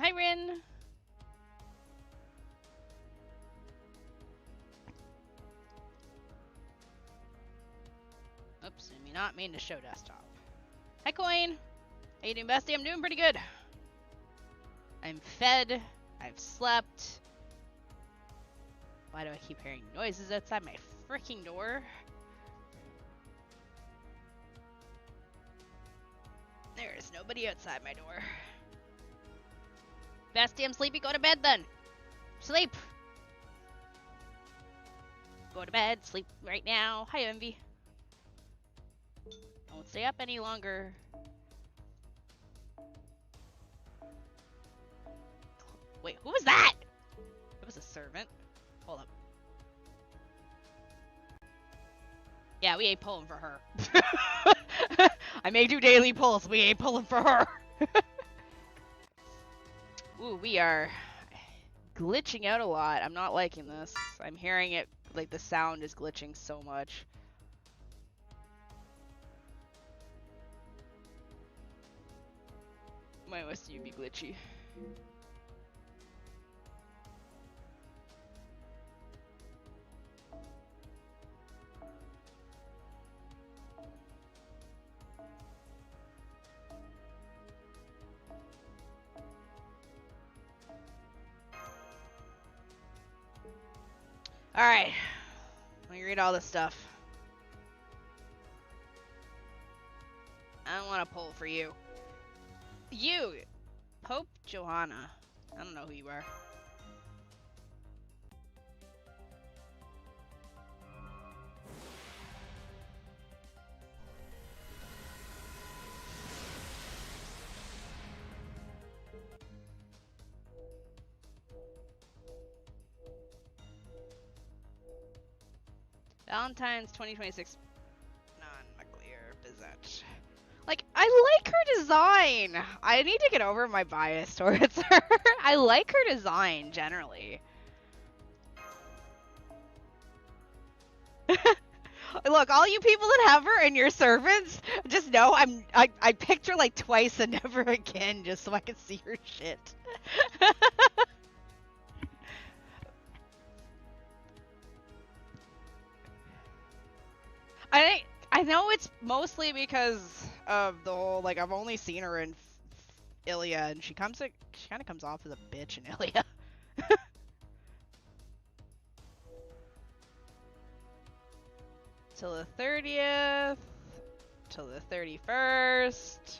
Hi, Rin. Oops, I not mean to show desktop. Hi, Coin. How you doing, bestie? I'm doing pretty good. I'm fed. I've slept. Why do I keep hearing noises outside my freaking door? There is nobody outside my door. Bestie, I'm sleepy. Go to bed then. Sleep. Go to bed. Sleep right now. Hi, Envy. Don't stay up any longer. Wait, who was that? It was a servant. Hold up. Yeah, we ain't pulling for her. I may do daily pulls. We ain't pulling for her. Ooh, we are glitching out a lot. I'm not liking this. I'm hearing it, like the sound is glitching so much. My OSU be glitchy. Alright. Let me read all this stuff. I don't want to pull for you. You! Pope Johanna. I don't know who you are. Valentine's 2026 non-nuclear Bizet. Like, I like her design. I need to get over my bias towards her. I like her design, generally. Look, all you people that have her and your servants, just know I picked her like twice and never again, just so I could see her shit. I know it's mostly because of the whole, like, I've only seen her in Ilya, and she kind of comes off as a bitch in Ilya. Till the 30th, till the 31st,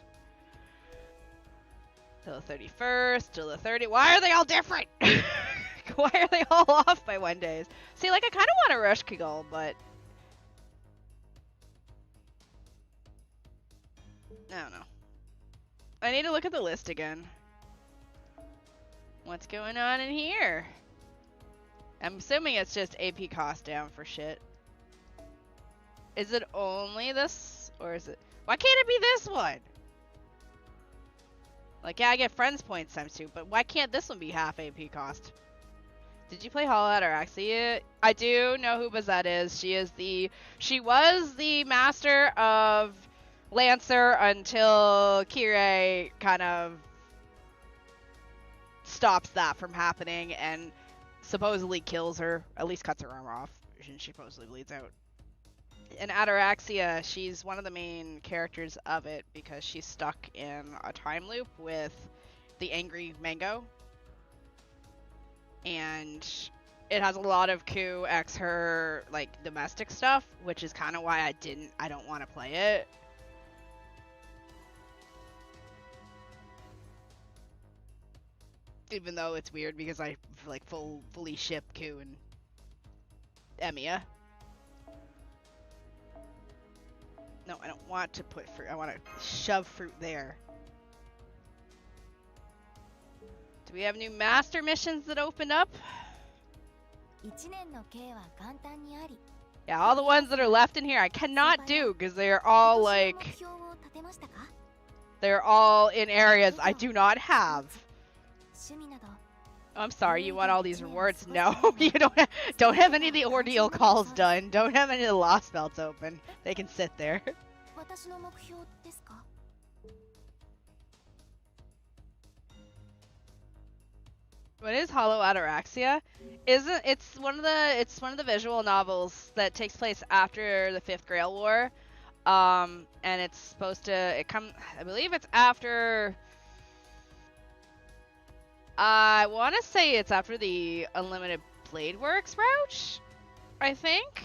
till the 31st, till the 30th. Why are they all different? Why are they all off by 1 day? See, like, I kind of want to rush Kagol, but I don't know. I need to look at the list again. What's going on in here? I'm assuming it's just AP cost down for shit. Is it only this? Or is it... Why can't it be this one? Like, yeah, I get friends points times 2, but why can't this one be half AP cost? Did you play Hollow or Axia? I do know who Bazette is. She was the master of Lancer until Kirei kind of stops that from happening and supposedly kills her, at least cuts her armor off, and she supposedly bleeds out. In Ataraxia, she's one of the main characters of it because she's stuck in a time loop with the angry Mango. And it has a lot of Ku x her, like, domestic stuff, which is kind of why I don't want to play it. Even though it's weird because I, like, fully ship Ku and Emiya. No, I don't want to put fruit. I want to shove fruit there. Do we have new master missions that open up? Yeah, all the ones that are left in here I cannot do because they are all, like... They're all in areas I do not have. I'm sorry, you want all these rewards? No, you don't have any of the ordeal calls done. Don't have any of the lost belts open. They can sit there. What is Hollow Ataraxia? Isn't it's one of the visual novels that takes place after the Fifth Grail War. And it's supposed to I believe it's after I want to say it's after the Unlimited Blade Works route, I think.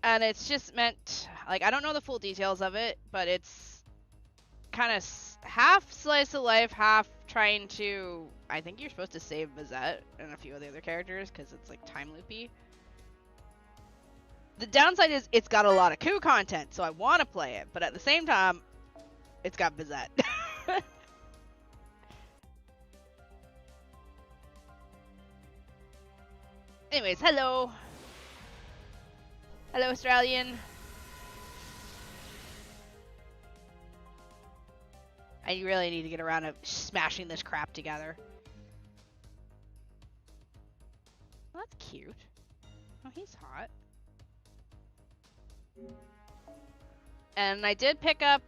And it's just meant, like, I don't know the full details of it, but it's kind of half slice of life, half trying to, I think you're supposed to save Bazette and a few of the other characters, because it's, like, time loopy. The downside is it's got a lot of coup content, so I want to play it, but at the same time, it's got Bazette. Anyways, hello. Hello, Australian. I really need to get around to smashing this crap together. Well, that's cute. Oh, he's hot. And I did pick up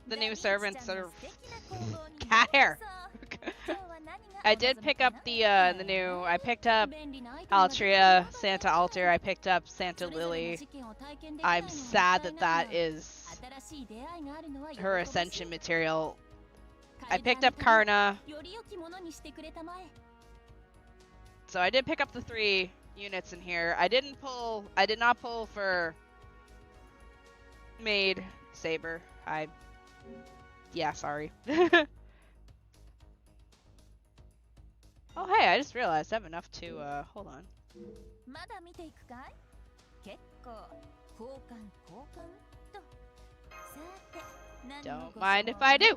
the new servants of cat hair. I did pick up the new. I picked up Altria, Santa Altar. I picked up Santa Lily. I'm sad that that is her ascension material. I picked up Karna. So I did pick up the 3 units in here. I did not pull for Maid Saber. Yeah, sorry. Oh, hey, I just realized I have enough to, hold on. Don't mind if I do.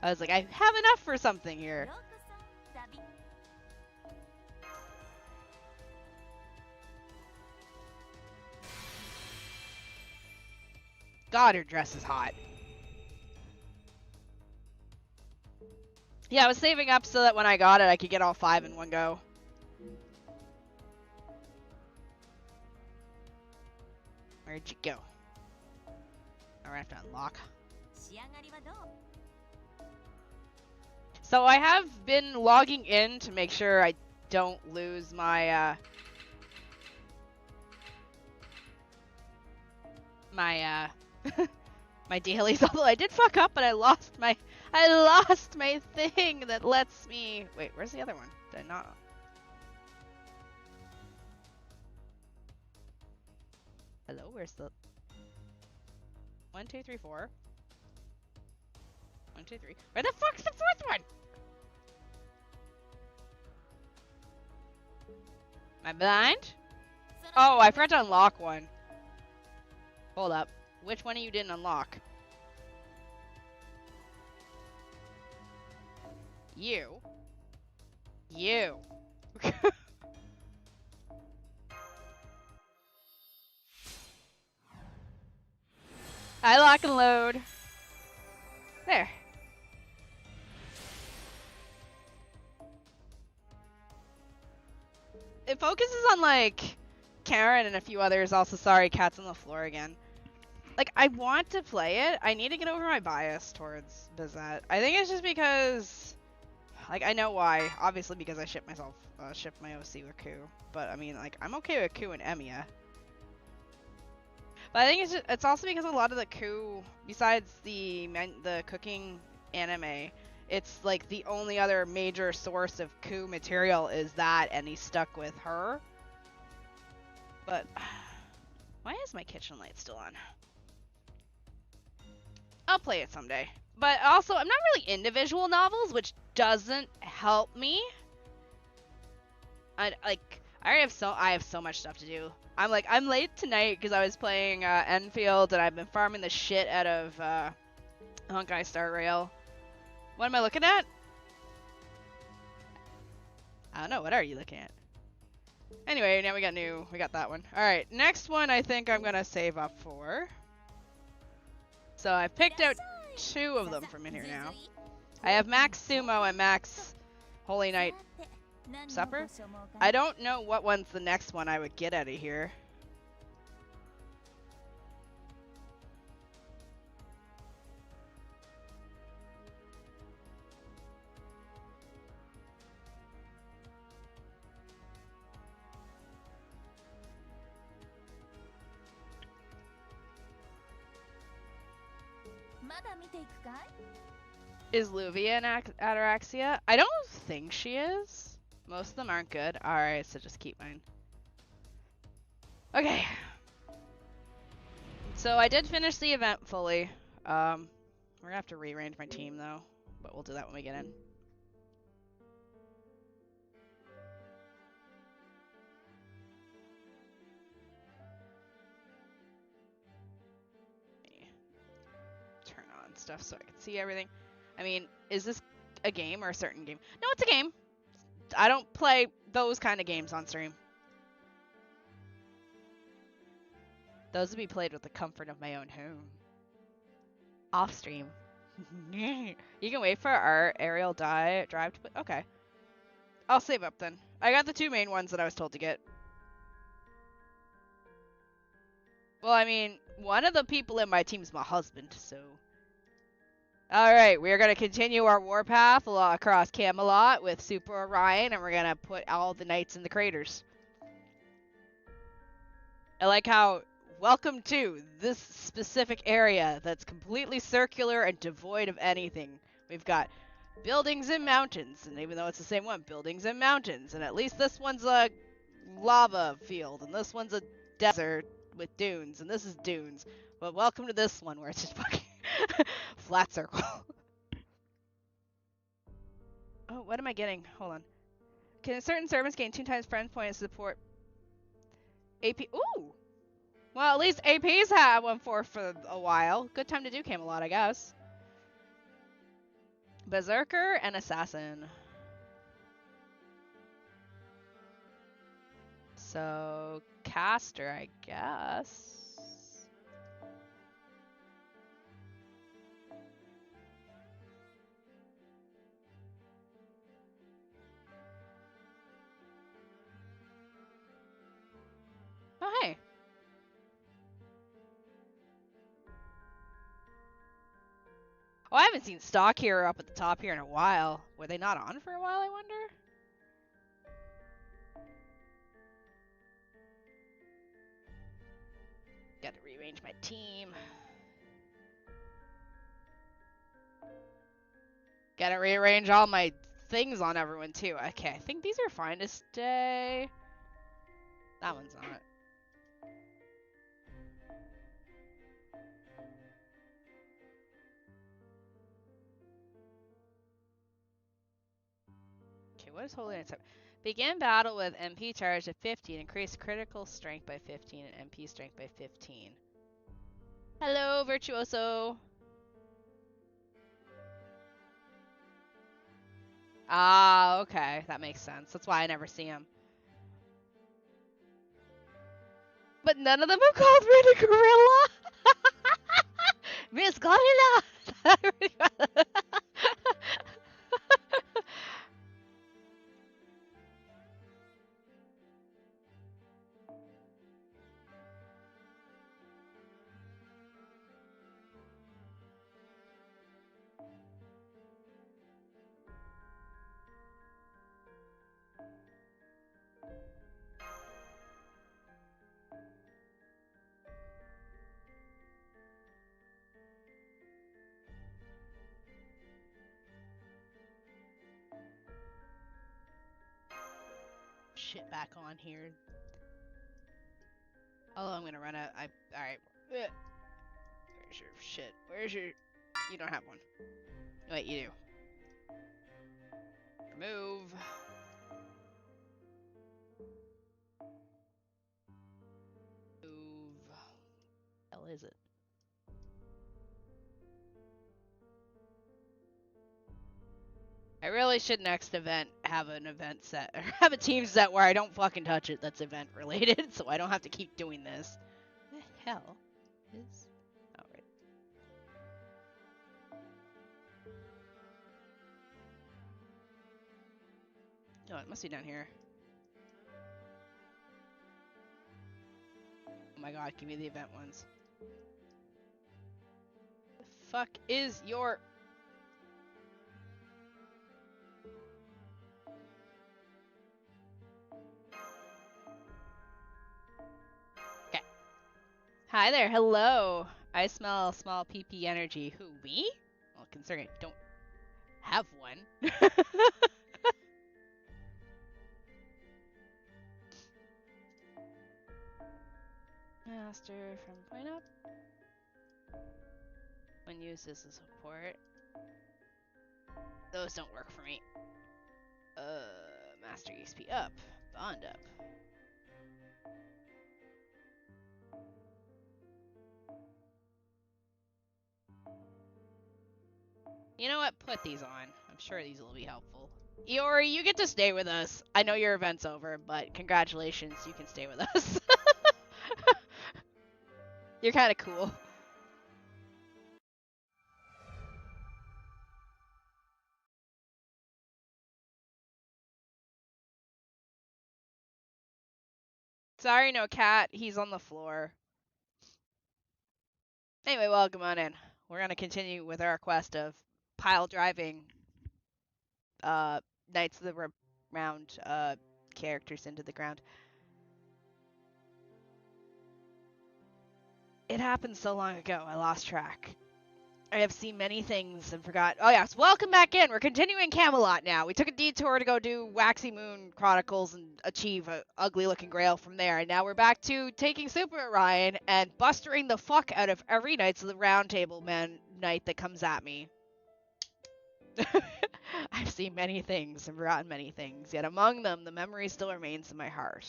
I was like, I have enough for something here. God, her dress is hot. Yeah, I was saving up so that when I got it, I could get all 5 in one go. Where'd you go? Oh, I have to unlock. So I have been logging in to make sure I don't lose my, my dailies, although I did fuck up, but I lost my thing that lets me... Wait, where's the other one? Did I not... Hello, where's the... 1, 2, 3, 4. 1, 2, 3. Where the fuck's the 4th one? Am I blind? Oh, I forgot to unlock one. Hold up. Which one of you didn't unlock? You. I lock and load. There. It focuses on, like, Karen and a few others. Also, sorry, cat's on the floor again. Like, I want to play it. I need to get over my bias towards Bizet. I think it's just because, like, I know why. Obviously, because I shipped my OC with Ku. But, I mean, like, I'm okay with Ku and Emiya. But I think it's also because a lot of the Ku, besides the cooking anime, it's, like, the only other major source of Ku material is that, and he's stuck with her. But, why is my kitchen light still on? I'll play it someday. But also, I'm not really into visual novels, which doesn't help me. I have so much stuff to do. I'm late tonight because I was playing Enfield and I've been farming the shit out of Honkai Star Rail. What am I looking at? I don't know. What are you looking at? Anyway, now we got that one. All right, next one I think I'm gonna save up for. So I've picked out 2 of them from in here now. I have Max Sumo and Max Holy Night Supper. I don't know what one's the next one I would get out of here. Is Luvia an ataraxia? I don't think she is. Most of them aren't good. Alright, so just keep mine. Okay. So I did finish the event fully. We're gonna have to rearrange my team though, but we'll do that when we get in. Turn on stuff so I can see everything. I mean, is this a game or a certain game? No, it's a game. I don't play those kind of games on stream. Those would be played with the comfort of my own home. Off stream. You can wait for our aerial drive to put. Okay. I'll save up then. I got the 2 main ones that I was told to get. Well, I mean, one of the people in my team's my husband, so. Alright, we're going to continue our warpath across Camelot with Super Orion, and we're going to put all the knights in the craters. I like how, welcome to this specific area that's completely circular and devoid of anything. We've got buildings and mountains, and even though it's the same one, buildings and mountains, and at least this one's a lava field, and this one's a desert with dunes, and this is dunes. But welcome to this one where it's just fucking flat circle. Oh, what am I getting? Hold on. Can certain servants gain 2 times friend points to support AP? Ooh! Well, at least AP's had one for a while. Good time to do Camelot, I guess. Berserker and Assassin. So, Caster, I guess. Oh, hey. Oh, I haven't seen Stock Hero up at the top here in a while. Were they not on for a while, I wonder? Gotta rearrange my team. Gotta rearrange all my things on everyone, too. Okay, I think these are fine to stay. That one's not. Okay, what is Holy Knight? Begin battle with MP charge at 15. Increase critical strength by 15 and MP strength by 15. Hello, Virtuoso. Ah, okay. That makes sense. That's why I never see him. But none of them have called me a gorilla. Miss Gorilla. Shit back on here. Oh, I'm gonna run out. Alright. Where's your shit? Where's your... You don't have one. Wait, you do. Remove. Move. What the hell is it? I really should next event have an event set, or have a team set where I don't fucking touch it that's event related, so I don't have to keep doing this. What the hell is... Oh, right. No, it must be down here. Oh my god, give me the event ones. The fuck is your... Hi there, hello. I smell small PP energy. Who, me? Well, considering I don't have one. Master from point up. When used as a support. Those don't work for me. Master EXP up. Bond up. You know what? Put these on. I'm sure these will be helpful. Iori, you get to stay with us. I know your event's over, but congratulations, you can stay with us. You're kind of cool. Sorry, no cat. He's on the floor. Anyway, welcome on in. We're going to continue with our quest of pile driving Knights of the Round characters into the ground. It happened so long ago, I lost track. I have seen many things and forgot. Oh yes, welcome back in. We're continuing Camelot now. We took a detour to go do Waxy Moon Chronicles and achieve a ugly looking grail from there. And now we're back to taking Super Orion and bustering the fuck out of every Knights of the Round Table knight that comes at me. I've seen many things and forgotten many things, yet among them the memory still remains in my heart.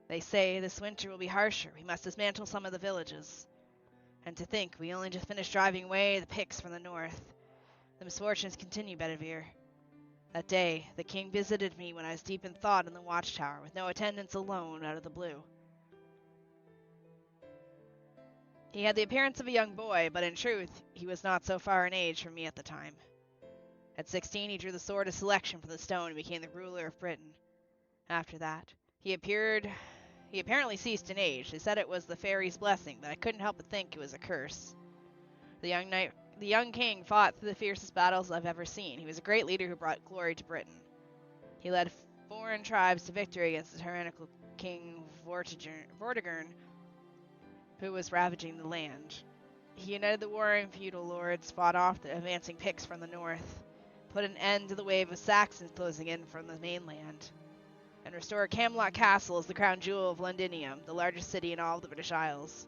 They say this winter will be harsher. We must dismantle some of the villages. And to think, we only just finished driving away the Picts from the north. The misfortunes continue, Bedivere. That day, the king visited me when I was deep in thought in the watchtower, with no attendants, alone, out of the blue. He had the appearance of a young boy, but in truth, he was not so far in age from me at the time. At 16, he drew the sword of selection from the stone and became the ruler of Britain. After that, he apparently ceased in age. They said it was the fairy's blessing, but I couldn't help but think it was a curse. The young king fought through the fiercest battles I've ever seen. He was a great leader who brought glory to Britain. He led foreign tribes to victory against the tyrannical King Vortigern, who was ravaging the land. He united the warring feudal lords, fought off the advancing Picts from the north, put an end to the wave of Saxons closing in from the mainland, and restored Camelot Castle as the crown jewel of Londinium, the largest city in all of the British Isles.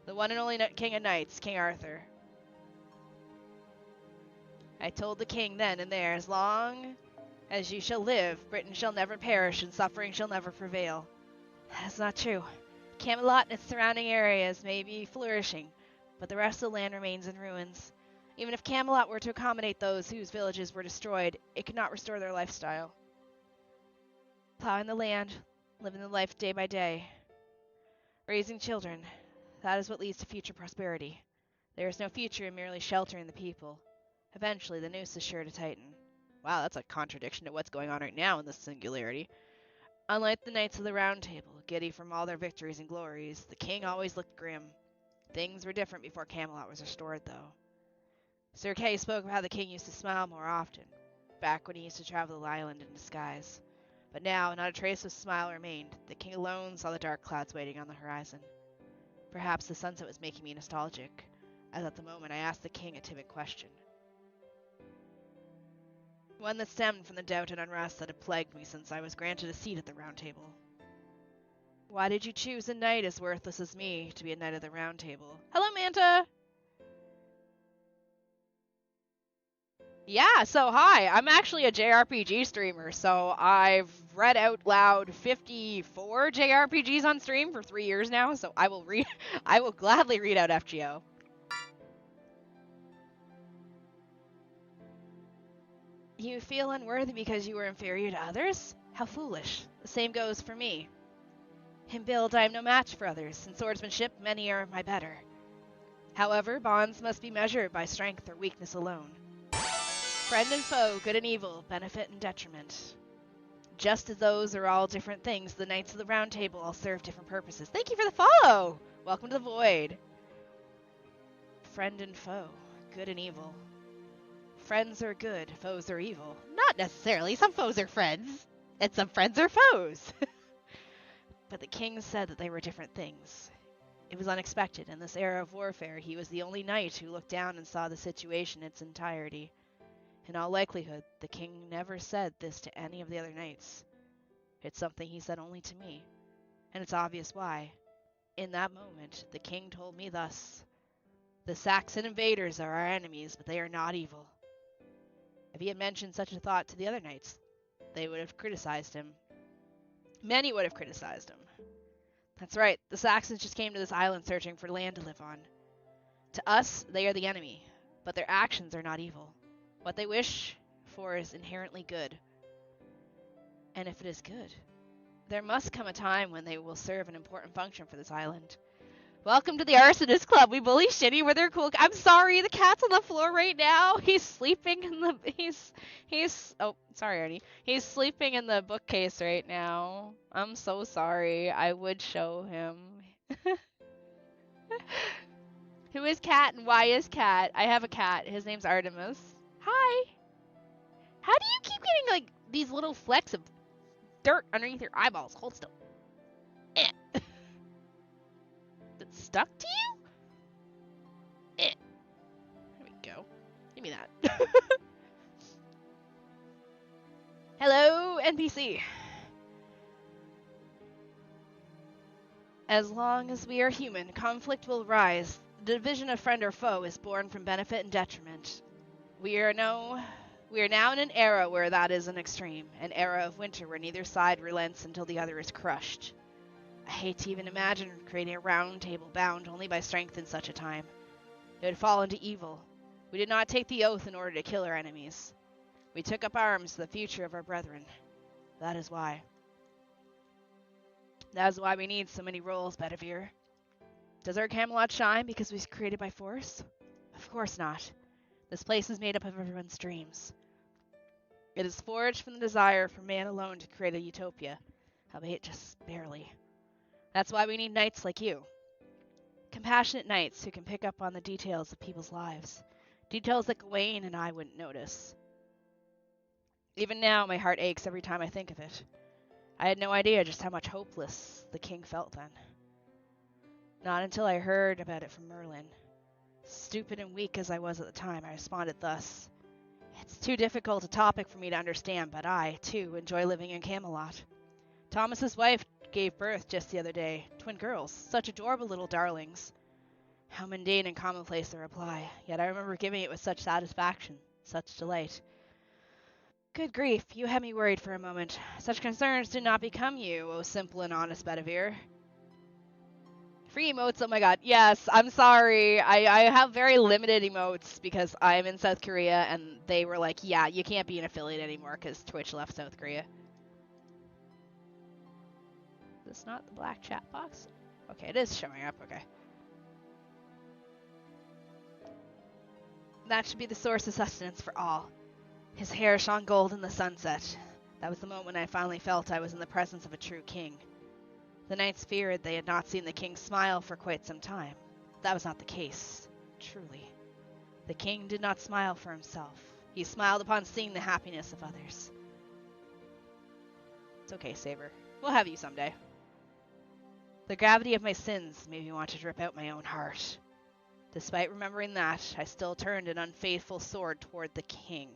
The one and only king of knights, King Arthur. I told the king then and there, as long as you shall live, Britain shall never perish and suffering shall never prevail. That is not true. Camelot and its surrounding areas may be flourishing, but the rest of the land remains in ruins. Even if Camelot were to accommodate those whose villages were destroyed, it could not restore their lifestyle. Plowing the land, living the life day by day, raising children, that is what leads to future prosperity. There is no future in merely sheltering the people. Eventually, the noose is sure to tighten. Wow, that's a contradiction to what's going on right now in this singularity. Unlike the Knights of the Round Table, giddy from all their victories and glories, the king always looked grim. Things were different before Camelot was restored, though. Sir Kay spoke of how the king used to smile more often, back when he used to travel the island in disguise. But now, not a trace of smile remained. The king alone saw the dark clouds waiting on the horizon. Perhaps the sunset was making me nostalgic, as at the moment I asked the king a timid question. One that stemmed from the doubt and unrest that had plagued me since I was granted a seat at the Round Table. Why did you choose a knight as worthless as me to be a knight of the Round Table? Hello, Manta! Yeah, so hi, I'm actually a JRPG streamer, so I've read out loud 54 JRPGs on stream for 3 years now, so I will gladly read out FGO. You feel unworthy because you were inferior to others? How foolish. The same goes for me. In build, I am no match for others. In swordsmanship, many are my better. However, bonds must be measured by strength or weakness alone. Friend and foe, good and evil, benefit and detriment. Just as those are all different things, the Knights of the Round Table all serve different purposes. Thank you for the follow! Welcome to the Void. Friend and foe, good and evil. Friends are good, foes are evil. Not necessarily. Some foes are friends, and some friends are foes. But the king said that they were different things. It was unexpected. In this era of warfare, he was the only knight who looked down and saw the situation in its entirety. In all likelihood, the king never said this to any of the other knights. It's something he said only to me, and it's obvious why. In that moment, the king told me thus: "The Saxon invaders are our enemies, but they are not evil." If he had mentioned such a thought to the other knights, they would have criticized him. Many would have criticized him. That's right, the Saxons just came to this island searching for land to live on. To us, they are the enemy, but their actions are not evil. What they wish for is inherently good. And if it is good, there must come a time when they will serve an important function for this island. Welcome to the Arsonist Club. We bully Shini with their cool. I'm sorry, the cat's on the floor right now. He's sleeping in the. He's. Oh, sorry, Arnie. He's sleeping in the bookcase right now. I'm so sorry. I would show him. Who is Cat and why is Cat? I have a cat. His name's Artemis. Hi. How do you keep getting like these little flecks of dirt underneath your eyeballs? Hold still. It stuck to you? There we go. Give me that. Hello, NPC. As long as we are human, conflict will rise. The division of friend or foe is born from benefit and detriment. We are now in an era where that is an extreme, an era of winter where neither side relents until the other is crushed. I hate to even imagine creating a round table bound only by strength in such a time. It would fall into evil. We did not take the oath in order to kill our enemies. We took up arms for the future of our brethren. That is why. That is why we need so many roles, Bedivere. Does our Camelot shine because we was created by force? Of course not. This place is made up of everyone's dreams. It is forged from the desire for man alone to create a utopia, albeit just barely. That's why we need knights like you. Compassionate knights who can pick up on the details of people's lives. Details that Gawain and I wouldn't notice. Even now, my heart aches every time I think of it. I had no idea just how much hopeless the king felt then. Not until I heard about it from Merlin. Stupid and weak as I was at the time, I responded thus. It's too difficult a topic for me to understand, but I, too, enjoy living in Camelot. Thomas's wife gave birth just the other day. Twin girls, such adorable little darlings. How mundane and commonplace the reply, yet I remember giving it with such satisfaction, such delight. Good grief, you had me worried for a moment. Such concerns did not become you, O simple and honest Bedivere. Free emotes, oh my god. Yes, I'm sorry. I have very limited emotes because I'm in South Korea and they were like, yeah, you can't be an affiliate anymore because Twitch left South Korea. Is this not the black chat box? Okay, it is showing up, okay. That should be the source of sustenance for all. His hair shone gold in the sunset. That was the moment I finally felt I was in the presence of a true king. The knights feared they had not seen the king smile for quite some time. That was not the case, truly. The king did not smile for himself. He smiled upon seeing the happiness of others. It's okay, Saber. We'll have you someday. The gravity of my sins made me want to rip out my own heart. Despite remembering that, I still turned an unfaithful sword toward the king.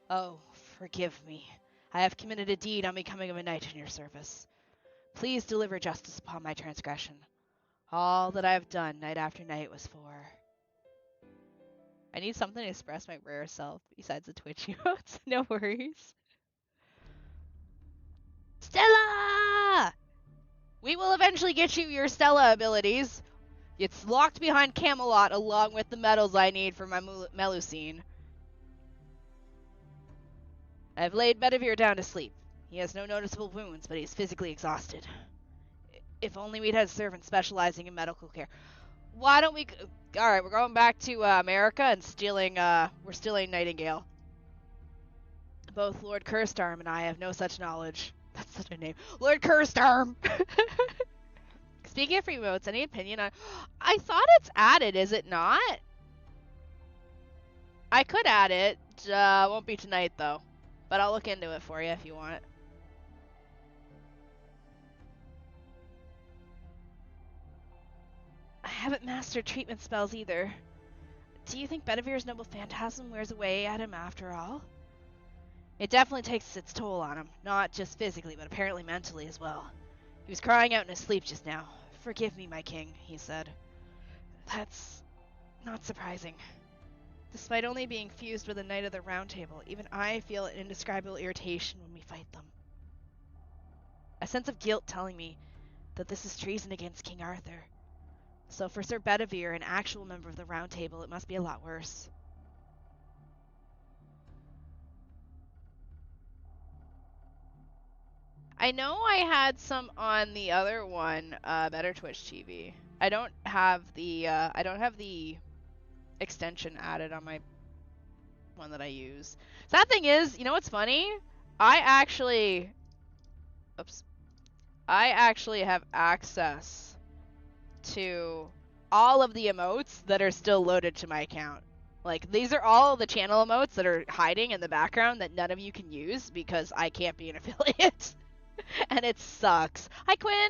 Oh, forgive me. I have committed a deed on becoming a knight in your service. Please deliver justice upon my transgression. All that I have done night after night was for... I need something to express my rare self besides the Twitch emotes. No worries. Stella! We will eventually get you your Stella abilities. It's locked behind Camelot along with the medals I need for my Melusine. I have laid Bedivere down to sleep. He has no noticeable wounds, but he's physically exhausted. If only we'd had servants specializing in medical care. Why don't we... Alright, we're going back to America and stealing, we're stealing Nightingale. Both Lord Curstarm and I have no such knowledge. That's such a name. Lord Curstarm! Speaking of free emotes, any opinion on... I thought it's added, is it not? I could add it. Won't be tonight, though. But I'll look into it for you if you want. haven't mastered treatment spells either. Do you think Bedivere's noble phantasm wears away at him after all? It definitely takes its toll on him, not just physically, but apparently mentally as well. He was crying out in his sleep just now. Forgive me, my king, he said. That's not surprising. Despite only being fused with a Knight of the Round Table, even I feel an indescribable irritation when we fight them. A sense of guilt telling me that this is treason against King Arthur. So for Sir Bedivere, an actual member of the Round Table, it must be a lot worse. I know I had some on the other one, Better Twitch TV. I don't have the extension added on my one that I use. Sad thing is, you know what's funny? I actually have access to all of the emotes that are still loaded to my account. Like, these are all the channel emotes that are hiding in the background that none of you can use because I can't be an affiliate. And it sucks. Hi, Quinn!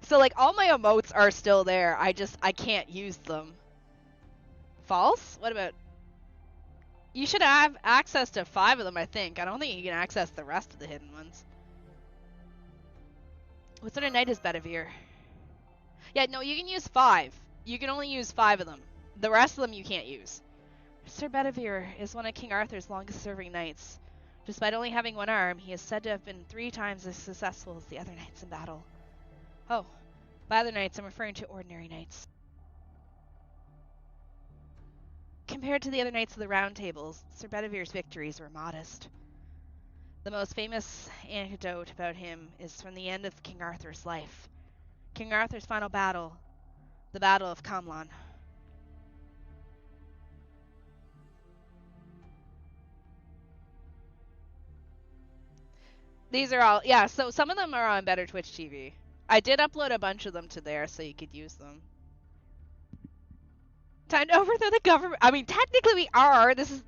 So, like, all my emotes are still there. I can't use them. False? What about... You should have access to 5 of them, I think. I don't think you can access the rest of the hidden ones. What sort of knight is Bedivere? Yeah, no, you can use 5. You can only use 5 of them. The rest of them you can't use. Sir Bedivere is one of King Arthur's longest-serving knights. Despite only having 1 arm, he is said to have been 3 times as successful as the other knights in battle. Oh, by other knights, I'm referring to ordinary knights. Compared to the other knights of the Round Tables, Sir Bedivere's victories were modest. The most famous anecdote about him is from the end of King Arthur's life. King Arthur's final battle, the Battle of Camelot. These are all, yeah, so some of them are on Better Twitch TV. I did upload a bunch of them to there so you could use them. Time to overthrow the government. I mean, technically we are. Is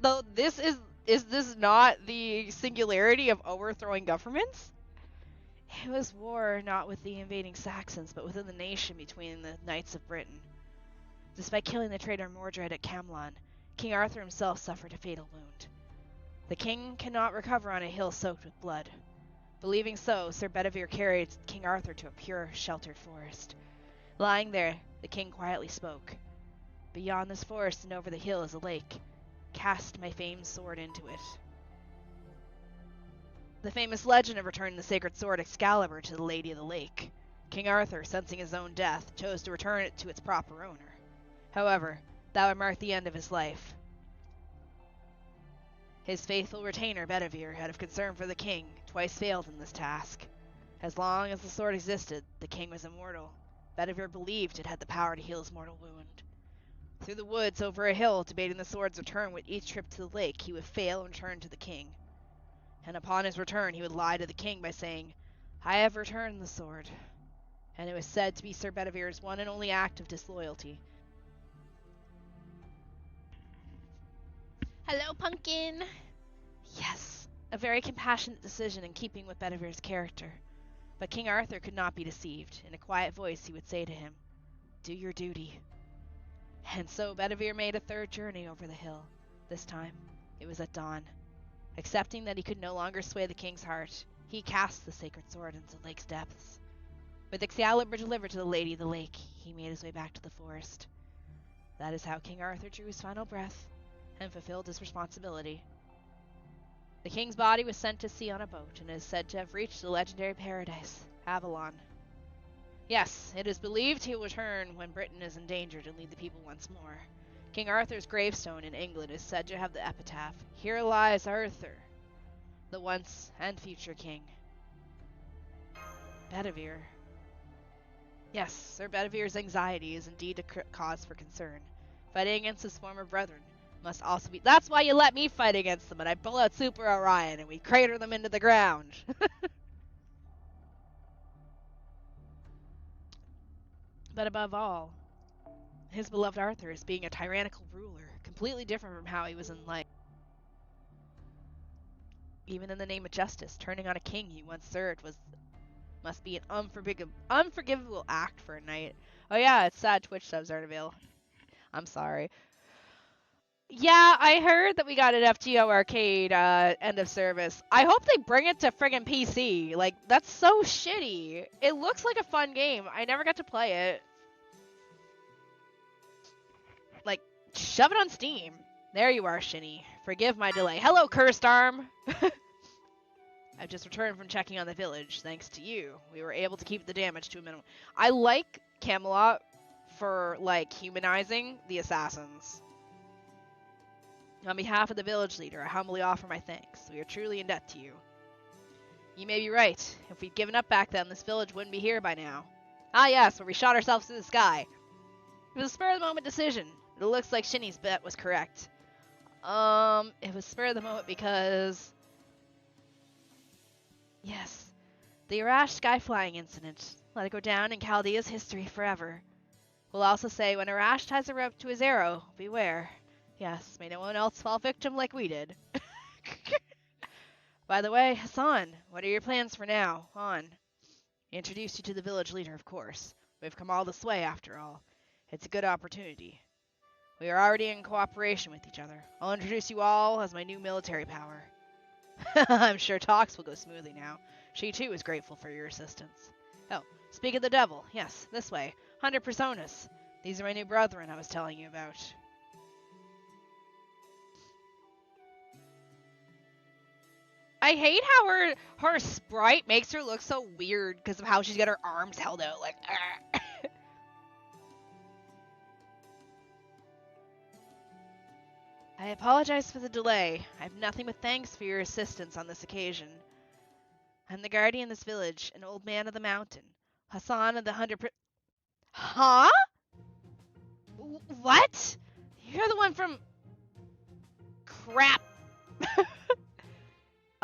this not the singularity of overthrowing governments? It was war not with the invading Saxons, but within the nation between the knights of Britain. Despite killing the traitor Mordred at Camelot, King Arthur himself suffered a fatal wound. The king cannot recover on a hill soaked with blood. Believing so, Sir Bedivere carried King Arthur to a pure, sheltered forest. Lying there, the king quietly spoke. Beyond this forest and over the hill is a lake. Cast my famed sword into it. The famous legend of returning the sacred sword Excalibur to the Lady of the Lake. King Arthur, sensing his own death, chose to return it to its proper owner. However, that would mark the end of his life. His faithful retainer, Bedivere, out of concern for the king, twice failed in this task. As long as the sword existed, the king was immortal. Bedivere believed it had the power to heal his mortal wound. Through the woods, over a hill, debating the sword's return with each trip to the lake, he would fail and return to the king. And upon his return, he would lie to the king by saying, I have returned the sword. And it was said to be Sir Bedivere's one and only act of disloyalty. Hello, Pumpkin! Yes, a very compassionate decision in keeping with Bedivere's character. But King Arthur could not be deceived. In a quiet voice, he would say to him, Do your duty. And so Bedivere made a 3rd journey over the hill. This time, it was at dawn. Accepting that he could no longer sway the king's heart, he cast the sacred sword into the lake's depths. With Excalibur delivered to the Lady of the Lake, he made his way back to the forest. That is how King Arthur drew his final breath and fulfilled his responsibility. The king's body was sent to sea on a boat and is said to have reached the legendary paradise, Avalon. Yes, it is believed he will return when Britain is endangered and lead the people once more. King Arthur's gravestone in England is said to have the epitaph, Here lies Arthur, the once and future king. Bedivere. Yes, Sir Bedivere's anxiety is indeed a cause for concern. Fighting against his former brethren must also be... That's why you let me fight against them, and I pull out Super Orion and we crater them into the ground. But above all, his beloved Arthur is being a tyrannical ruler, completely different from how he was in life. Even in the name of justice, turning on a king you once served must be an unforgivable act for a knight. Oh yeah, it's sad Twitch subs aren't available. I'm sorry. Yeah, I heard that we got an FGO arcade end of service. I hope they bring it to friggin' PC. Like, that's so shitty. It looks like a fun game. I never got to play it. Like, shove it on Steam. There you are, Shini. Forgive my delay. Hello, cursed arm! I've just returned from checking on the village. Thanks to you, we were able to keep the damage to a minimum. I like Camelot for, like, humanizing the assassins. On behalf of the village leader, I humbly offer my thanks. We are truly in debt to you. You may be right. If we'd given up back then, this village wouldn't be here by now. Ah yes, where we shot ourselves to the sky. It was a spur-of-the-moment decision. It looks like Shini's bet was correct. It was spur-of-the-moment because... Yes. The Arash sky-flying incident. Let it go down in Chaldea's history forever. We'll also say, when Arash ties a rope to his arrow, beware. Yes, may no one else fall victim like we did. By the way, Hassan, what are your plans for now? On. Introduce you to the village leader, of course. We've come all this way, after all. It's a good opportunity. We are already in cooperation with each other. I'll introduce you all as my new military power. I'm sure talks will go smoothly now. She, too, is grateful for your assistance. Oh, speak of the devil. Yes, this way. 100 personas. These are my new brethren I was telling you about. I hate how her sprite makes her look so weird because of how she's got her arms held out like. I apologize for the delay. I have nothing but thanks for your assistance on this occasion. I'm the guardian of this village, an old man of the mountain. Hassan of the 100 Huh? What? You're the one from... Crap.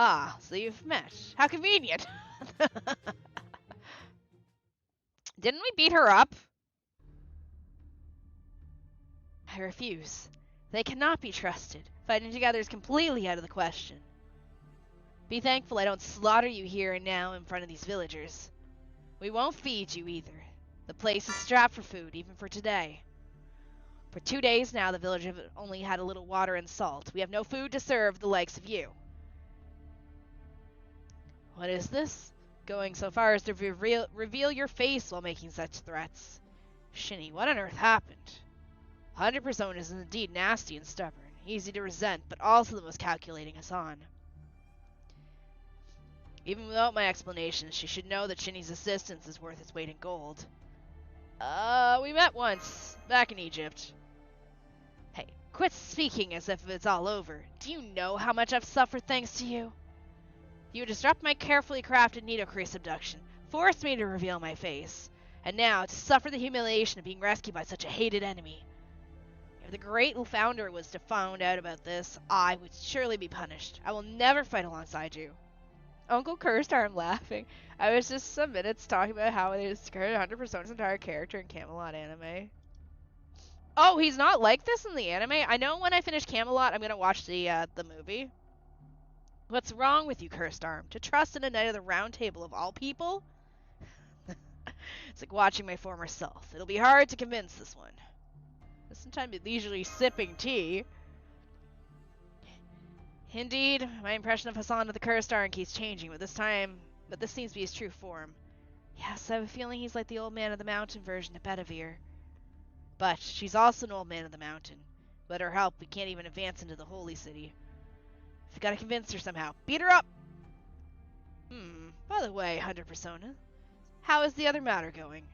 Ah, so you've met. How convenient. Didn't we beat her up? I refuse. They cannot be trusted. Fighting together is completely out of the question. Be thankful I don't slaughter you here and now in front of these villagers. We won't feed you either. The place is strapped for food, even for today. For 2 days now, the village have only had a little water and salt. We have no food to serve the likes of you. What is this? Going so far as to reveal your face while making such threats. Shini, what on earth happened? 100 personas is indeed nasty and stubborn, easy to resent, but also the most calculating Hassan. Even without my explanations, she should know that Shini's assistance is worth its weight in gold. We met once, back in Egypt. Hey, quit speaking as if it's all over. Do you know how much I've suffered thanks to you? You disrupt my carefully crafted Nidokree abduction, forced me to reveal my face, and now to suffer the humiliation of being rescued by such a hated enemy. If the great founder was to find out about this, I would surely be punished. I will never fight alongside you. Uncle Cursed Arm laughing. I was just some minutes talking about how they discarded 100%'s entire character in Camelot anime. Oh, he's not like this in the anime? I know when I finish Camelot, I'm gonna watch the movie. What's wrong with you, Cursed Arm? To trust in a Knight of the Round Table of all people? It's like watching my former self. It'll be hard to convince this one. Sometimes it's leisurely sipping tea. Indeed, my impression of Hassan of the Cursed Arm keeps changing, but this seems to be his true form. Yes, I have a feeling he's like the Old Man of the Mountain version of Bedivere. But she's also an Old Man of the Mountain. Without her help, we can't even advance into the Holy City. We've got to convince her somehow. Beat her up! By the way, 100 Persona, how is the other matter going?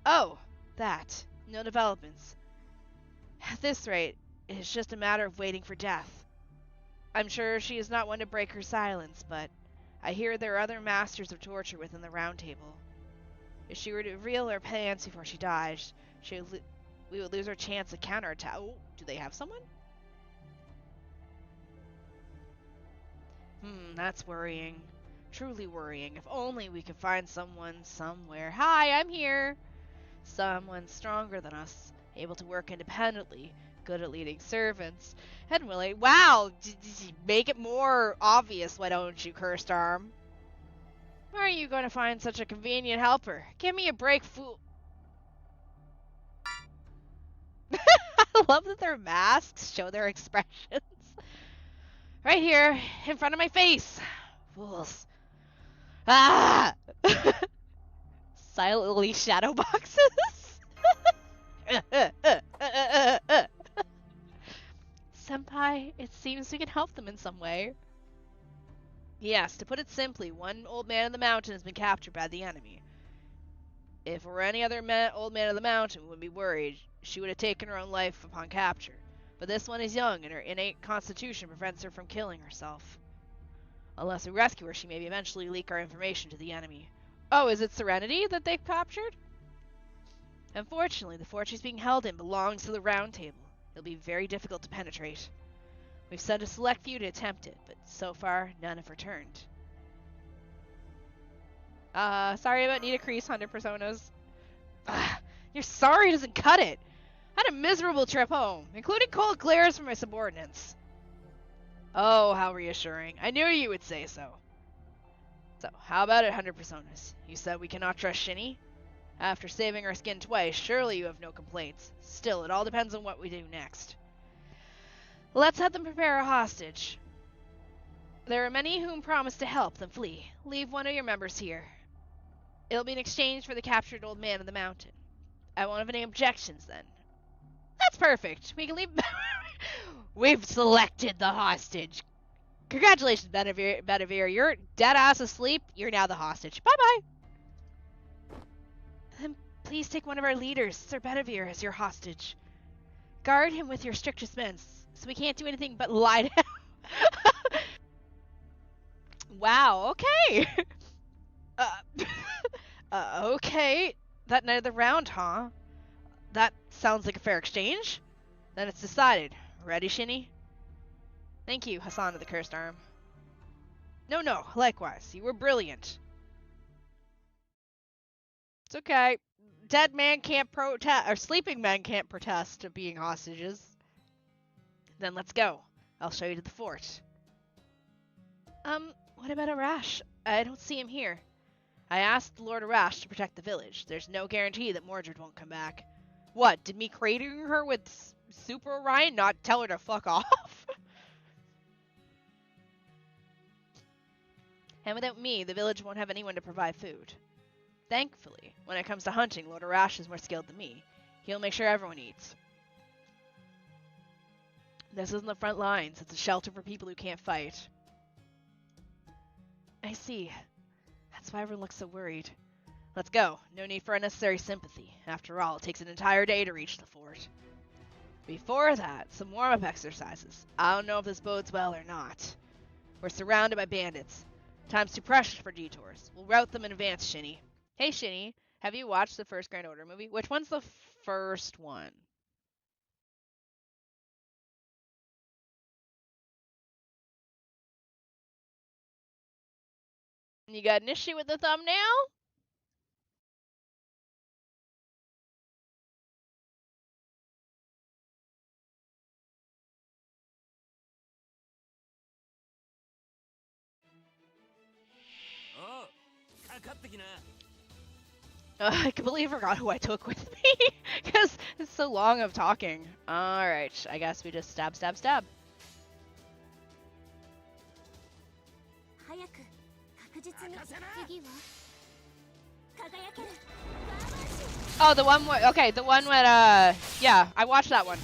Oh, that. No developments. At this rate, it's just a matter of waiting for death. I'm sure she is not one to break her silence, but I hear there are other masters of torture within the Round Table. If she were to reveal her plans before she dies, we would lose our chance at counterattack. Oh, do they have someone? That's worrying. Truly worrying. If only we could find someone somewhere. Hi, I'm here! Someone stronger than us, able to work independently, good at leading servants, and willing. Wow! Make it more obvious, why don't you, Cursed Arm? Where are you going to find such a convenient helper? Give me a break, fool. I love that their masks show their expressions. Right here, in front of my face. Fools. Ah! Silently shadow boxes. Senpai, it seems we can help them in some way. Yes, to put it simply, one old man in the mountain has been captured by the enemy. If it were any other old man of the mountain, we wouldn't be worried. She would have taken her own life upon capture. But this one is young, and her innate constitution prevents her from killing herself. Unless we rescue her, she may eventually leak our information to the enemy. Oh, is it Serenity that they've captured? Unfortunately, the fort she's being held in belongs to the Round Table. It'll be very difficult to penetrate. We've sent a select few to attempt it, but so far, none have returned. Sorry about Nita Crease, 100 Personas. Your sorry doesn't cut it. I had a miserable trip home, including cold glares from my subordinates. Oh, how reassuring. I knew you would say so. So, how about it, 100 Personas? You said we cannot trust Shini? After saving our skin twice, surely you have no complaints. Still, it all depends on what we do next. Let's have them prepare a hostage. There are many whom promise to help them flee. Leave one of your members here. It'll be in exchange for the captured old man in the mountain. I won't have any objections then. That's perfect. We can leave. We've selected the hostage. Congratulations, Bedivere. You're dead ass asleep. You're now the hostage. Bye-bye. Then please take one of our leaders, Sir Bedivere, as your hostage. Guard him with your strictest men, so we can't do anything but lie to him. Wow, okay. Okay. That night of the round, huh? That sounds like a fair exchange. Then it's decided. Ready, Shini? Thank you, Hassan of the Cursed Arm. No, likewise. You were brilliant. It's okay. Dead man can't protest, or sleeping men can't protest to being hostages. Then let's go. I'll show you to the fort. What about Arash? I don't see him here. I asked Lord Arash to protect the village. There's no guarantee that Mordred won't come back. What, did me creating her with Super Orion not tell her to fuck off? And without me, the village won't have anyone to provide food. Thankfully, when it comes to hunting, Lord Arash is more skilled than me. He'll make sure everyone eats. This isn't the front lines. It's a shelter for people who can't fight. I see. That's why everyone looks so worried. Let's go. No need for unnecessary sympathy. After all, it takes an entire day to reach the fort. Before that, some warm-up exercises. I don't know if this bodes well or not. We're surrounded by bandits. Time's too precious for detours. We'll route them in advance, Shini. Hey, Shini. Have you watched the first Grand Order movie? Which one's the first one? You got an issue with the thumbnail? I completely forgot who I took with me, because it's so long of talking. Alright, I guess we just stab. Oh, the one where, okay, the one where, yeah, I watched that one.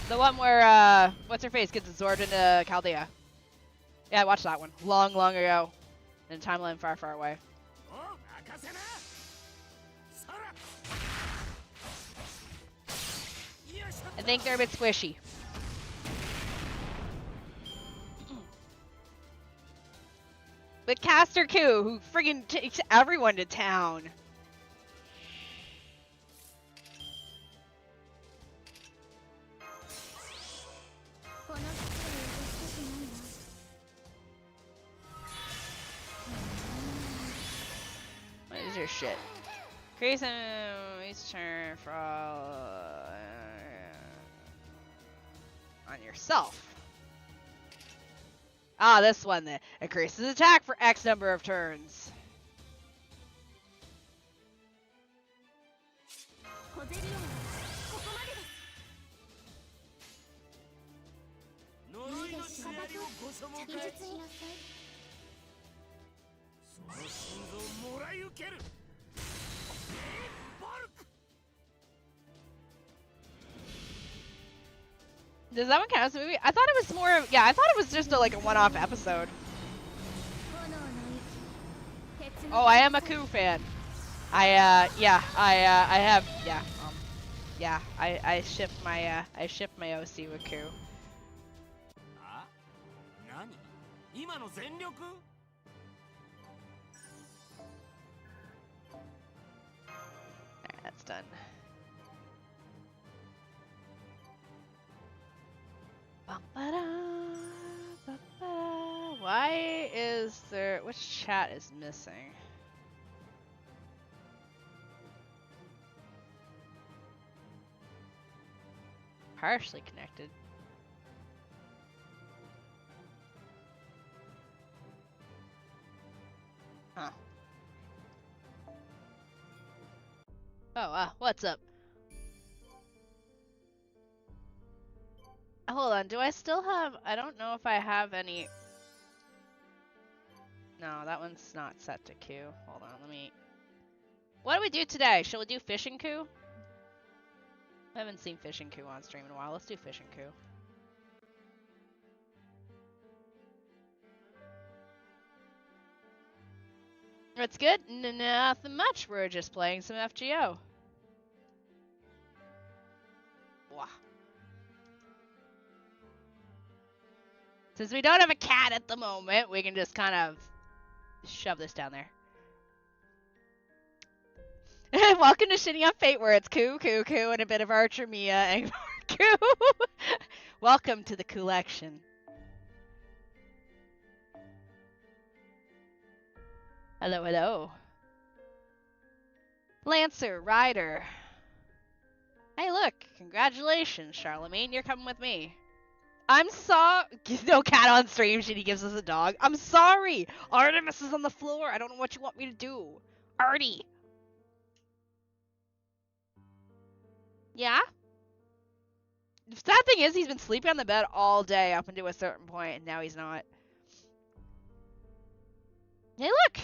The one where, what's her face gets absorbed into Chaldea. Yeah, I watched that one. Long ago. In a timeline far away. I think they're a bit squishy. But Caster Koo, who friggin' takes everyone to town. What is your shit? Create some each turn for all. on yourself. Ah, this one that increases attack for X number of turns. Does that one count as a movie? I thought it was more of, yeah, I thought it was just like a one-off episode. Oh, I am a Ku fan. I shipped my OC with Ku. Alright, that's done. Why is there, which chat is missing? Partially connected. Huh. Oh, what's up? Hold on, do I still have, I don't know if I have any. No, that one's not set to Q. Hold on, let me. What do we do today? Shall we do Fishing Coup? I haven't seen Fishing Coup on stream in a while. Let's do Fishing Coup. It's good? Nothing much. We're just playing some FGO. Wow. Since we don't have a cat at the moment, we can just kind of shove this down there. Welcome to Shini on Fate, where it's Ku, and a bit of Archer, Mia, and Ku. Welcome to the collection. Hello, hello. Lancer, Rider. Hey, look. Congratulations, Charlemagne. You're coming with me. I'm sorry. No cat on stream. Shini gives us a dog. I'm sorry. Artemis is on the floor. I don't know what you want me to do. Artie. Yeah? The sad thing is he's been sleeping on the bed all day up until a certain point, and now he's not. Hey, look!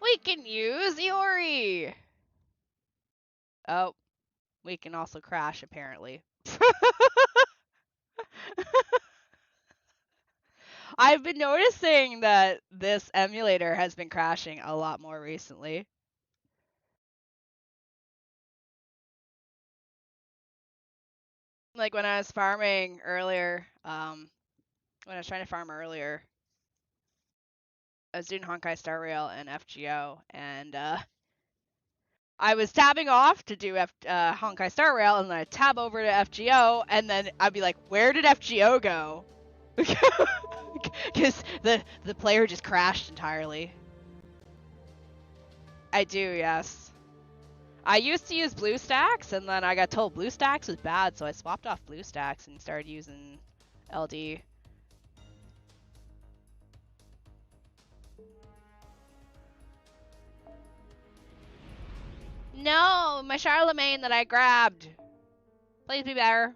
We can use Iori! Oh. We can also crash, apparently. I've been noticing that this emulator has been crashing a lot more recently. Like when I was farming earlier, when I was trying to farm earlier, I was doing Honkai Star Rail and FGO, and I was tabbing off to do Honkai Star Rail, and then I'd tab over to FGO, and then I'd be like, where did FGO go? Because the player just crashed entirely. I do, yes. I used to use BlueStacks, and then I got told BlueStacks was bad, so I swapped off BlueStacks and started using LD. No, my Charlemagne that I grabbed. Please be better.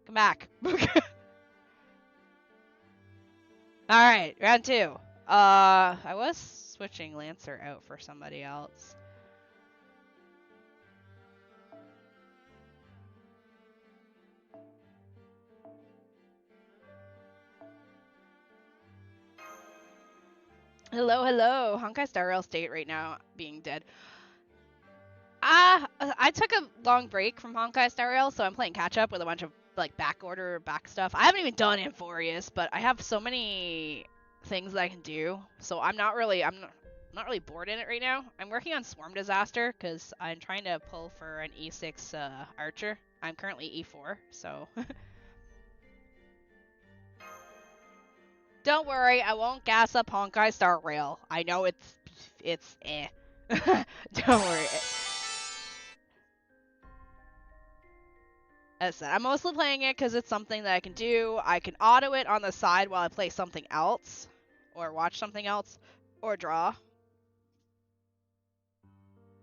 Come back. Alright, round 2. I was switching Lancer out for somebody else. Hello, hello. Honkai Star Rail state right now being dead. I took a long break from Honkai Star Rail, so I'm playing catch up with a bunch of like back stuff. I haven't even done Amphorius, but I have so many things that I can do. So I'm not I'm not really bored in it right now. I'm working on Swarm Disaster because I'm trying to pull for an E6 Archer. I'm currently E4, so... Don't worry, I won't gas up Honkai Star Rail. I know it's eh. Don't worry. As I said, I'm mostly playing it because it's something that I can do. I can auto it on the side while I play something else, or watch something else, or draw.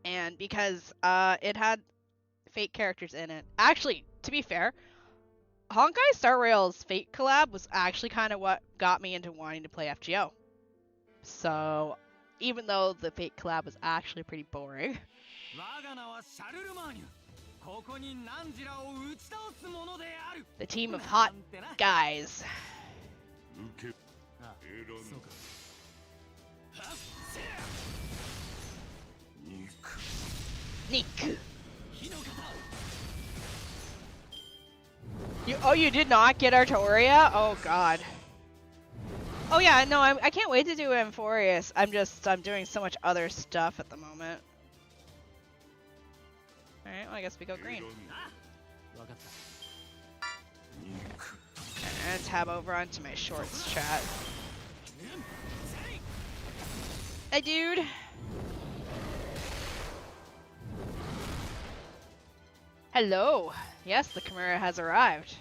And because it had Fate characters in it. Actually, to be fair, Honkai Star Rail's Fate collab was actually kind of what got me into wanting to play FGO. So, even though the Fate collab was actually pretty boring. The team of hot guys. Nick. You did not get Artoria? Oh god. Oh yeah, no, I can't wait to do Amphorius. I'm doing so much other stuff at the moment. Alright, well I guess we go green. And tab over onto my shorts chat. Hey dude! Hello! Yes, the Kimura has arrived.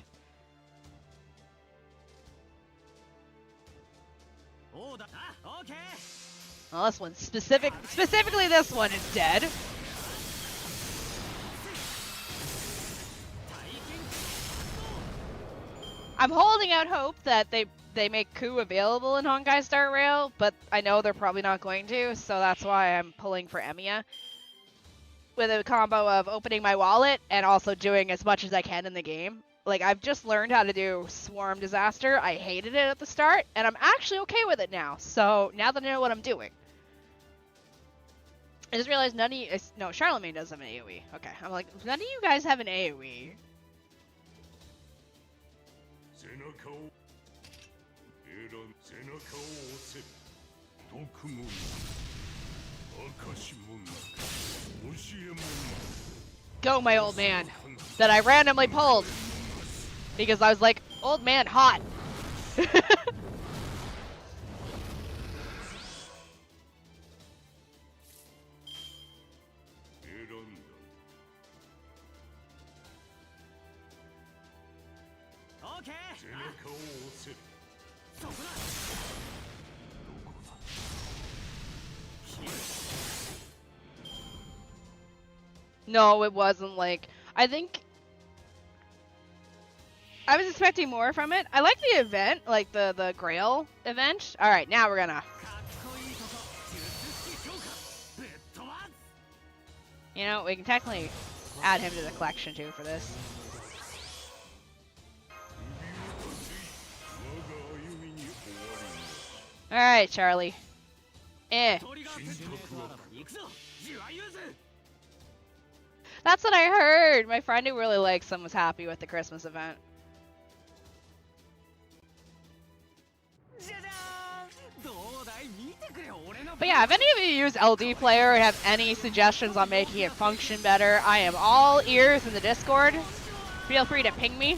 Well, this one specifically this one is dead. I'm holding out hope that they make Ku available in Honkai Star Rail, but I know they're probably not going to, so that's why I'm pulling for Emiya. With a combo of opening my wallet and also doing as much as I can in the game. Like, I've just learned how to do Swarm Disaster. I hated it at the start, and I'm actually okay with it now. So, now that I know what I'm doing. I just realized none of you... No, Charlemagne does have an AoE. Okay, I'm like, none of you guys have an AoE. Go, my old man. That I randomly pulled. Because I was like, old man, hot. No, it wasn't like... I think... I was expecting more from it. I like the event, like the Grail event. Alright, now we're gonna... You know, we can technically add him to the collection too for this. Alright, Charlie. That's what I heard! My friend who really likes them was happy with the Christmas event. But yeah, if any of you use LD Player and have any suggestions on making it function better, I am all ears in the Discord. Feel free to ping me.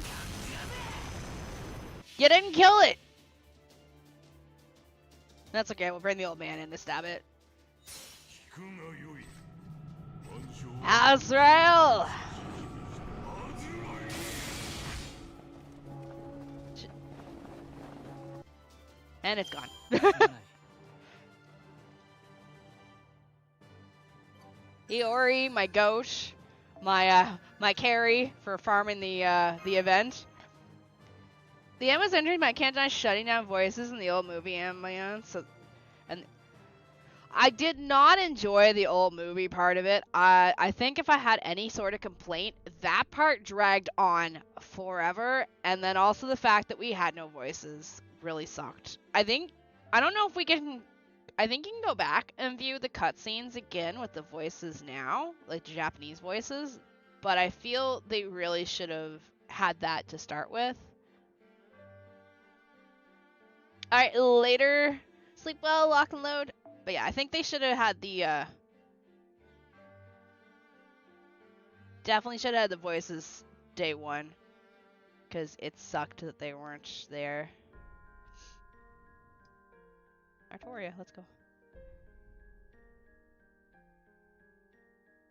You didn't kill it! That's okay, we'll bring the old man in to stab it. Azrael! And it's gone. Iori, my Gauche, my carry for farming the event. The M was entering, but I can't deny shutting down voices in the old movie ambience. And I did not enjoy the old movie part of it. I think if I had any sort of complaint, that part dragged on forever, and then also the fact that we had no voices really sucked. I don't know if we can... I think you can go back and view the cutscenes again with the voices now, like the Japanese voices, but I feel they really should have had that to start with. Alright, later. Sleep well, lock and load. But yeah, I think they should have had the, definitely should have had the voices day one. Because it sucked that they weren't there. Artoria, let's go.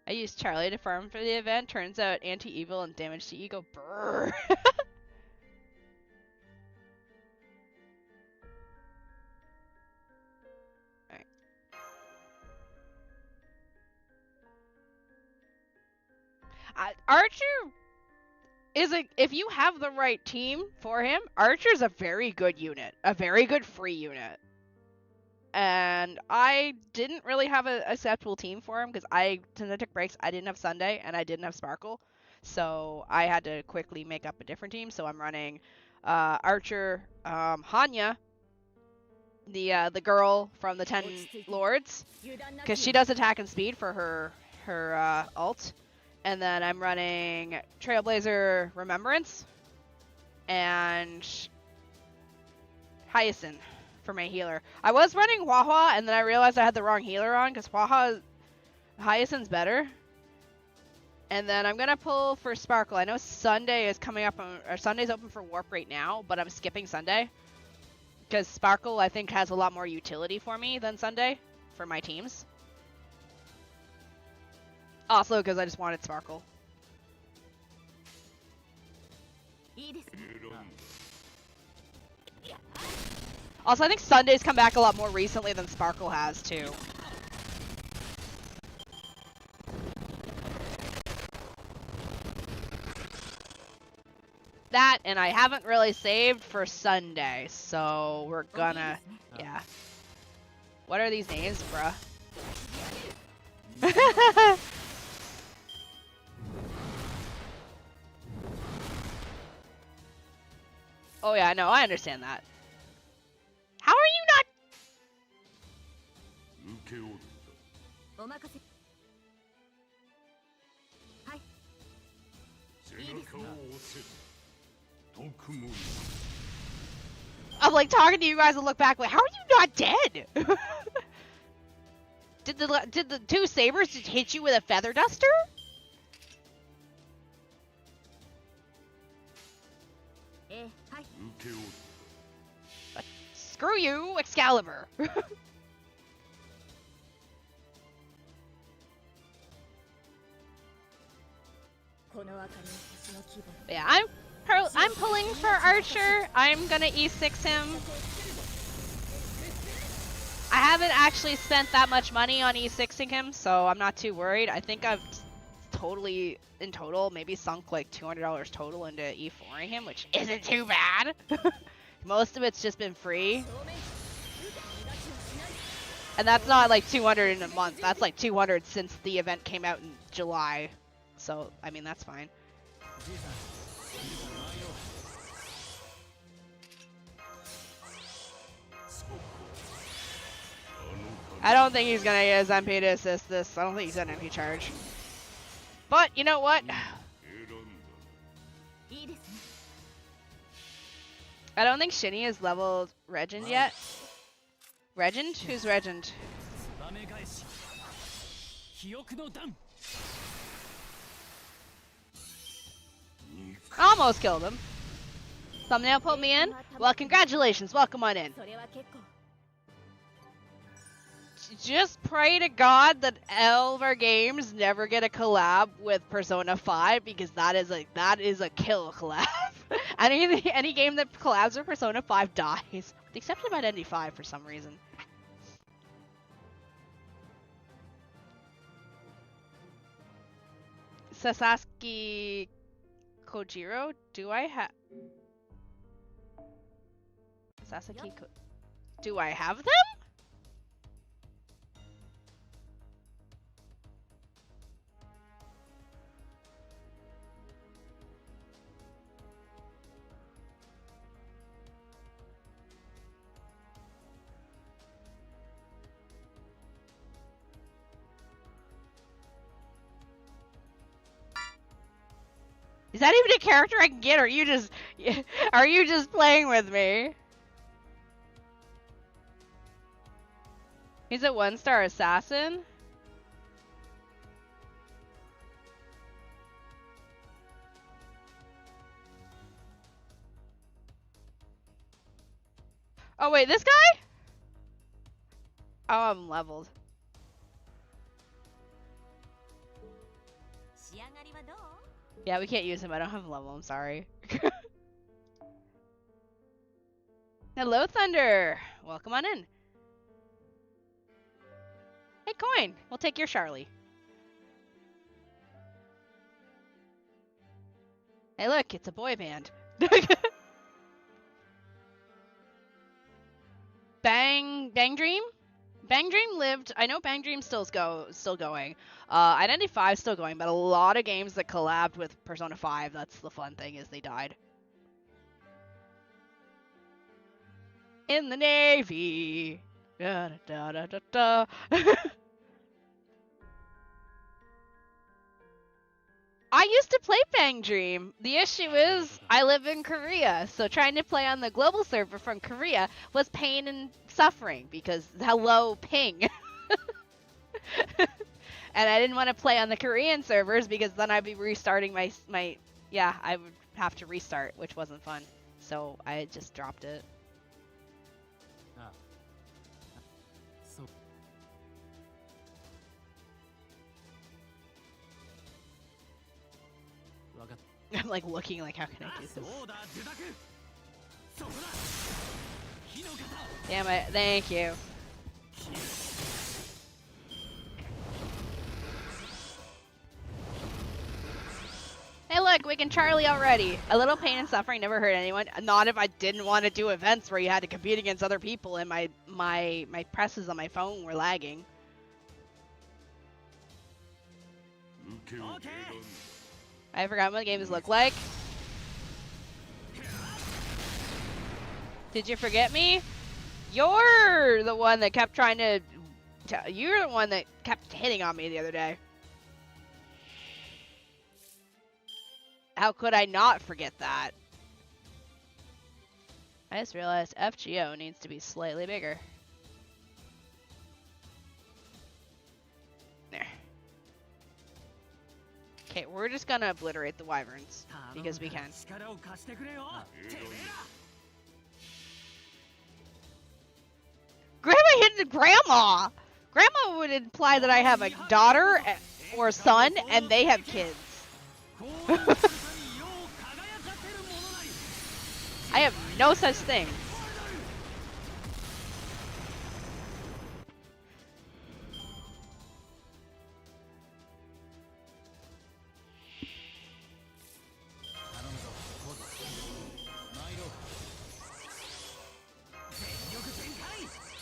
I used Charlie to farm for the event. Turns out anti-evil and damage to ego. Brrr. Alright. Archer is if you have the right team for him, Archer's a very good unit. A very good free unit. And I didn't really have an acceptable team for him because since I took breaks, I didn't have Sunday and I didn't have Sparkle. So I had to quickly make up a different team. So I'm running Archer, Hanya, the girl from the 10 Lords, because she does attack and speed for her ult. And then I'm running Trailblazer Remembrance and Hyacinth for my healer. I was running Hua and then I realized I had the wrong healer on because Hyacinth's better. And then I'm gonna pull for Sparkle. I know Sunday is coming up, or Sunday's open for Warp right now, but I'm skipping Sunday because Sparkle I think has a lot more utility for me than Sunday for my teams. Also because I just wanted Sparkle. Also, I think Sunday's come back a lot more recently than Sparkle has, too. That, and I haven't really saved for Sunday, so we're gonna... Yeah. What are these names, bruh? Oh yeah, no, I understand that. How are you not? I'm like talking to you guys and look back like, how are you not dead? Did the two sabers just hit you with a feather duster? Screw you, Excalibur. Yeah, I'm pulling for Archer. I'm gonna E6 him. I haven't actually spent that much money on E6ing him, so I'm not too worried. I think I've totally, in total, maybe sunk like $200 total into E4ing him, which isn't too bad. Most of it's just been free. And that's not like 200 in a month. That's like 200 since the event came out in July. So, I mean, that's fine. I don't think he's gonna use MP to assist this. I don't think he's got an MP charge. But, you know what? I don't think Shini has leveled Regent yet. Regent? Who's Regent? Almost killed him. Thumbnail put me in? Well, congratulations. Welcome on in. Just pray to God that Elver Games never get a collab with Persona 5 because that is a kill collab. Any game that collabs with Persona 5 dies. With the exception of Identity 5 for some reason. Sasaki Kojiro, do I have do I have them? Is that even a character I can get, or are you just playing with me? He's a 1-star assassin? Oh wait, this guy? Oh, I'm leveled. Yeah, we can't use him. I don't have a level. I'm sorry. Hello, Thunder. Welcome on in. Hey, Coin. We'll take your Charlie. Hey, look. It's a boy band. Bang Dream? Bang Dream lived. I know Bang Dream still going. Identity 5 still going, but a lot of games that collabed with Persona 5. That's the fun thing, is they died. In the Navy. Da, da, da, da, da. I used to play Bang Dream. The issue is I live in Korea, so trying to play on the global server from Korea was pain and suffering because hello ping. And I didn't want to play on the Korean servers because then I'd be restarting my I would have to restart, which wasn't fun. So I just dropped it. I'm like looking like, how can I do this? Damn it, thank you. Hey look, we can Charlie already. A little pain and suffering never hurt anyone. Not if I didn't want to do events where you had to compete against other people and my presses on my phone were lagging. I forgot what the games look like. Did you forget me? You're the one that kept trying to... You're the one that kept hitting on me the other day. How could I not forget that? I just realized FGO needs to be slightly bigger. There. Okay, we're just gonna obliterate the wyverns because we can. Grandma hit Grandma! Grandma would imply that I have a daughter or son and they have kids. I have no such thing.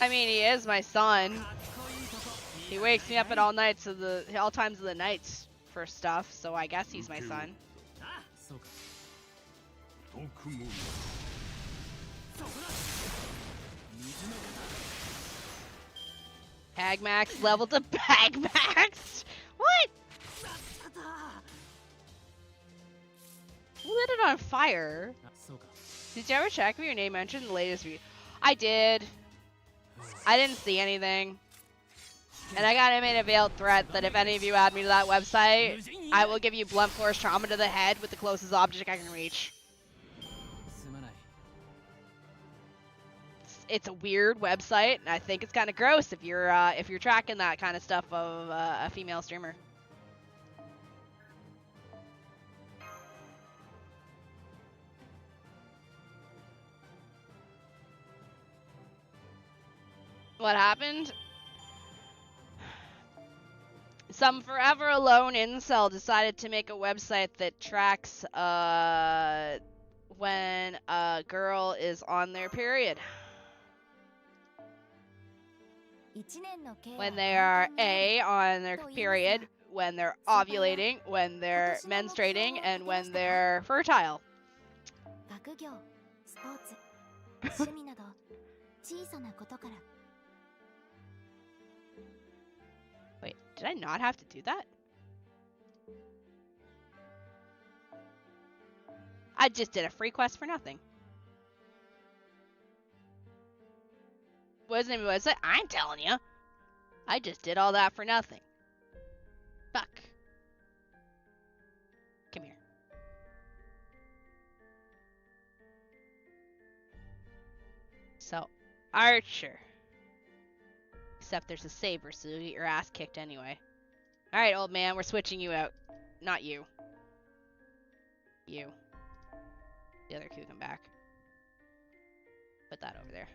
I mean, he is my son. He wakes me up at all times of the nights for stuff, so I guess he's my son. Hagmax level to Hagmax? What? Who lit it on fire? Did you ever check if your name mentioned in the latest video? I did. I didn't see anything. And I got made a veiled threat that if any of you add me to that website, I will give you blunt force trauma to the head with the closest object I can reach. It's a weird website, and I think it's kind of gross if you're tracking that kind of stuff of a female streamer. What happened? Some forever alone incel decided to make a website that tracks when a girl is on their period. When they are on their period, when they're ovulating, when they're menstruating, and when they're fertile. Wait, did I not have to do that? I just did a free quest for nothing. What's the name of the website? I'm telling you. I just did all that for nothing. Fuck. Come here. So, Archer. Except there's a saber, so you'll get your ass kicked anyway. Alright, old man, we're switching you out. Not you. You. The other can come back. Put that over there.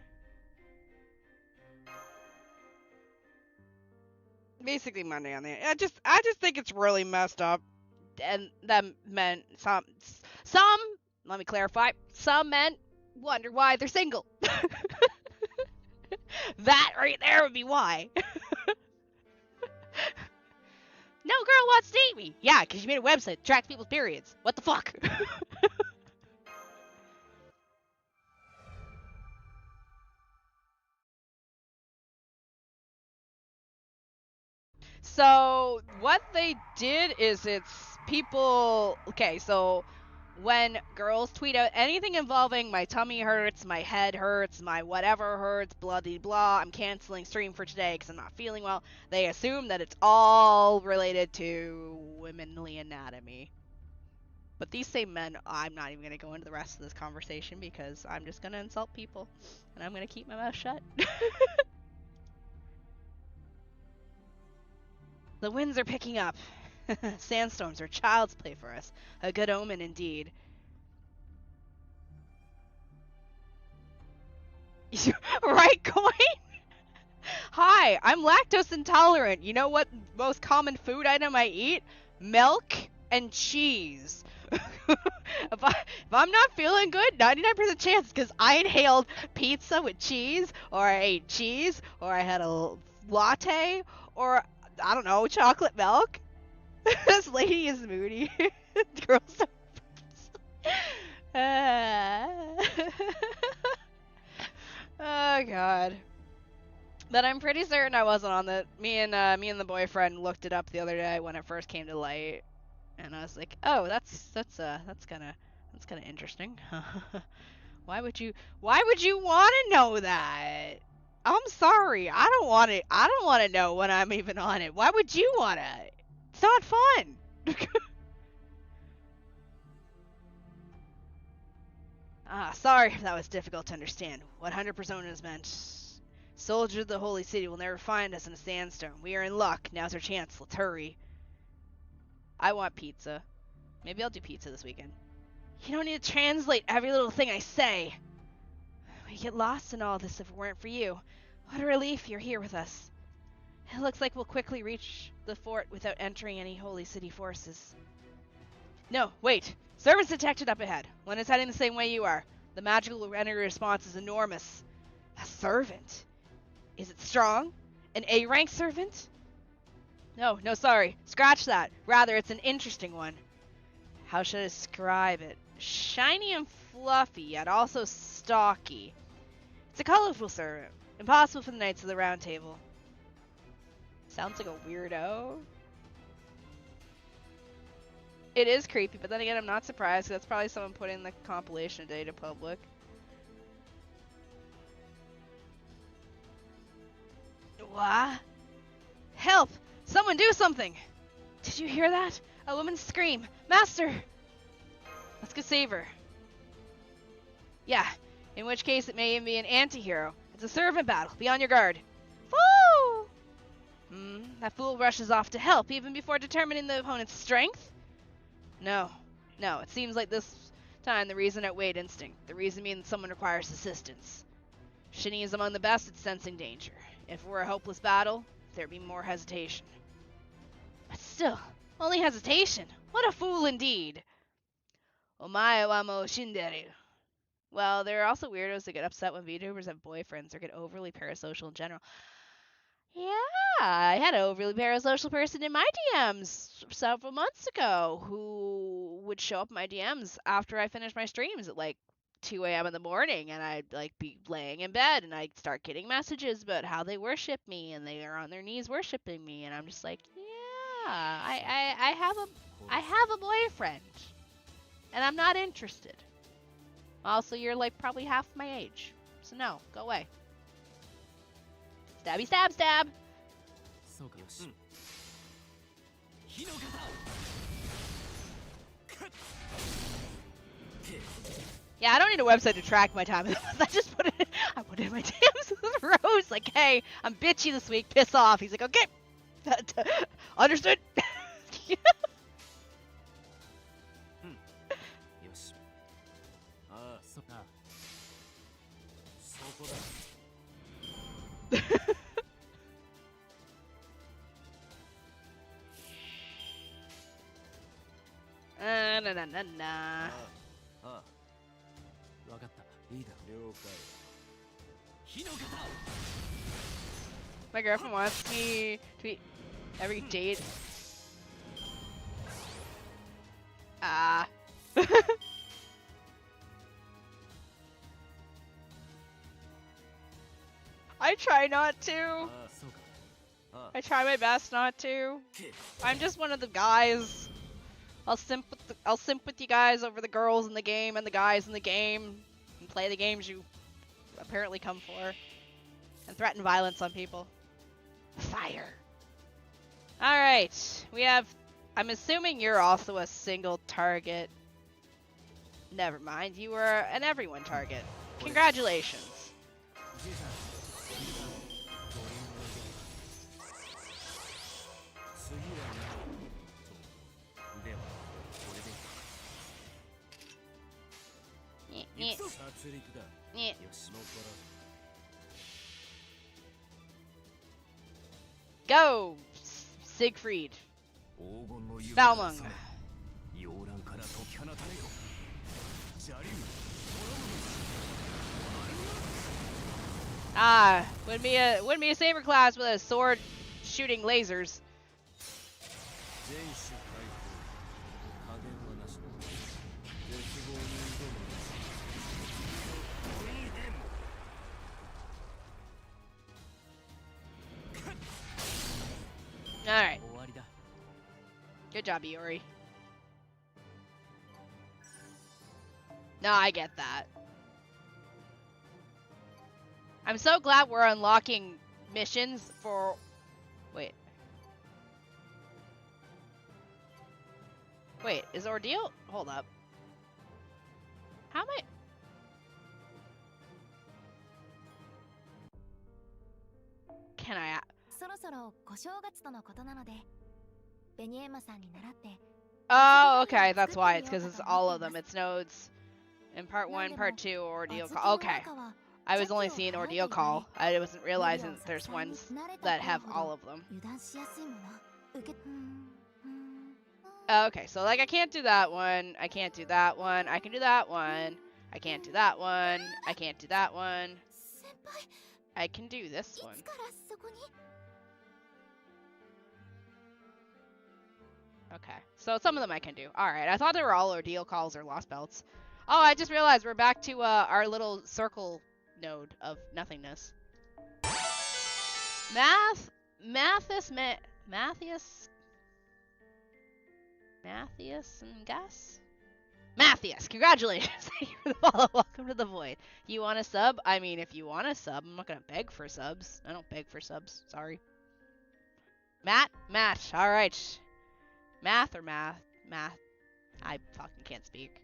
Basically Monday on the I just think it's really messed up. And that meant some let me clarify, some men wonder why they're single. That right there would be why. No girl wants to date me. Yeah, because you made a website that tracks people's periods. What the fuck? So what they did is it's people. Okay, so when girls tweet out anything involving my tummy hurts, my head hurts, my whatever hurts, blah de blah, I'm canceling stream for today because I'm not feeling well, they assume that it's all related to womanly anatomy. But these same men, I'm not even going to go into the rest of this conversation because I'm just going to insult people and I'm going to keep my mouth shut. The winds are picking up. Sandstorms are child's play for us. A good omen indeed. Right, Coin? Hi, I'm lactose intolerant. You know what most common food item I eat? Milk and cheese. If I'm not feeling good, 99% chance because I inhaled pizza with cheese, or I ate cheese, or I had a latte, or I don't know, chocolate milk. This lady is moody. Girls Oh god. But I'm pretty certain I wasn't on the. Me and the boyfriend looked it up the other day when it first came to light, and I was like, oh, that's kind of interesting. Why would you want to know that? I'm sorry, I don't want to know when I'm even on it. Why would you want to? It's not fun. Sorry if that was difficult to understand. What 100% is meant. Soldiers of the Holy City will never find us in a sandstorm. We are in luck. Now's our chance. Let's hurry. I want pizza. Maybe I'll do pizza this weekend. You don't need to translate every little thing I say. We'd get lost in all this if it weren't for you. What a relief you're here with us. It looks like we'll quickly reach the fort without entering any Holy City forces. No, wait. Servants detected up ahead. One is heading the same way you are. The magical energy response is enormous. A servant? Is it strong? An A-rank servant? No, sorry. Scratch that. Rather, it's an interesting one. How should I describe it? Shiny and fluffy, yet also stocky. It's a colorful servant. Impossible for the Knights of the Round Table. Sounds like a weirdo. It is creepy, but then again, I'm not surprised. That's probably someone putting the compilation today to public. What? Help! Someone do something! Did you hear that? A woman's scream. Master! Let's go save her. Yeah, in which case it may even be an anti-hero. It's a servant battle. Be on your guard. Woo! That fool rushes off to help even before determining the opponent's strength? No, it seems like this time the reason outweighed instinct. The reason means someone requires assistance. Shini is among the best at sensing danger. If it were a hopeless battle, there'd be more hesitation. But still, only hesitation? What a fool indeed! Omae wa mo shinderu. Well, there are also weirdos that get upset when VTubers have boyfriends or get overly parasocial in general. Yeah, I had an overly parasocial person in my DMs several months ago who would show up in my DMs after I finished my streams at like 2 a.m. in the morning, and I'd like be laying in bed and I'd start getting messages about how they worship me and they are on their knees worshiping me, and I'm just like, yeah, I have a boyfriend and I'm not interested. Also, you're like probably half my age, so no, go away. Stabby stab stab. Yeah, I don't need a website to track my time. I just put it. I put it in my DMs. Rose like, hey, I'm bitchy this week. Piss off. He's like, okay, understood. Nah. My girlfriend wants me to eat every date. Ah. I try not to. I try my best not to. I'm just one of the guys. I'll simp with you guys over the girls in the game and the guys in the game, and play the games you apparently come for, and threaten violence on people. Fire. All right, we have. I'm assuming you're also a single target. Never mind, you were an everyone target. Congratulations. Go, Siegfried. Balmung. Ah, wouldn't be a saber class with a sword shooting lasers. Alright. Good job, Iori. No, I get that. I'm so glad we're unlocking missions for... Wait. Wait, is Ordeal... Hold up. How am I... Can I... Oh, okay, that's why. It's because it's all of them. It's nodes in part 1, part 2, Ordeal Call. Okay. I was only seeing Ordeal Call. I wasn't realizing that there's ones that have all of them. Okay, so like I can't do that one. I can't do that one. I can do that one. I can't do that one. I can't do that one. I can do this one. Okay, so some of them I can do. Alright, I thought they were all Ordeal Calls or Lost Belts. Oh, I just realized we're back to our little circle node of nothingness. Matthias and Gus? Matthias, congratulations! Thank you for the follow. Welcome to the Void. You want a sub? I mean, if you want a sub, I'm not gonna beg for subs. I don't beg for subs. Sorry. Matt? Alright. Math. I fucking can't speak.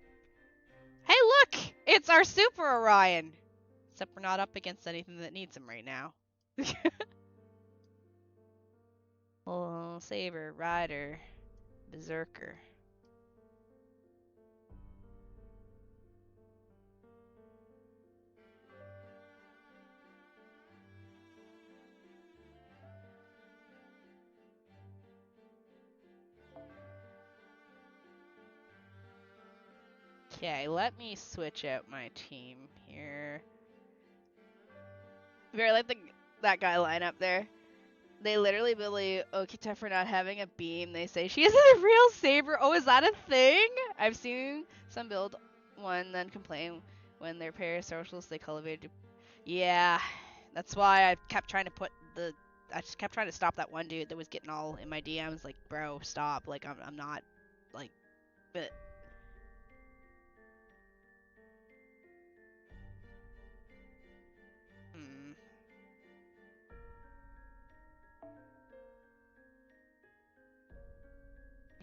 Hey, look! It's our Super Orion! Except we're not up against anything that needs him right now. Oh, Saber, Rider, Berserker. Okay, let me switch out my team here. Very like that guy line up there. They literally bully Okita for not having a beam. They say she isn't a real saber. Oh, is that a thing? I've seen some build one then complain when they're parasocials they cultivated. Yeah, that's why I kept trying to I just kept trying to stop that one dude that was getting all in my DMs. Like, bro, stop. Like, I'm not like, but.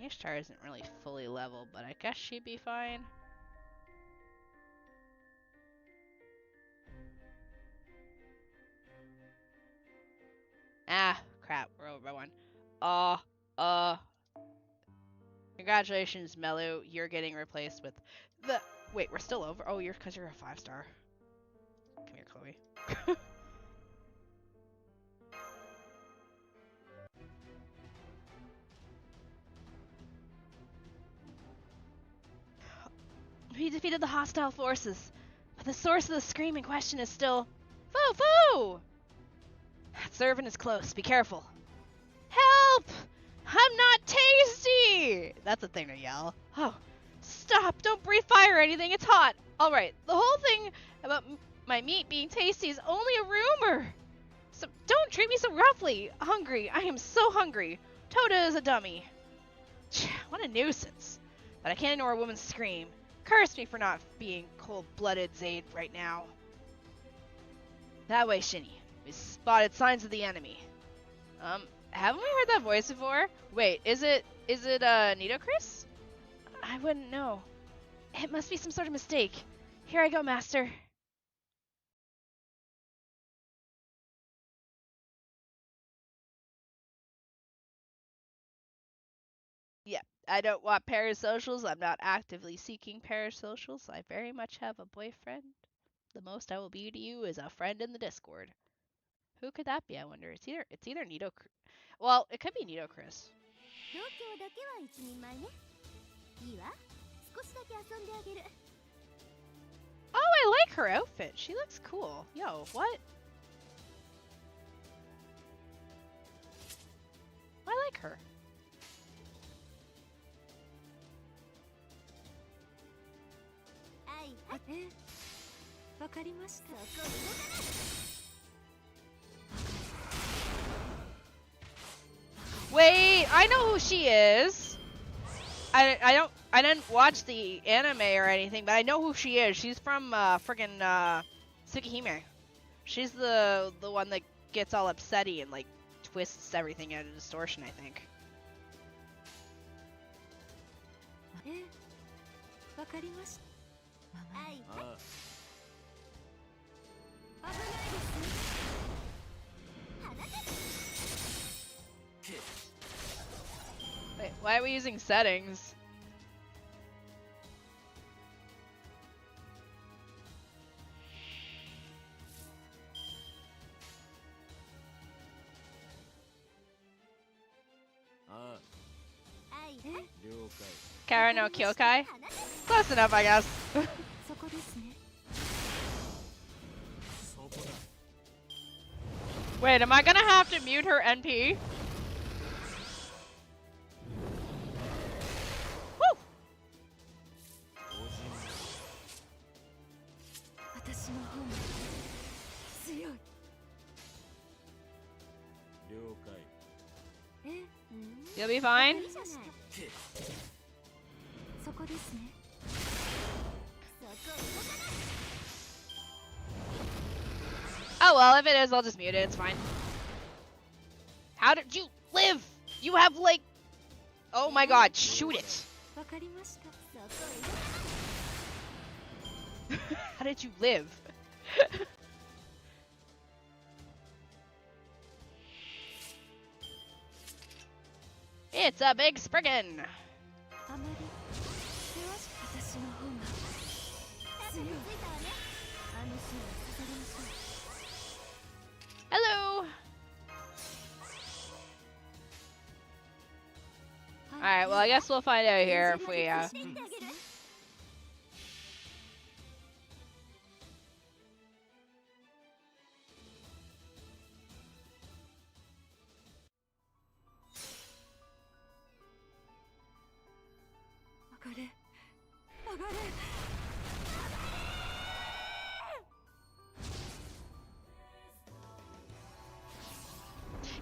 Ishtar isn't really fully level, but I guess she'd be fine. Ah, crap, we're over by one. Congratulations, Melu. You're getting replaced with the... Wait, we're still over? Oh, because you're a 5-star. Come here, Chloe. We defeated the hostile forces, but the source of the scream in question is still... Foo! That servant is close. Be careful. Help! I'm not tasty! That's a thing to yell. Oh, stop! Don't breathe fire or anything. It's hot. Alright, the whole thing about my meat being tasty is only a rumor. So don't treat me so roughly. Hungry. I am so hungry. Toda is a dummy. What a nuisance. But I can't ignore a woman's scream. Curse me for not being cold-blooded Zaid right now. That way, Shini. We spotted signs of the enemy. Haven't we heard that voice before? Wait, is it Nido Chris? I wouldn't know. It must be some sort of mistake. Here I go, Master. Yeah, I don't want parasocials. I'm not actively seeking parasocials. I very much have a boyfriend. The most I will be to you is a friend in the Discord. Who could that be, I wonder? It's either Nido... Well, it could be Nido Chris. Oh, I like her outfit. She looks cool. Yo, what? I like her. Wait, I know who she is. I didn't watch the anime or anything, but I know who she is. She's from friggin' Tsukihime. She's the one that gets all upsetty and like twists everything out of distortion, I think. Wait, why are we using settings? Kara no Kyokai? Close enough, I guess. Wait, am I gonna have to mute her NP? Woo! You'll be fine? Oh well, if it is, I'll just mute it. It's fine. How did you live? You have like... Oh my god, shoot it! How did you live? It's a big Spriggan! Hello! Alright, well I guess we'll find out here if we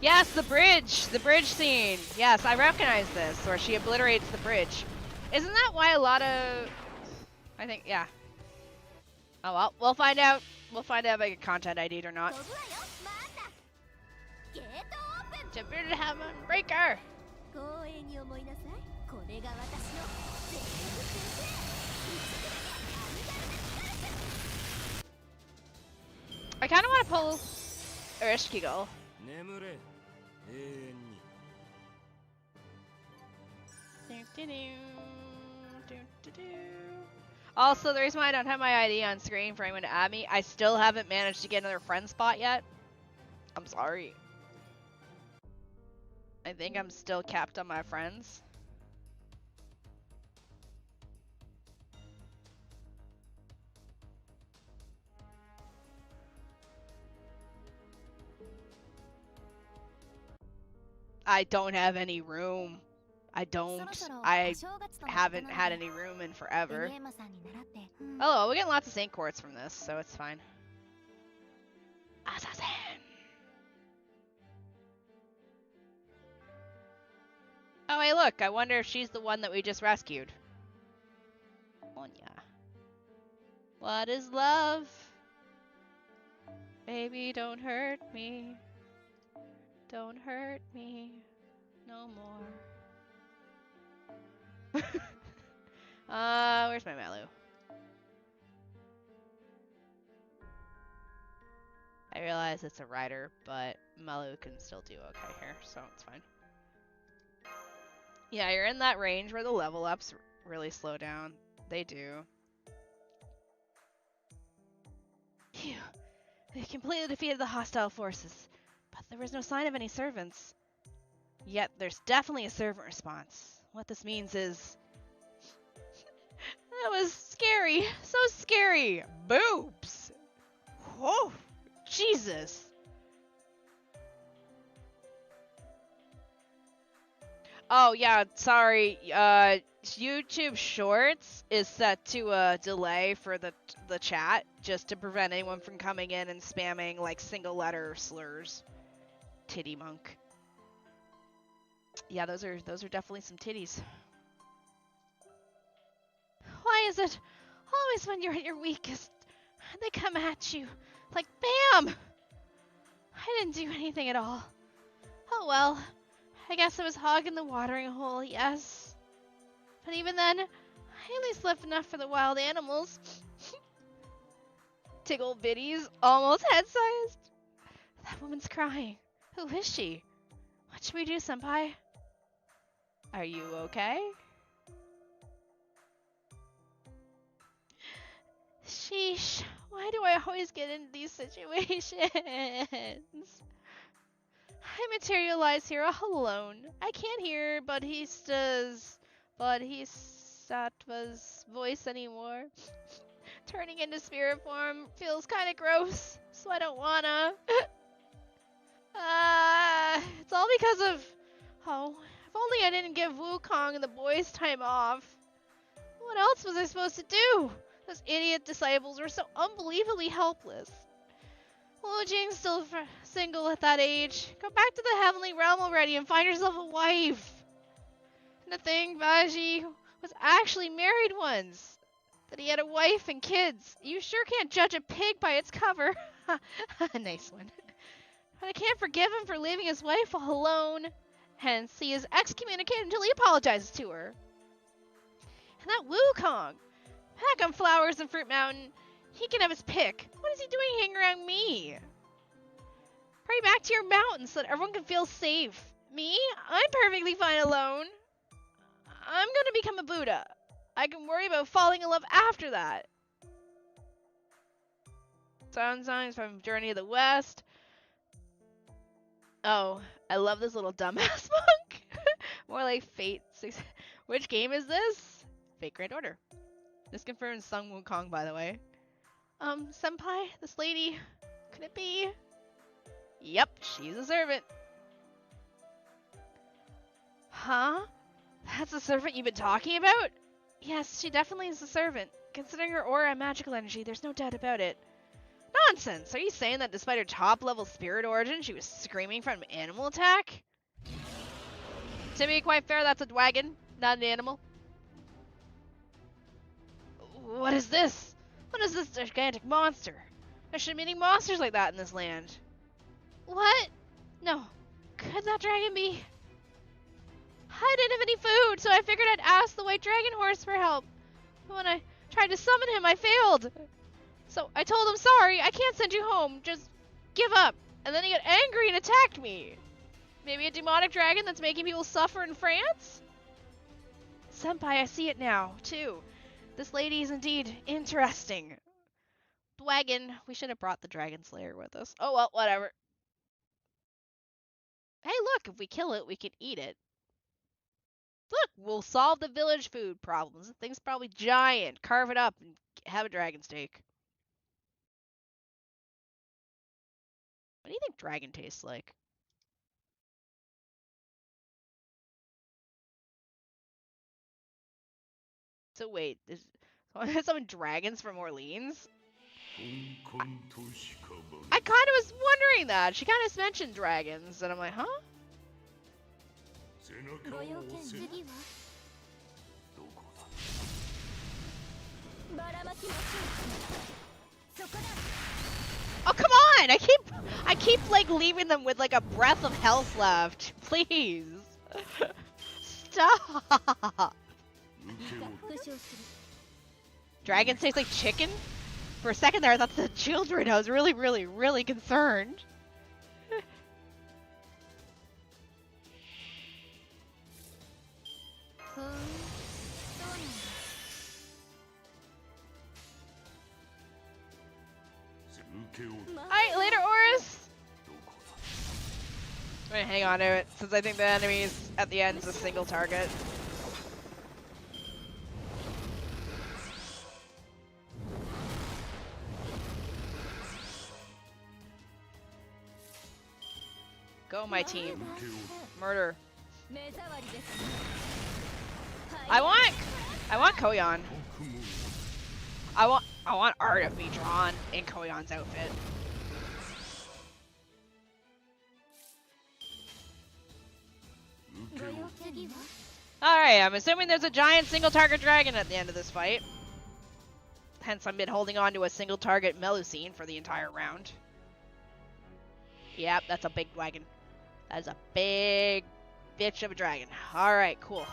Yes, the bridge scene. Yes, I recognize this, where she obliterates the bridge. Isn't that why a lot of... I think, yeah. Oh well, we'll find out. We'll find out if I get content ID'd or not. Breaker! I kind of want to pull Urishkigal. Also, the reason why I don't have my ID on screen for anyone to add me, I still haven't managed to get another friend spot yet. I'm sorry. I think I'm still capped on my friends. I don't have any room. I don't. I haven't had any room in forever. Oh, we're getting lots of Saint Quartz from this, so it's fine. Assassin! Oh, hey, look. I wonder if she's the one that we just rescued. Onya. What is love? Baby, don't hurt me. Don't hurt me no more. Where's my Malu? I realize it's a rider, but Malu can still do okay here, so it's fine. Yeah, you're in that range where the level ups really slow down. They do. Phew. They completely defeated the hostile forces, but there was no sign of any servants. Yet there's definitely a servant response. What this means is... That was scary. So scary. Boobs. Whoa. Jesus. Oh, yeah, sorry. YouTube Shorts is set to a delay for the chat, just to prevent anyone from coming in and spamming, like, single-letter slurs. Titty monk. Yeah, those are definitely some titties. Why is it always when you're at your weakest, they come at you like BAM! I didn't do anything at all. Oh well, I guess I was hogging the watering hole, yes. But even then, I at least left enough for the wild animals. Tiggle bitties, almost head-sized. That woman's crying. Who is she? What should we do, senpai? Are you okay? Sheesh, why do I always get into these situations? I materialize here all alone. I can't hear Bodhisattva's voice anymore. Turning into spirit form feels kinda gross, so I don't wanna. It's all because of... Oh, if only I didn't give Wukong and the boys time off. What else was I supposed to do? Those idiot disciples were so unbelievably helpless. Wu Jing's still single at that age. Go back to the heavenly realm already and find yourself a wife. And the thing, Baji was actually married once. That he had a wife and kids. You sure can't judge a pig by its cover. Nice one. But I can't forgive him for leaving his wife all alone. Hence, he is excommunicated until he apologizes to her. And that Wukong. Heck on Flowers and Fruit Mountain. He can have his pick. What is he doing hanging around me? Hurry back to your mountain so that everyone can feel safe. Me? I'm perfectly fine alone. I'm gonna become a Buddha. I can worry about falling in love after that. Sound songs from Journey of the West. Oh, I love this little dumbass monk. More like Fate 6. Which game is this? Fate Grand Order. This confirms Sung Wukong, by the way. Senpai, this lady, could it be? Yep, she's a servant. Huh? That's the servant you've been talking about? Yes, she definitely is a servant. Considering her aura and magical energy, there's no doubt about it. Nonsense! Are you saying that despite her top-level spirit origin, she was screaming from an animal attack? To be quite fair, that's a wagon, not an animal. What is this? What is this gigantic monster? I should be meeting monsters like that in this land. What? No. Could that dragon be... I didn't have any food, so I figured I'd ask the white dragon horse for help. But when I tried to summon him, I failed. So I told him, sorry, I can't send you home. Just give up. And then he got angry and attacked me. Maybe a demonic dragon that's making people suffer in France? Senpai, I see it now, too. This lady is indeed interesting. Dwagon, we should have brought the Dragon Slayer with us. Oh well, whatever. Hey, look, if we kill it, we can eat it. Look, we'll solve the village food problems. The thing's probably giant. Carve it up and have a dragon steak. What do you think dragon tastes like? So wait, is someone dragons from Orleans? I kind of was wondering that. She kind of mentioned dragons, and I'm like, huh? Oh, come on! I keep like leaving them with like a breath of health left. Please. Stop. Dragons taste like chicken? For a second there, I thought the children. I was really, really, really concerned. Alright, later, Oris! I'm gonna hang on to it, since I think the enemies at the end is a single target. Go, my team. Murder. I want Koyan. I want art of me drawn in Koyan's outfit. Alright, I'm assuming there's a giant single target dragon at the end of this fight. Hence, I've been holding on to a single target Melusine for the entire round. Yep, that's a big wagon. That is a big bitch of a dragon. Alright, cool.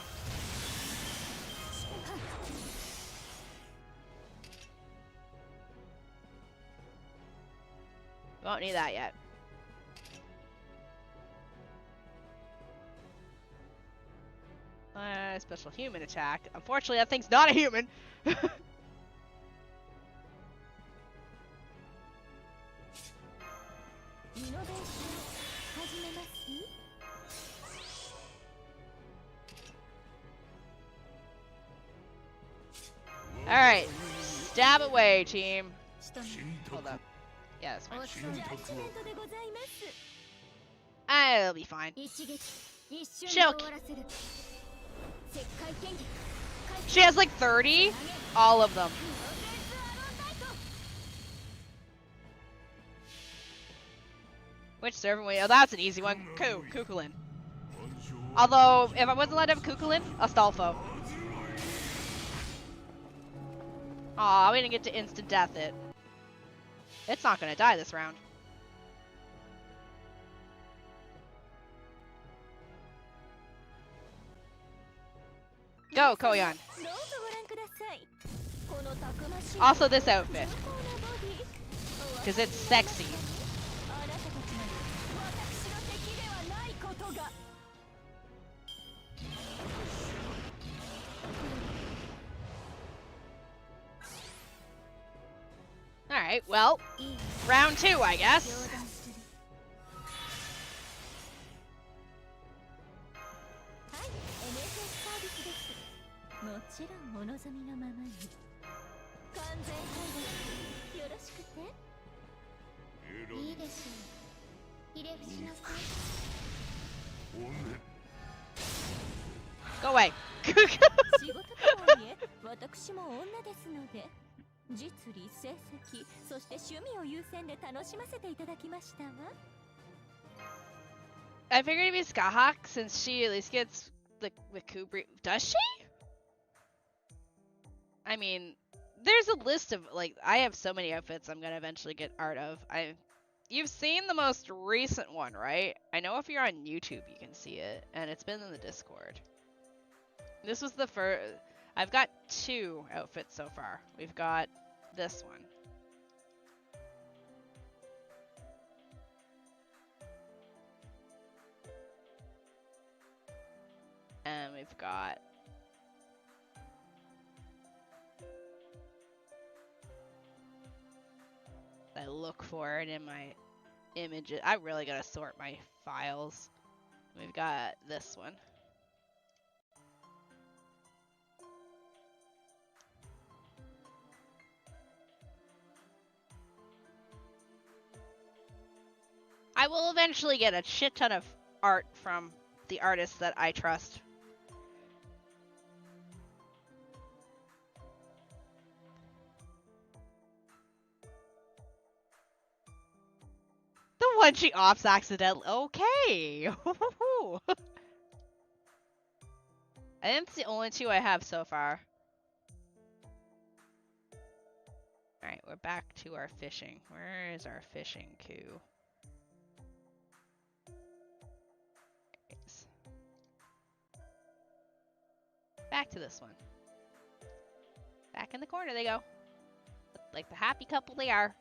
Won't need that yet. Special human attack. Unfortunately, that thing's not a human. Alright. Stab away, team. Hold up. Yeah, that's fine. It'll be fine. Choke. She has like 30? All of them. Which servant way? Oh, that's an easy one. Kukulin. Although, if I wasn't allowed to have Kukulin, Astolfo. Aw, we didn't get to instant death it. It's not gonna die this round. Go, Koyan. Also this outfit. Because it's sexy. Alright, well, round 2, I guess. Go away. I figured it'd be Skahawk since she at least gets the Kubri. Does she? I mean, there's a list of like I have so many outfits I'm gonna eventually get art of. You've seen the most recent one, right? I know if you're on YouTube you can see it, and it's been in the Discord. This was the first. I've got 2 outfits so far. We've got this one. And we've got I look for it in my images. I really gotta sort my files. We've got this one. I will eventually get a shit ton of art from the artists that I trust. The one she ops accidentally. Okay. I think it's the only 2 I have so far. Alright, we're back to our fishing. Where is our fishing coup? Back to this one. Back in the corner they go. Like the happy couple they are.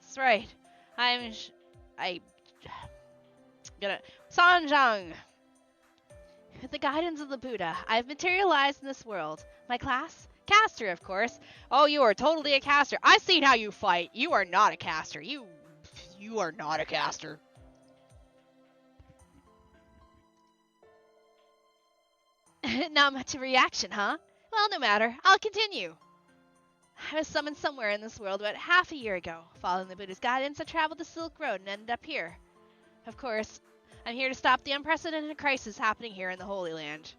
That's right. Sanjang! With the guidance of the Buddha, I've materialized in this world. My class? Caster, of course. Oh, you are totally a caster. I've seen how you fight. You are not a caster. You are not a caster. Not much of a reaction, huh? Well, no matter. I'll continue. I was summoned somewhere in this world about half a year ago. Following the Buddha's guidance, I traveled the Silk Road and ended up here. Of course, I'm here to stop the unprecedented crisis happening here in the Holy Land.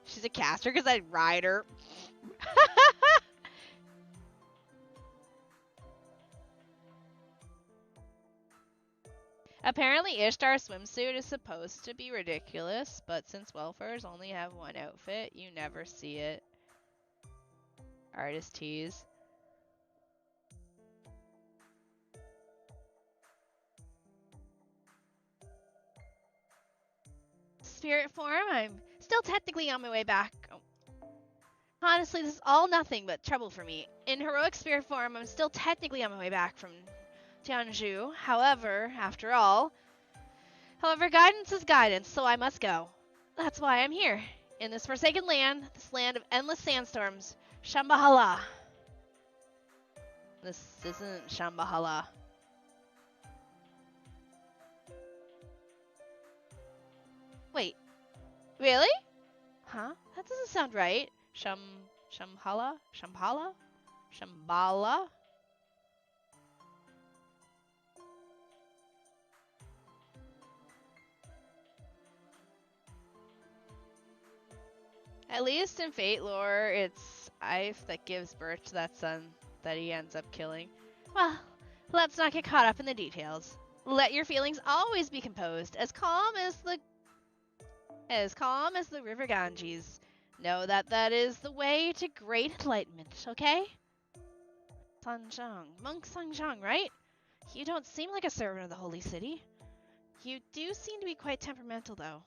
She's a caster because I ride her. Apparently, Ishtar's swimsuit is supposed to be ridiculous, but since welfares only have one outfit, you never see it. Artist tease. Spirit form, I'm still technically on my way back. Oh. Honestly, this is all nothing but trouble for me. In heroic spirit form, I'm still technically on my way back from Tianzhu. However, guidance is guidance, so I must go. That's why I'm here. In this forsaken land, this land of endless sandstorms. Shambhala. This isn't Shambhala. Wait. Really? Huh? That doesn't sound right. Shambhala? Shambhala? Shambhala? At least in Fate lore, it's Ife that gives birth to that son that he ends up killing. Well, let's not get caught up in the details. Let your feelings always be composed, as calm as the river Ganges. Know that is the way to great enlightenment, okay? Sanjang. Monk Sanjang, right? You don't seem like a servant of the holy city. You do seem to be quite temperamental, though.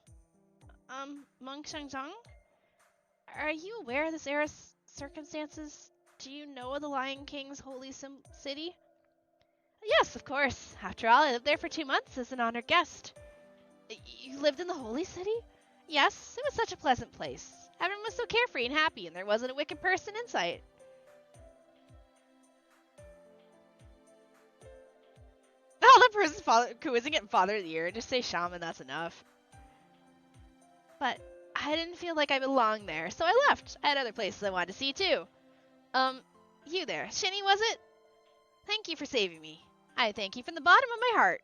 Monk Sanjang? Are you aware of this era's circumstances? Do you know of the Lion King's holy city? Yes, of course. After all, I lived there for 2 months as an honored guest. You lived in the holy city? Yes, it was such a pleasant place. Everyone was so carefree and happy, and there wasn't a wicked person in sight. Oh, the person's who isn't getting Father of the Year. Just say shaman, that's enough. But I didn't feel like I belonged there, so I left. I had other places I wanted to see, too. You there. Shini, was it? Thank you for saving me. I thank you from the bottom of my heart.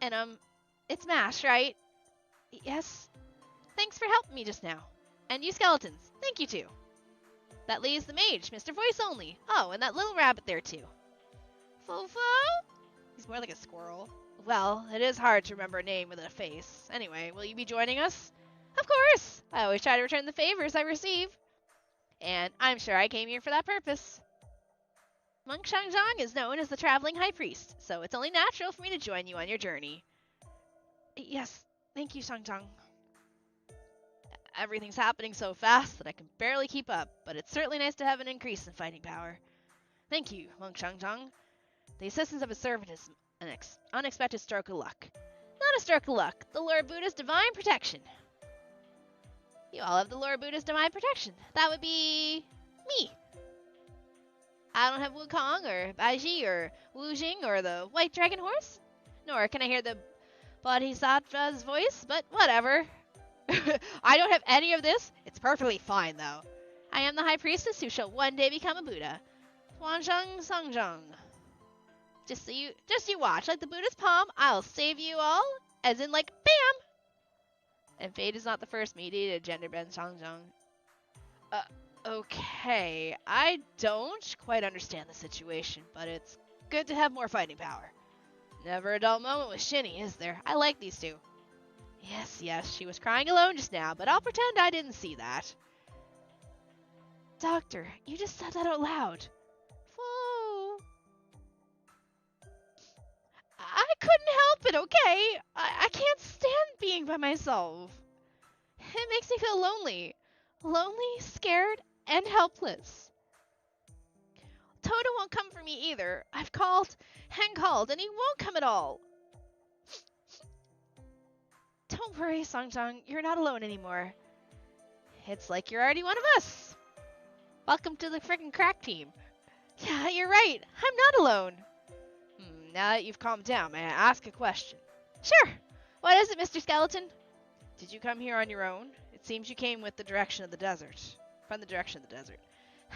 And, it's Mash, right? Yes. Thanks for helping me just now. And you skeletons. Thank you, too. That leaves the mage, Mr. Voice Only. Oh, and that little rabbit there, too. Fofo? He's more like a squirrel. Well, it is hard to remember a name with a face. Anyway, will you be joining us? Of course! I always try to return the favors I receive. And I'm sure I came here for that purpose. Monk Shangzhang is known as the traveling high priest, so it's only natural for me to join you on your journey. Yes, thank you, Shangzhang. Everything's happening so fast that I can barely keep up, but it's certainly nice to have an increase in fighting power. Thank you, Monk Changchang. The assistance of a servant is an unexpected stroke of luck. Not a stroke of luck, the Lord Buddha's divine protection. You all have the Lord Buddha's divine protection. That would be me. I don't have Wukong or Baiji or Wu Jing or the White Dragon Horse. Nor can I hear the Bodhisattva's voice, but whatever. I don't have any of this. It's perfectly fine, though. I am the High Priestess who shall one day become a Buddha. Huanzhang Sangjang. Just you watch. Like the Buddha's palm, I'll save you all. As in, like, BAM! And fate is not the first meeting to gender bend Sangjang. Okay. I don't quite understand the situation, but it's good to have more fighting power. Never a dull moment with Shini, is there? I like these two. Yes, she was crying alone just now, but I'll pretend I didn't see that. Doctor, you just said that out loud. Whoa. I couldn't help it, okay? I can't stand being by myself. It makes me feel lonely. Lonely, scared, and helpless. Toto won't come for me either. I've called and called, and he won't come at all. Don't worry, Sangjang. You're not alone anymore. It's like you're already one of us. Welcome to the frickin' crack team. Yeah, you're right. I'm not alone. Now that you've calmed down, may I ask a question? Sure. What is it, Mr. Skeleton? Did you come here on your own? It seems you came with the direction of the desert. From the direction of the desert.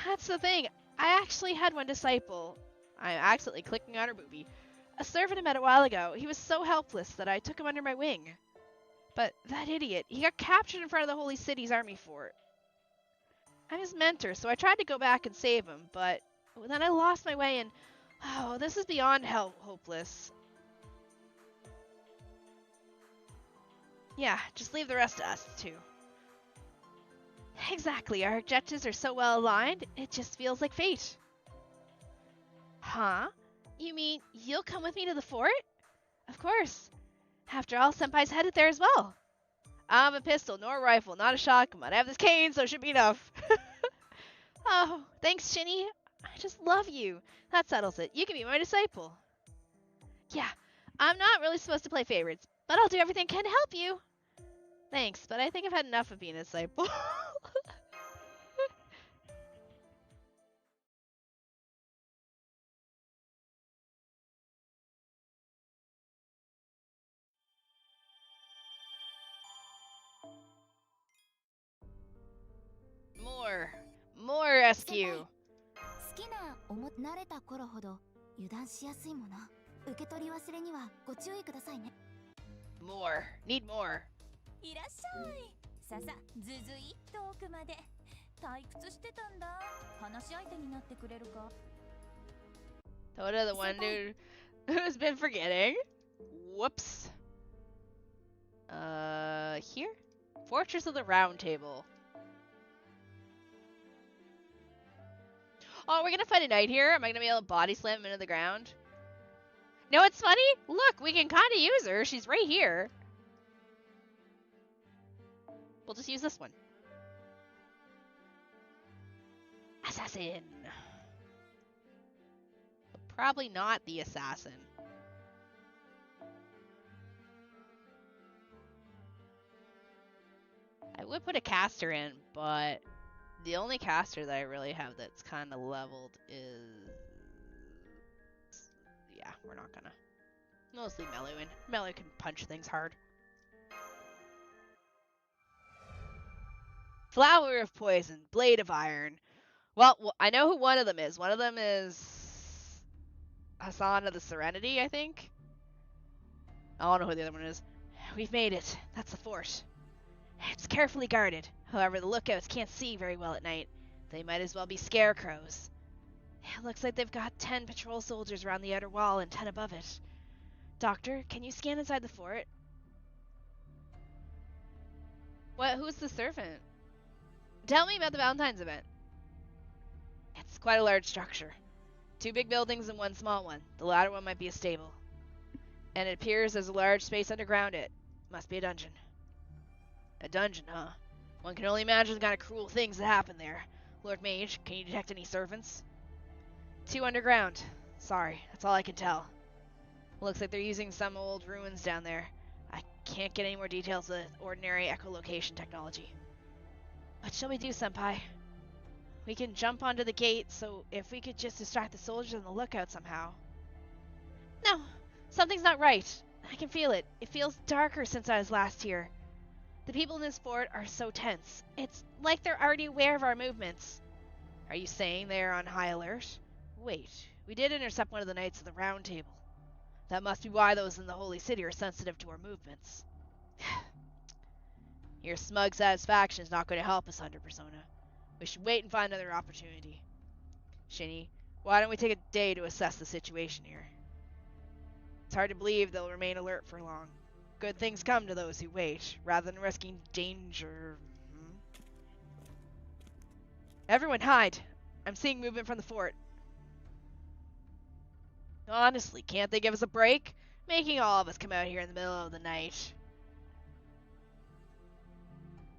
That's the thing. I actually had one disciple. I'm accidentally clicking on her boobie. A servant I met a while ago. He was so helpless that I took him under my wing. But that idiot, he got captured in front of the Holy City's army fort. I'm his mentor, so I tried to go back and save him, but then I lost my way and... Oh, this is beyond hopeless. Yeah, just leave the rest to us, too. Exactly, our objectives are so well aligned, it just feels like fate. Huh? You mean you'll come with me to the fort? Of course. After all, Senpai's headed there as well. I have a pistol, nor a rifle, not a shotgun, but I have this cane, so it should be enough. Oh, thanks, Shini. I just love you. That settles it. You can be my disciple. Yeah, I'm not really supposed to play favorites, but I'll do everything I can to help you. Thanks, but I think I've had enough of being a disciple. More rescue. 好きな慣れた頃ほど油断しやすいもの。受け取り忘れにはご注意くださいね。More. Need more. いらっしゃい。ささ、ずずいっと奥まで。退屈してたんだ。話し相手になってくれるか。Toda, the one dude who's been forgetting. Whoops. Here? Fortress of the Round Table. Oh, we're gonna fight a knight here? Am I gonna be able to body slam him into the ground? No, it's funny? Look, we can kinda use her. She's right here. We'll just use this one. Assassin. Probably not the assassin. I would put a caster in, but the only caster that I really have that's kind of leveled is... Yeah, we're not gonna. Mostly Meluin. Melu can punch things hard. Flower of Poison, Blade of Iron. Well, I know who one of them is. One of them is Hassan of the Serenity, I think. I don't know who the other one is. We've made it. That's the fort. It's carefully guarded. However, the lookouts can't see very well at night. They might as well be scarecrows. It looks like they've got 10 patrol soldiers around the outer wall and 10 above it. Doctor, can you scan inside the fort? What? Who's the servant? Tell me about the Valentine's event. It's quite a large structure. 2 big buildings and 1 small one. The latter one might be a stable. And it appears there's a large space underground it. Must be a dungeon. A dungeon, huh? One can only imagine the kind of cruel things that happen there. Lord Mage, can you detect any servants? 2 underground. Sorry, that's all I can tell. Looks like they're using some old ruins down there. I can't get any more details with ordinary echolocation technology. What shall we do, Senpai? We can jump onto the gate, so if we could just distract the soldiers on the lookout somehow. No, something's not right. I can feel it. It feels darker since I was last here. The people in this fort are so tense. It's like they're already aware of our movements. Are you saying they're on high alert? Wait, we did intercept one of the Knights of the Round Table. That must be why those in the Holy City are sensitive to our movements. Your smug satisfaction is not going to help us, Hunter Persona. We should wait and find another opportunity. Shini, why don't we take a day to assess the situation here? It's hard to believe they'll remain alert for long. Good things come to those who wait, rather than risking danger. Everyone hide! I'm seeing movement from the fort. Honestly, can't they give us a break? Making all of us come out here in the middle of the night.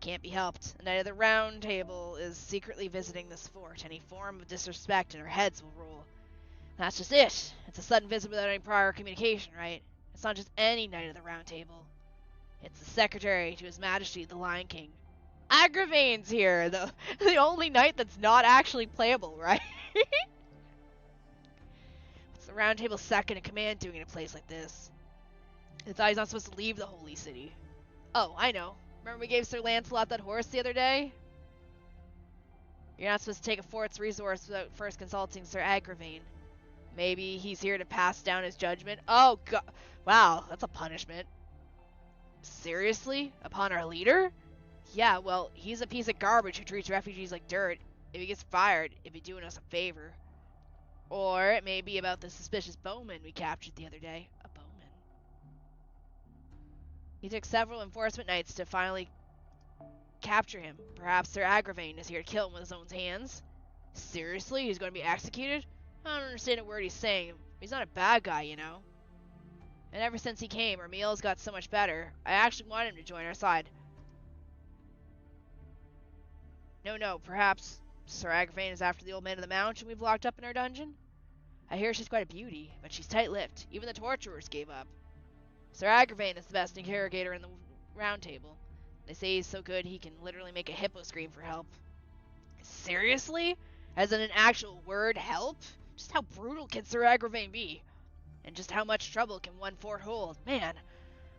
Can't be helped. The Knight of the Round Table is secretly visiting this fort. Any form of disrespect and our heads will roll. That's just it. It's a sudden visit without any prior communication, right? It's not just any Knight of the Round Table. It's the Secretary to His Majesty the Lion King. Agravain's here, the only knight that's not actually playable, right? What's the Round Table's second in command doing in a place like this? I thought he's not supposed to leave the Holy City. Oh, I know. Remember we gave Sir Lancelot that horse the other day? You're not supposed to take a fort's resource without first consulting Sir Agravain. Maybe he's here to pass down his judgment. Oh, God. Wow, that's a punishment. Seriously? Upon our leader? Yeah, well, he's a piece of garbage who treats refugees like dirt. If he gets fired, it'd be doing us a favor. Or it may be about the suspicious bowman we captured the other day. A bowman. He took several enforcement knights to finally capture him. Perhaps Sir Agravain is here to kill him with his own hands. Seriously? He's going to be executed? I don't understand a word he's saying. He's not a bad guy, you know. And ever since he came, our meals got so much better. I actually want him to join our side. No, perhaps Sir Agravain is after the old man of the mountain we've locked up in our dungeon? I hear she's quite a beauty, but she's tight-lipped. Even the torturers gave up. Sir Agravain is the best interrogator in the Round Table. They say he's so good he can literally make a hippo scream for help. Seriously? As in an actual word, help? Just how brutal can Sir Agravain be? And just how much trouble can one fort hold? Man,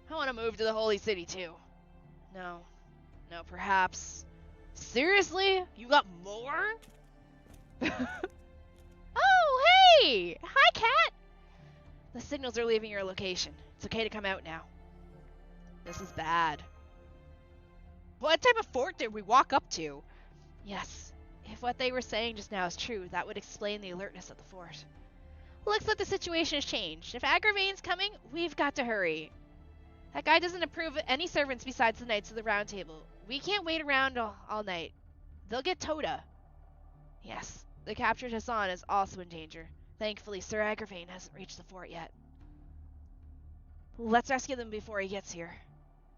I want to move to the Holy City too. No, perhaps... Seriously? You got more? Oh, hey! Hi, Cat! The signals are leaving your location. It's okay to come out now. This is bad. What type of fort did we walk up to? Yes, if what they were saying just now is true, that would explain the alertness of the fort. Looks like the situation has changed. If Agravain's coming, we've got to hurry. That guy doesn't approve of any servants besides the Knights of the Round Table. We can't wait around all night. They'll get Toda. Yes, the captured Hassan is also in danger. Thankfully, Sir Agravain hasn't reached the fort yet. Let's rescue them before he gets here.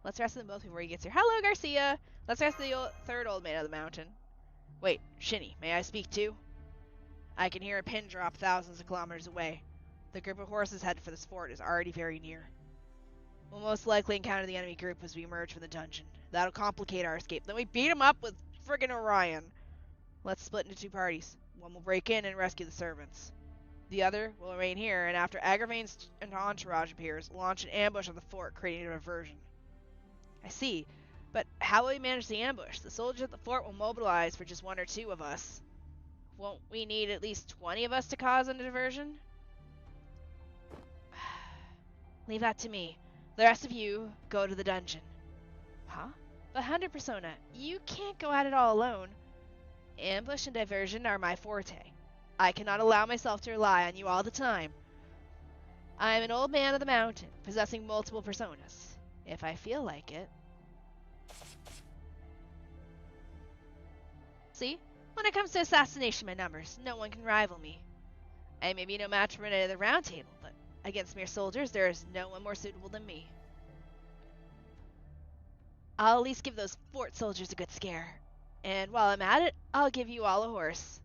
Let's rescue them both before he gets here. Hello, Garcia! Let's rescue the third old man of the mountain. Wait, Shini, may I speak too? I can hear a pin drop thousands of kilometers away. The group of horses headed for this fort is already very near. We'll most likely encounter the enemy group as we emerge from the dungeon. That'll complicate our escape. Then we beat him up with friggin' Orion. Let's split into 2 parties. One will break in and rescue the servants. The other will remain here, and after Agravain's entourage appears, launch an ambush on the fort, creating a diversion. I see. But how will we manage the ambush? The soldiers at the fort will mobilize for just 1 or 2 of us. Won't we need at least 20 of us to cause a diversion? Leave that to me. The rest of you, go to the dungeon. Huh? But Hunter Persona, you can't go at it all alone. Ambush and diversion are my forte. I cannot allow myself to rely on you all the time. I am an old man of the mountain, possessing multiple personas. If I feel like it. See? When it comes to assassination by numbers, no one can rival me. I may be no match for any of the Round Table, but against mere soldiers, there is no one more suitable than me. I'll at least give those fort soldiers a good scare. And while I'm at it, I'll give you all a horse.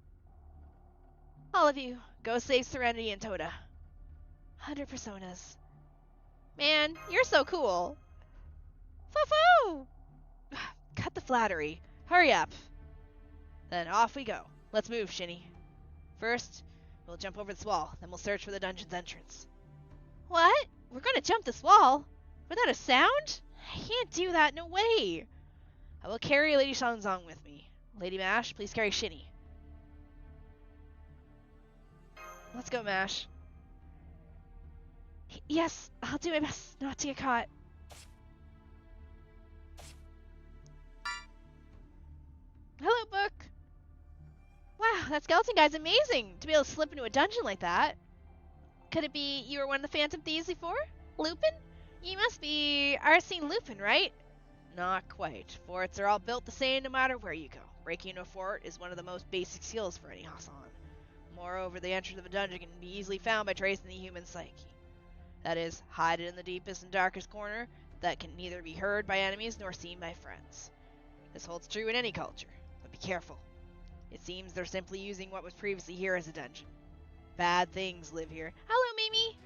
All of you, go save Serenity and Toda. 100 personas. Man, you're so cool. Foo-foo! Cut the flattery. Hurry up. Then off we go. Let's move, Shini. First, we'll jump over this wall, then we'll search for the dungeon's entrance. What? We're gonna jump this wall? Without a sound? I can't do that, no way! I will carry Lady Shanzong with me. Lady Mash, please carry Shini. Let's go, Mash. Yes, I'll do my best not to get caught. Hello, book. Wow, that skeleton guy's amazing to be able to slip into a dungeon like that. Could it be you were one of the Phantom Thieves before? Lupin? You must be Arsene Lupin, right? Not quite. Forts are all built the same no matter where you go. Breaking into a fort is one of the most basic skills for any Hassan. Moreover, the entrance of a dungeon can be easily found by tracing the human psyche. That is, hide it in the deepest and darkest corner that can neither be heard by enemies nor seen by friends. This holds true in any culture, but be careful. It seems they're simply using what was previously here as a dungeon. Bad things live here. Hello, Mimi!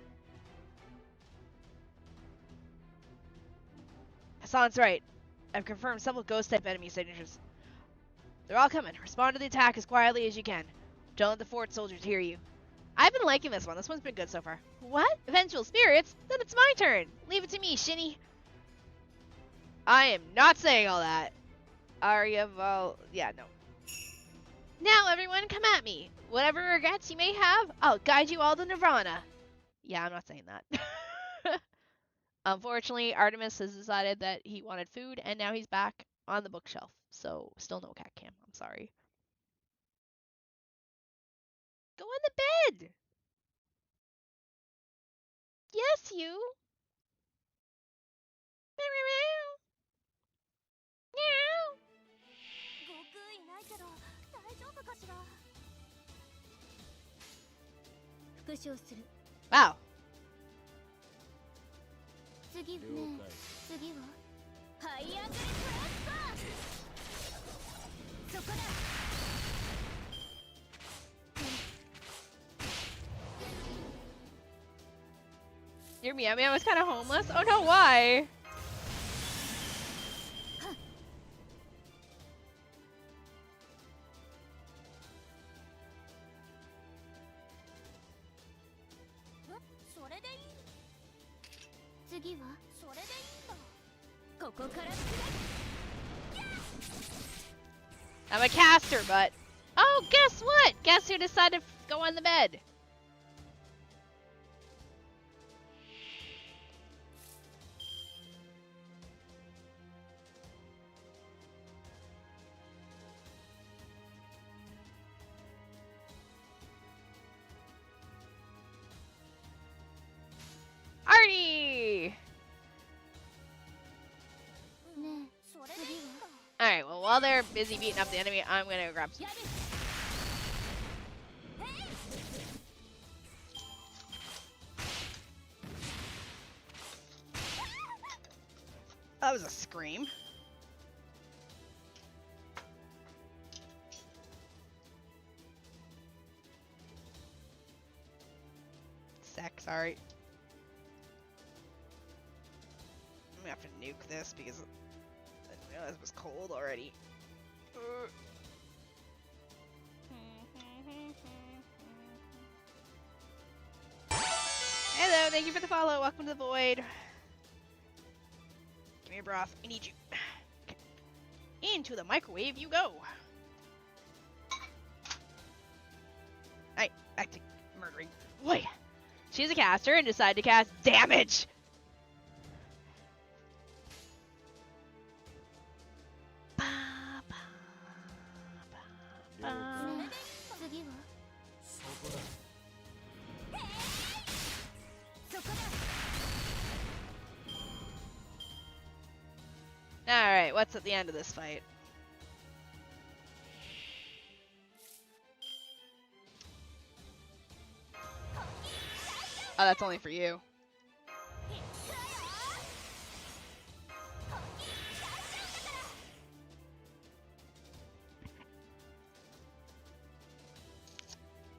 Hassan's right. I've confirmed several ghost-type enemy signatures. They're all coming. Respond to the attack as quietly as you can. Don't let the fort soldiers hear you. I've been liking this one. This one's been good so far. What? Eventual spirits? Then it's my turn. Leave it to me, Shini. I am not saying all that. Arya, well, yeah, no. Now, everyone, come at me. Whatever regrets you may have, I'll guide you all to Nirvana. Yeah, I'm not saying that. Unfortunately, Artemis has decided that he wanted food, and now he's back on the bookshelf. So, still no cat cam. I'm sorry. Go on the bed! Yes, you! Meow, meow, meow. Wow. Your Meow Meow was kind of homeless? Oh no, why? I'm a caster, but... Oh, guess what? Guess who decided to go on the bed? Artie! Alright, well, while they're busy beating up the enemy, I'm gonna grab some. That was a scream. Sorry. I'm gonna have to nuke this because I didn't realize it was cold already. Hello, thank you for the follow. Welcome to the void. Give me your broth. I need you. Okay. Into the microwave you go. Alright, back to murdering. Wait. She's a caster and decided to cast damage. Alright, what's at the end of this fight? Oh, that's only for you.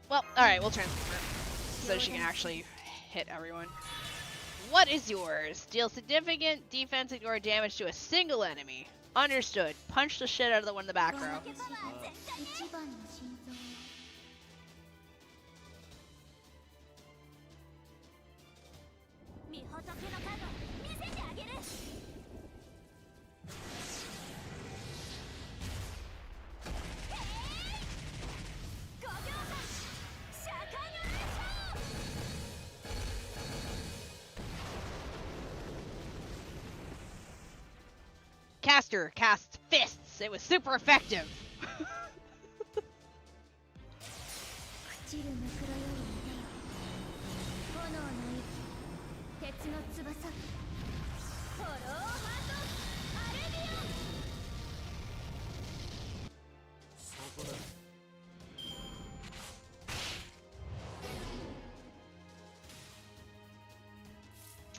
Well, alright, we'll transform her so she can actually hit everyone. What is yours? Deal significant defensive or damage to a single enemy. Understood. Punch the shit out of the one in the back row. Caster casts fists. It was super effective.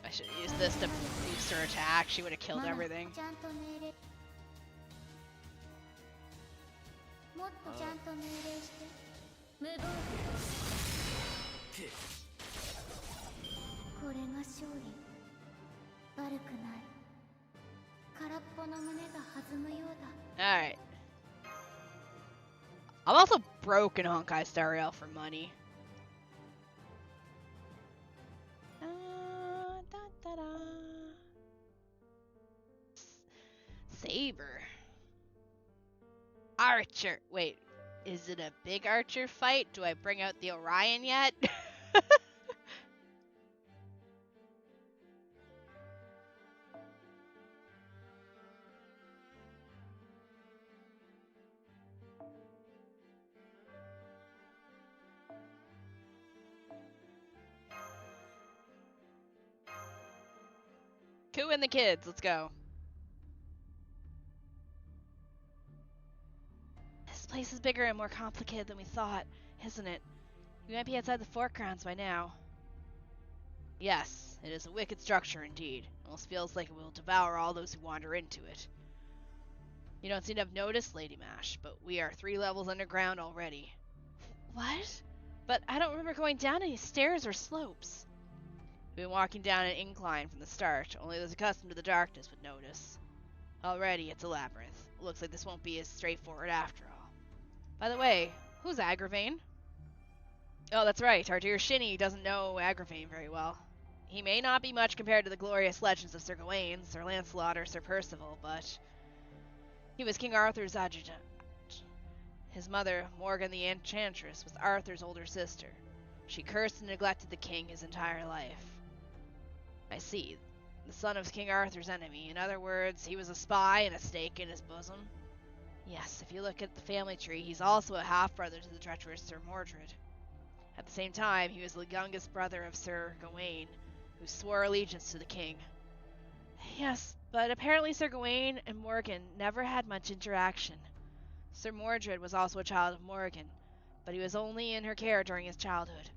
I should use this to boost her attack. She would have killed everything. Alright. I'm also broke in Honkai Star Rail for money. Saber. Archer. Wait, is it a big archer fight? Do I bring out the Orion yet? Coup and the kids, let's go. This place is bigger and more complicated than we thought, isn't it? We might be outside the fort grounds by now. Yes, it is a wicked structure indeed. Almost feels like it will devour all those who wander into it. You don't seem to have noticed, Lady Mash, but we are 3 levels underground already. What? But I don't remember going down any stairs or slopes. We've been walking down an incline from the start. Only those accustomed to the darkness would notice. Already, it's a labyrinth. Looks like this won't be as straightforward after all. By the way, who's Agravain? Oh, that's right. Our dear Shini doesn't know Agravain very well. He may not be much compared to the glorious legends of Sir Gawain, Sir Lancelot, or Sir Percival, but he was King Arthur's adjutant. His mother, Morgan the Enchantress, was Arthur's older sister. She cursed and neglected the king his entire life. I see. The son of King Arthur's enemy. In other words, he was a spy and a stake in his bosom. Yes, if you look at the family tree, he's also a half-brother to the treacherous Sir Mordred. At the same time, he was the youngest brother of Sir Gawain, who swore allegiance to the king. Yes, but apparently Sir Gawain and Morgan never had much interaction. Sir Mordred was also a child of Morgan, but he was only in her care during his childhood.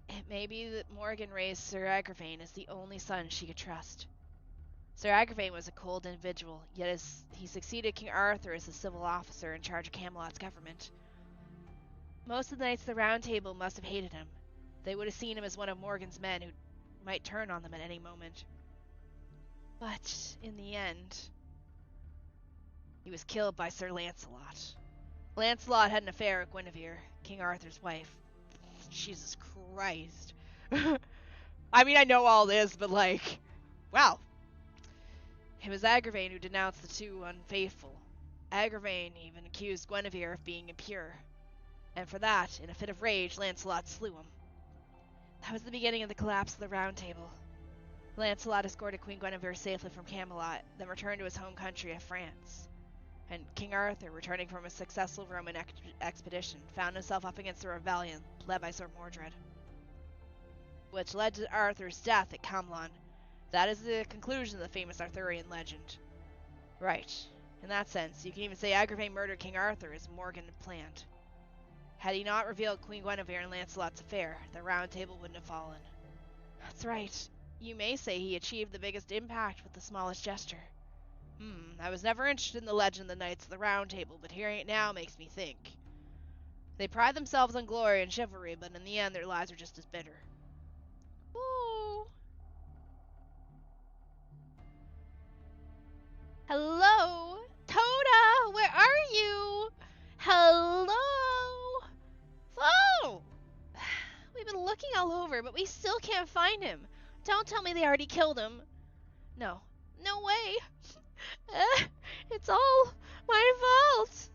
It may be that Morgan raised Sir Agravain as the only son she could trust. Sir Agravain was a cold individual, yet as he succeeded King Arthur as the civil officer in charge of Camelot's government. Most of the Knights of the Round Table must have hated him. They would have seen him as one of Morgan's men who might turn on them at any moment. But, in the end, he was killed by Sir Lancelot. Lancelot had an affair with Guinevere, King Arthur's wife. Jesus Christ. I mean, I know all this, but like, wow. It was Agravain who denounced the two unfaithful. Agravain even accused Guinevere of being impure. And for that, in a fit of rage, Lancelot slew him. That was the beginning of the collapse of the Round Table. Lancelot escorted Queen Guinevere safely from Camelot, then returned to his home country of France. And King Arthur, returning from a successful Roman expedition, found himself up against a rebellion led by Sir Mordred, which led to Arthur's death at Camelot. That is the conclusion of the famous Arthurian legend. Right. In that sense, you can even say Agravain murdered King Arthur as Morgan had planned. Had he not revealed Queen Guinevere and Lancelot's affair, the Round Table wouldn't have fallen. That's right. You may say he achieved the biggest impact with the smallest gesture. I was never interested in the legend of the Knights of the Round Table, but hearing it now makes me think. They pride themselves on glory and chivalry, but in the end, their lives are just as bitter. Ooh. Hello? Toda, where are you? Hello? Oh! We've been looking all over, but we still can't find him. Don't tell me they already killed him. No. No way. It's all my fault.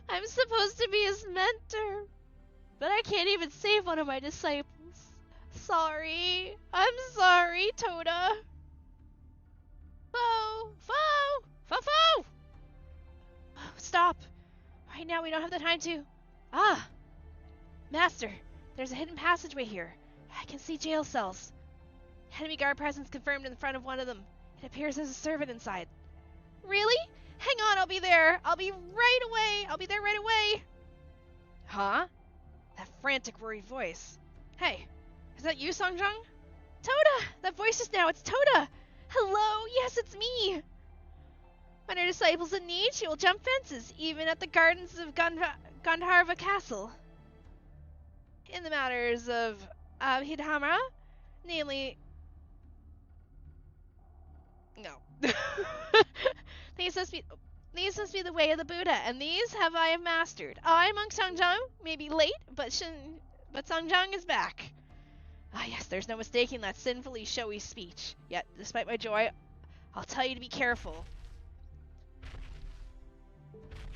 I'm supposed to be his mentor, but I can't even save one of my disciples. Sorry. I'm sorry, Toda. Fo! Stop. Right now we don't have the time to... Ah! Master, there's a hidden passageway here. I can see jail cells. Enemy guard presence confirmed in front of one of them. It appears there's a servant inside. Really? Hang on, I'll be there. I'll be right away. I'll be there right away. Huh? That frantic, worried voice. Hey, is that you, Songjung? Toda! That voice just now, it's Toda! Hello, yes, it's me! When her disciples in need, she will jump fences, even at the gardens of Gandharva Castle. In the matters of Hidhamra, namely... No. These must be the way of the Buddha, and these have I mastered. I, Monk Songjung, may be late, but Songjung is back. Ah yes, there's no mistaking that sinfully showy speech. Yet, despite my joy, I'll tell you to be careful.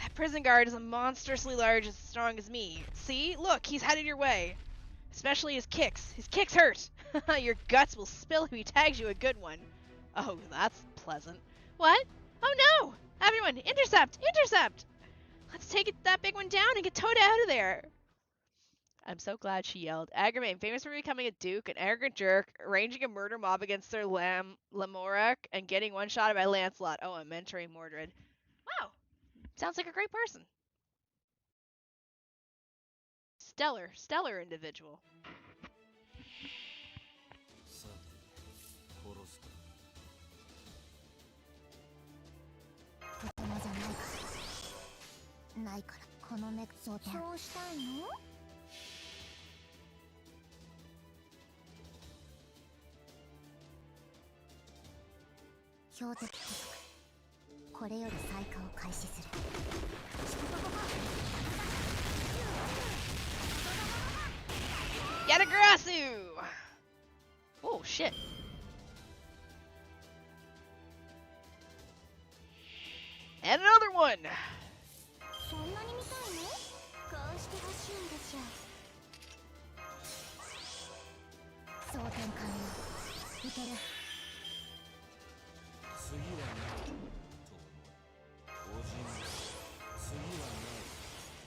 That prison guard is monstrously large and strong as me. See? Look, he's headed your way. Especially his kicks. His kicks hurt. Your guts will spill if he tags you a good one. Oh, that's pleasant. What? Oh no! Everyone, intercept! Intercept! Let's take that big one down and get Toda out of there. I'm so glad she yelled. Agravain, famous for becoming a duke, an arrogant jerk, arranging a murder mob against Sir Lamorak, and getting one-shotted by Lancelot. Oh, I'm mentoring Mordred. Wow! Sounds like a great person. Stellar individual. Yatagarasu! Oh, shit. And another one!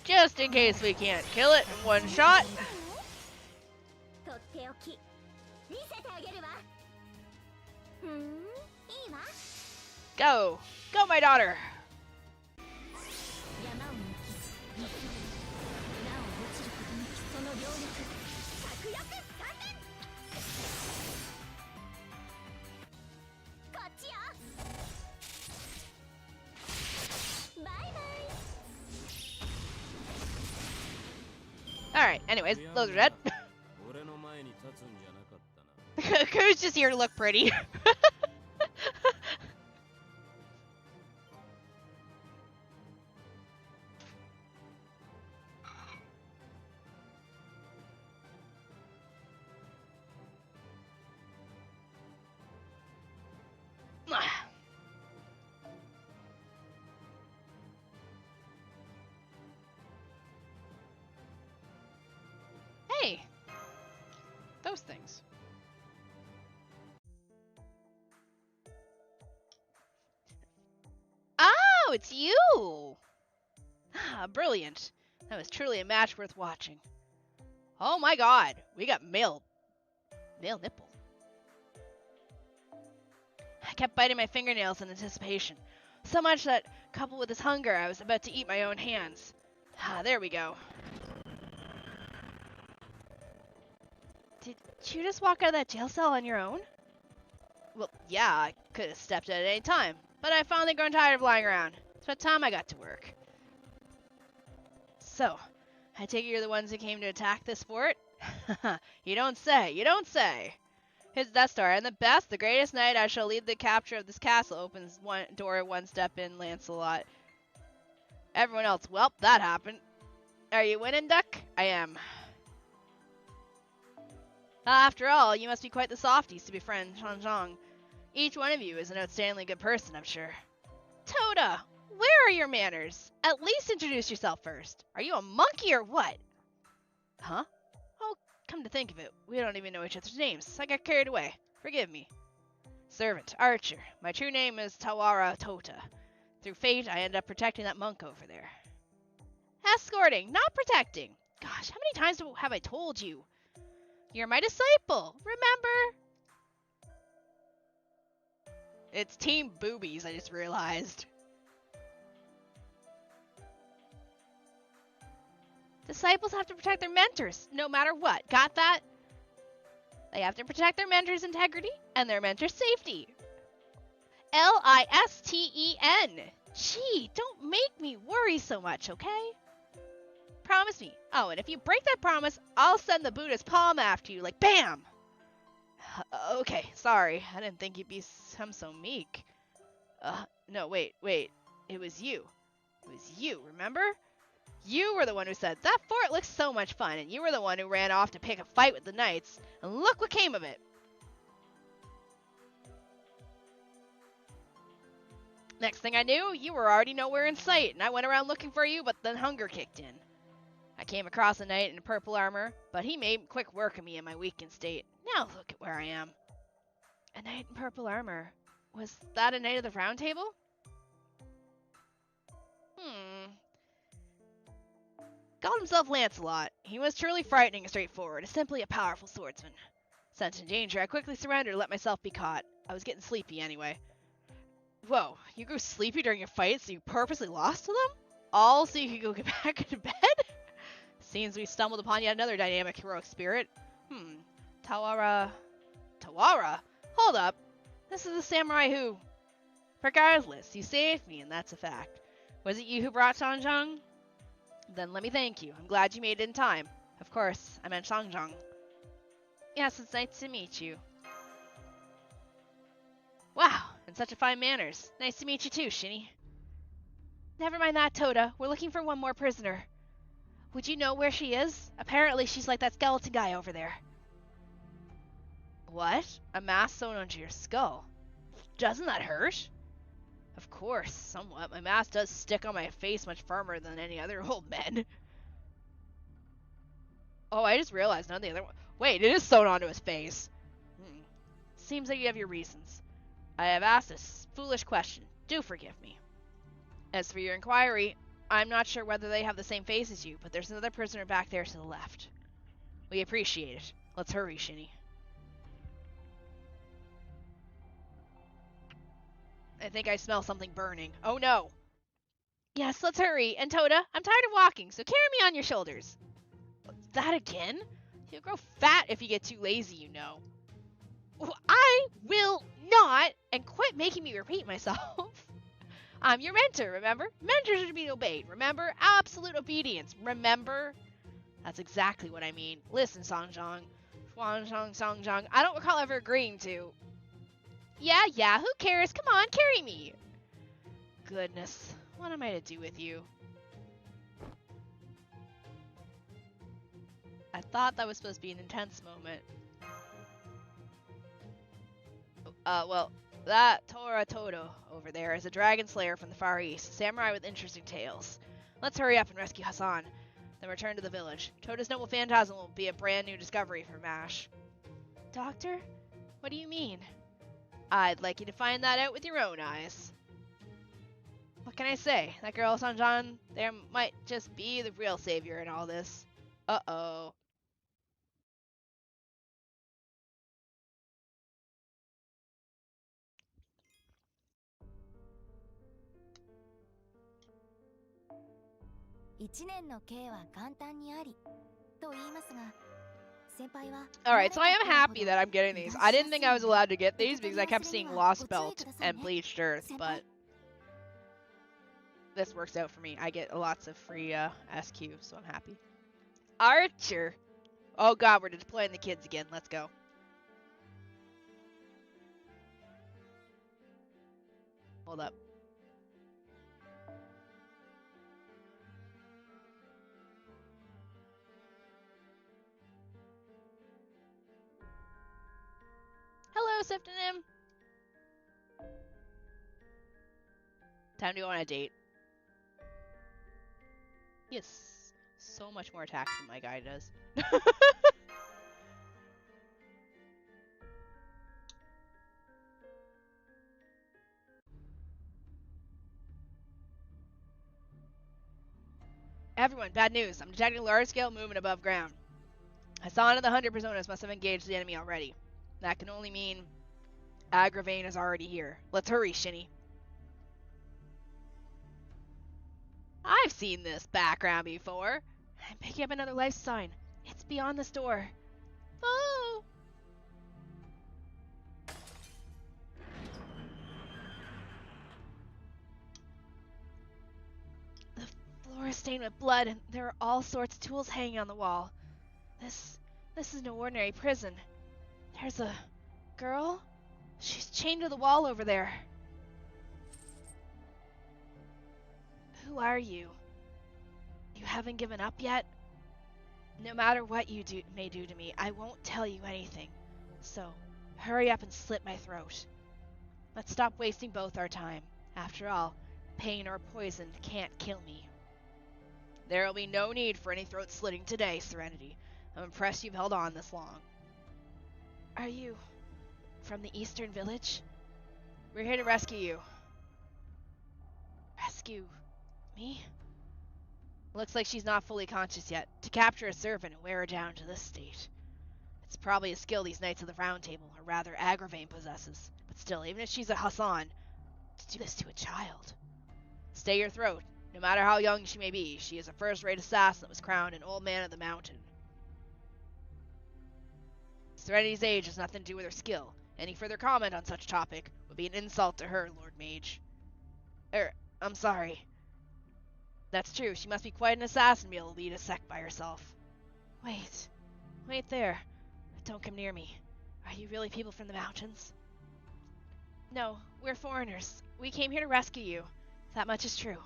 Just in case we can't kill it in one shot. Go! Go, my daughter! Alright, anyways, those are dead. Who's just here to look pretty? Hey! Those things. Oh, it's you! Ah, brilliant. That was truly a match worth watching. Oh my god, we got male nipple. I kept biting my fingernails in anticipation. So much that, coupled with this hunger, I was about to eat my own hands. Ah, there we go. Did you just walk out of that jail cell on your own? Well, yeah, I could have stepped out at any time, but I've finally grown tired of lying around. It's about time I got to work. So, I take it you're the ones who came to attack this fort? You don't say, you don't say. His Death Star, and the best, the greatest knight, I shall lead the capture of this castle. Opens one door, one step in, Lancelot. Everyone else, well, that happened. Are you winning, Duck? I am. After all, you must be quite the softies to befriend Sanjang. Each one of you is an outstandingly good person, I'm sure. Toda, where are your manners? At least introduce yourself first. Are you a monkey or what? Huh? Oh, come to think of it, we don't even know each other's names. I got carried away. Forgive me. Servant, Archer. My true name is Tawara Tota. Through fate, I ended up protecting that monk over there. Escorting, not protecting. Gosh, how many times have I told you? You're my disciple, remember? It's Team Boobies, I just realized. Disciples have to protect their mentors, no matter what. Got that? They have to protect their mentor's integrity and their mentor's safety. Listen. Gee, don't make me worry so much, okay? Promise me. Oh, and if you break that promise, I'll send the Buddha's palm after you, like BAM! Okay, sorry. I didn't think you'd become so meek. No, wait. It was you. It was you, remember? You were the one who said, that fort looks so much fun, and you were the one who ran off to pick a fight with the knights, and look what came of it. Next thing I knew, you were already nowhere in sight, and I went around looking for you, but then hunger kicked in. I came across a knight in purple armor, but he made quick work of me in my weakened state. Now look at where I am. A knight in purple armor. Was that a knight of the Round Table? Called himself Lancelot. He was truly frightening and straightforward, simply a powerful swordsman. Sensed in danger, I quickly surrendered and let myself be caught. I was getting sleepy anyway. Whoa, you grew sleepy during your fight, so you purposely lost to them? All so you could go get back into bed? Seems we stumbled upon yet another dynamic heroic spirit. Tawara? Hold up. This is a samurai who... Regardless, you saved me, and that's a fact. Was it you who brought Sanjang? Then let me thank you. I'm glad you made it in time. Of course, I meant Sanjang. Yes, it's nice to meet you. Wow, and such a fine manners. Nice to meet you too, Shini. Never mind that, Toda. We're looking for one more prisoner. Would you know where she is? Apparently she's like that skeleton guy over there. What? A mask sewn onto your skull? Doesn't that hurt? Of course, somewhat. My mask does stick on my face much firmer than any other old men. Oh, I just realized none of the other one. Wait, it is sewn onto his face. Seems like you have your reasons. I have asked this foolish question. Do forgive me. As for your inquiry, I'm not sure whether they have the same face as you, but there's another prisoner back there to the left. We appreciate it. Let's hurry, Shini. I think I smell something burning. Oh no! Yes, let's hurry. And Toda, I'm tired of walking, so carry me on your shoulders. That again? You'll grow fat if you get too lazy, you know. I will not, and quit making me repeat myself. I'm your mentor, remember? Mentors are to be obeyed, remember? Absolute obedience, remember? That's exactly what I mean. Listen, Sanjang. Sanjang. I don't recall ever agreeing to. Yeah, who cares? Come on, carry me. Goodness, what am I to do with you? I thought that was supposed to be an intense moment. Well, that Tora Todo over there is a dragon slayer from the Far East, a samurai with interesting tales. Let's hurry up and rescue Hassan, then return to the village. Toda's noble phantasm will be a brand new discovery for MASH. Doctor? What do you mean? I'd like you to find that out with your own eyes. What can I say? That girl Sanjan there might just be the real savior in all this. Uh-oh. Alright, so I am happy that I'm getting these. I didn't think I was allowed to get these because I kept seeing Lost Belt and Bleached Earth, but... this works out for me. I get lots of free SQ, so I'm happy. Archer! Oh god, we're deploying the kids again. Let's go. Hold up. Hello, Siftonym! Time to go on a date. He has so much more attack than my guy does. Everyone, bad news. I'm detecting large-scale movement above ground. Hassan and the Hunter Personas must have engaged the enemy already. That can only mean Agravain is already here. Let's hurry, Shini. I've seen this background before. I'm picking up another life sign. It's beyond this door. Oh! The floor is stained with blood, and there are all sorts of tools hanging on the wall. This is no ordinary prison. There's a girl. She's chained to the wall over there. Who are you? You haven't given up yet? No matter what you may do to me, I won't tell you anything. So, hurry up and slit my throat. Let's stop wasting both our time. After all, pain or poison can't kill me. There will be no need for any throat slitting today, Serenity. I'm impressed you've held on this long. Are you from the Eastern Village? We're here to rescue you. Rescue me? Looks like she's not fully conscious yet. To capture a servant and wear her down to this state. It's probably a skill these Knights of the Round Table, or rather Agravain, possesses. But still, even if she's a Hassan, to do this to a child. Stay your throat. No matter how young she may be, she is a first-rate assassin that was crowned an Old Man of the Mountain. Serenity's age has nothing to do with her skill. Any further comment on such topic would be an insult to her, Lord Mage. I'm sorry. That's true. She must be quite an assassin to be able to lead a sect by herself. Wait there. Don't come near me. Are you really people from the mountains? No, we're foreigners. We came here to rescue you. That much is true.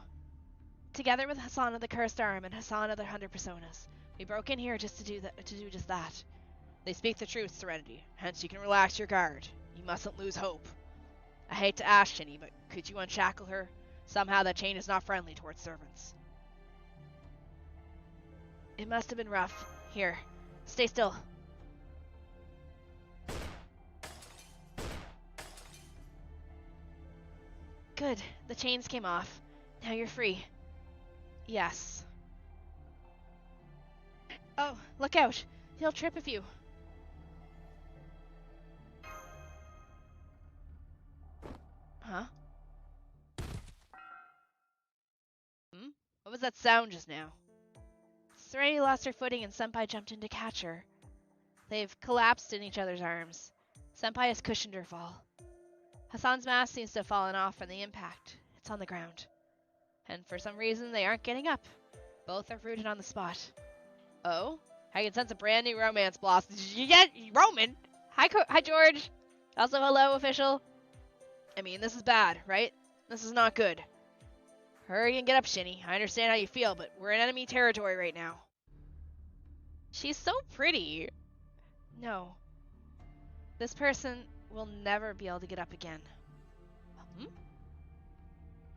Together with Hassan of the Cursed Arm and Hassan of the 100 Personas, we broke in here just to do just that. They speak the truth, Serenity. Hence you can relax your guard. You mustn't lose hope. I hate to ask, Shini, but could you unshackle her? Somehow that chain is not friendly towards servants. It must have been rough. Here, stay still. Good. The chains came off. Now you're free. Yes. Oh, look out. He'll trip if you... Huh? What was that sound just now? Serenity lost her footing and Senpai jumped in to catch her. They've collapsed in each other's arms. Senpai has cushioned her fall. Hassan's mask seems to have fallen off from the impact. It's on the ground. And for some reason, they aren't getting up. Both are rooted on the spot. Oh? I can sense a brand new romance blossom. Did you get Roman? Hi, George. Also, hello, official. I mean, this is bad, right? This is not good. Hurry and get up, Shini. I understand how you feel, but we're in enemy territory right now. She's so pretty. No. This person will never be able to get up again.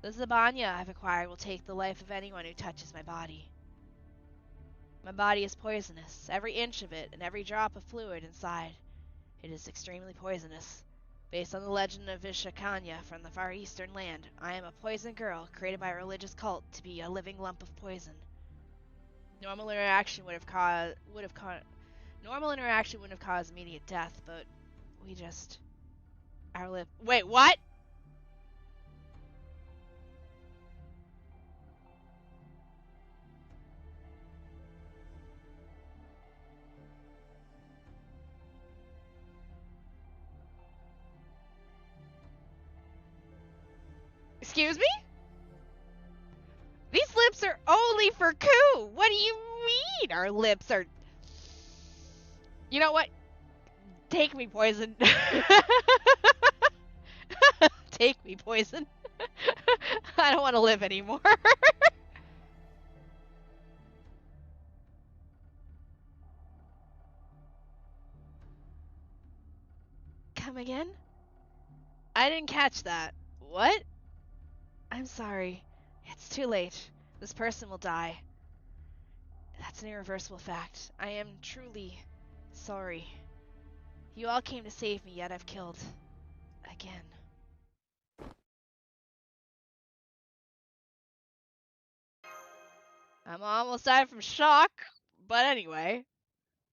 The Zabanya I've acquired will take the life of anyone who touches my body. My body is poisonous, every inch of it and every drop of fluid inside. It is extremely poisonous. Based on the legend of Vishakanya from the far eastern land, I am a poison girl created by a religious cult to be a living lump of poison. Normal interaction wouldn't have caused immediate death, but we just Wait, what? Excuse me? really for coup. What do you mean our lips are... You know what? Take me, poison. Take me, poison. I don't want to live anymore. Come again? I didn't catch that. What? I'm sorry. It's too late. This person will die. That's an irreversible fact. I am truly sorry. You all came to save me, yet I've killed. Again. I'm almost died from shock, but anyway.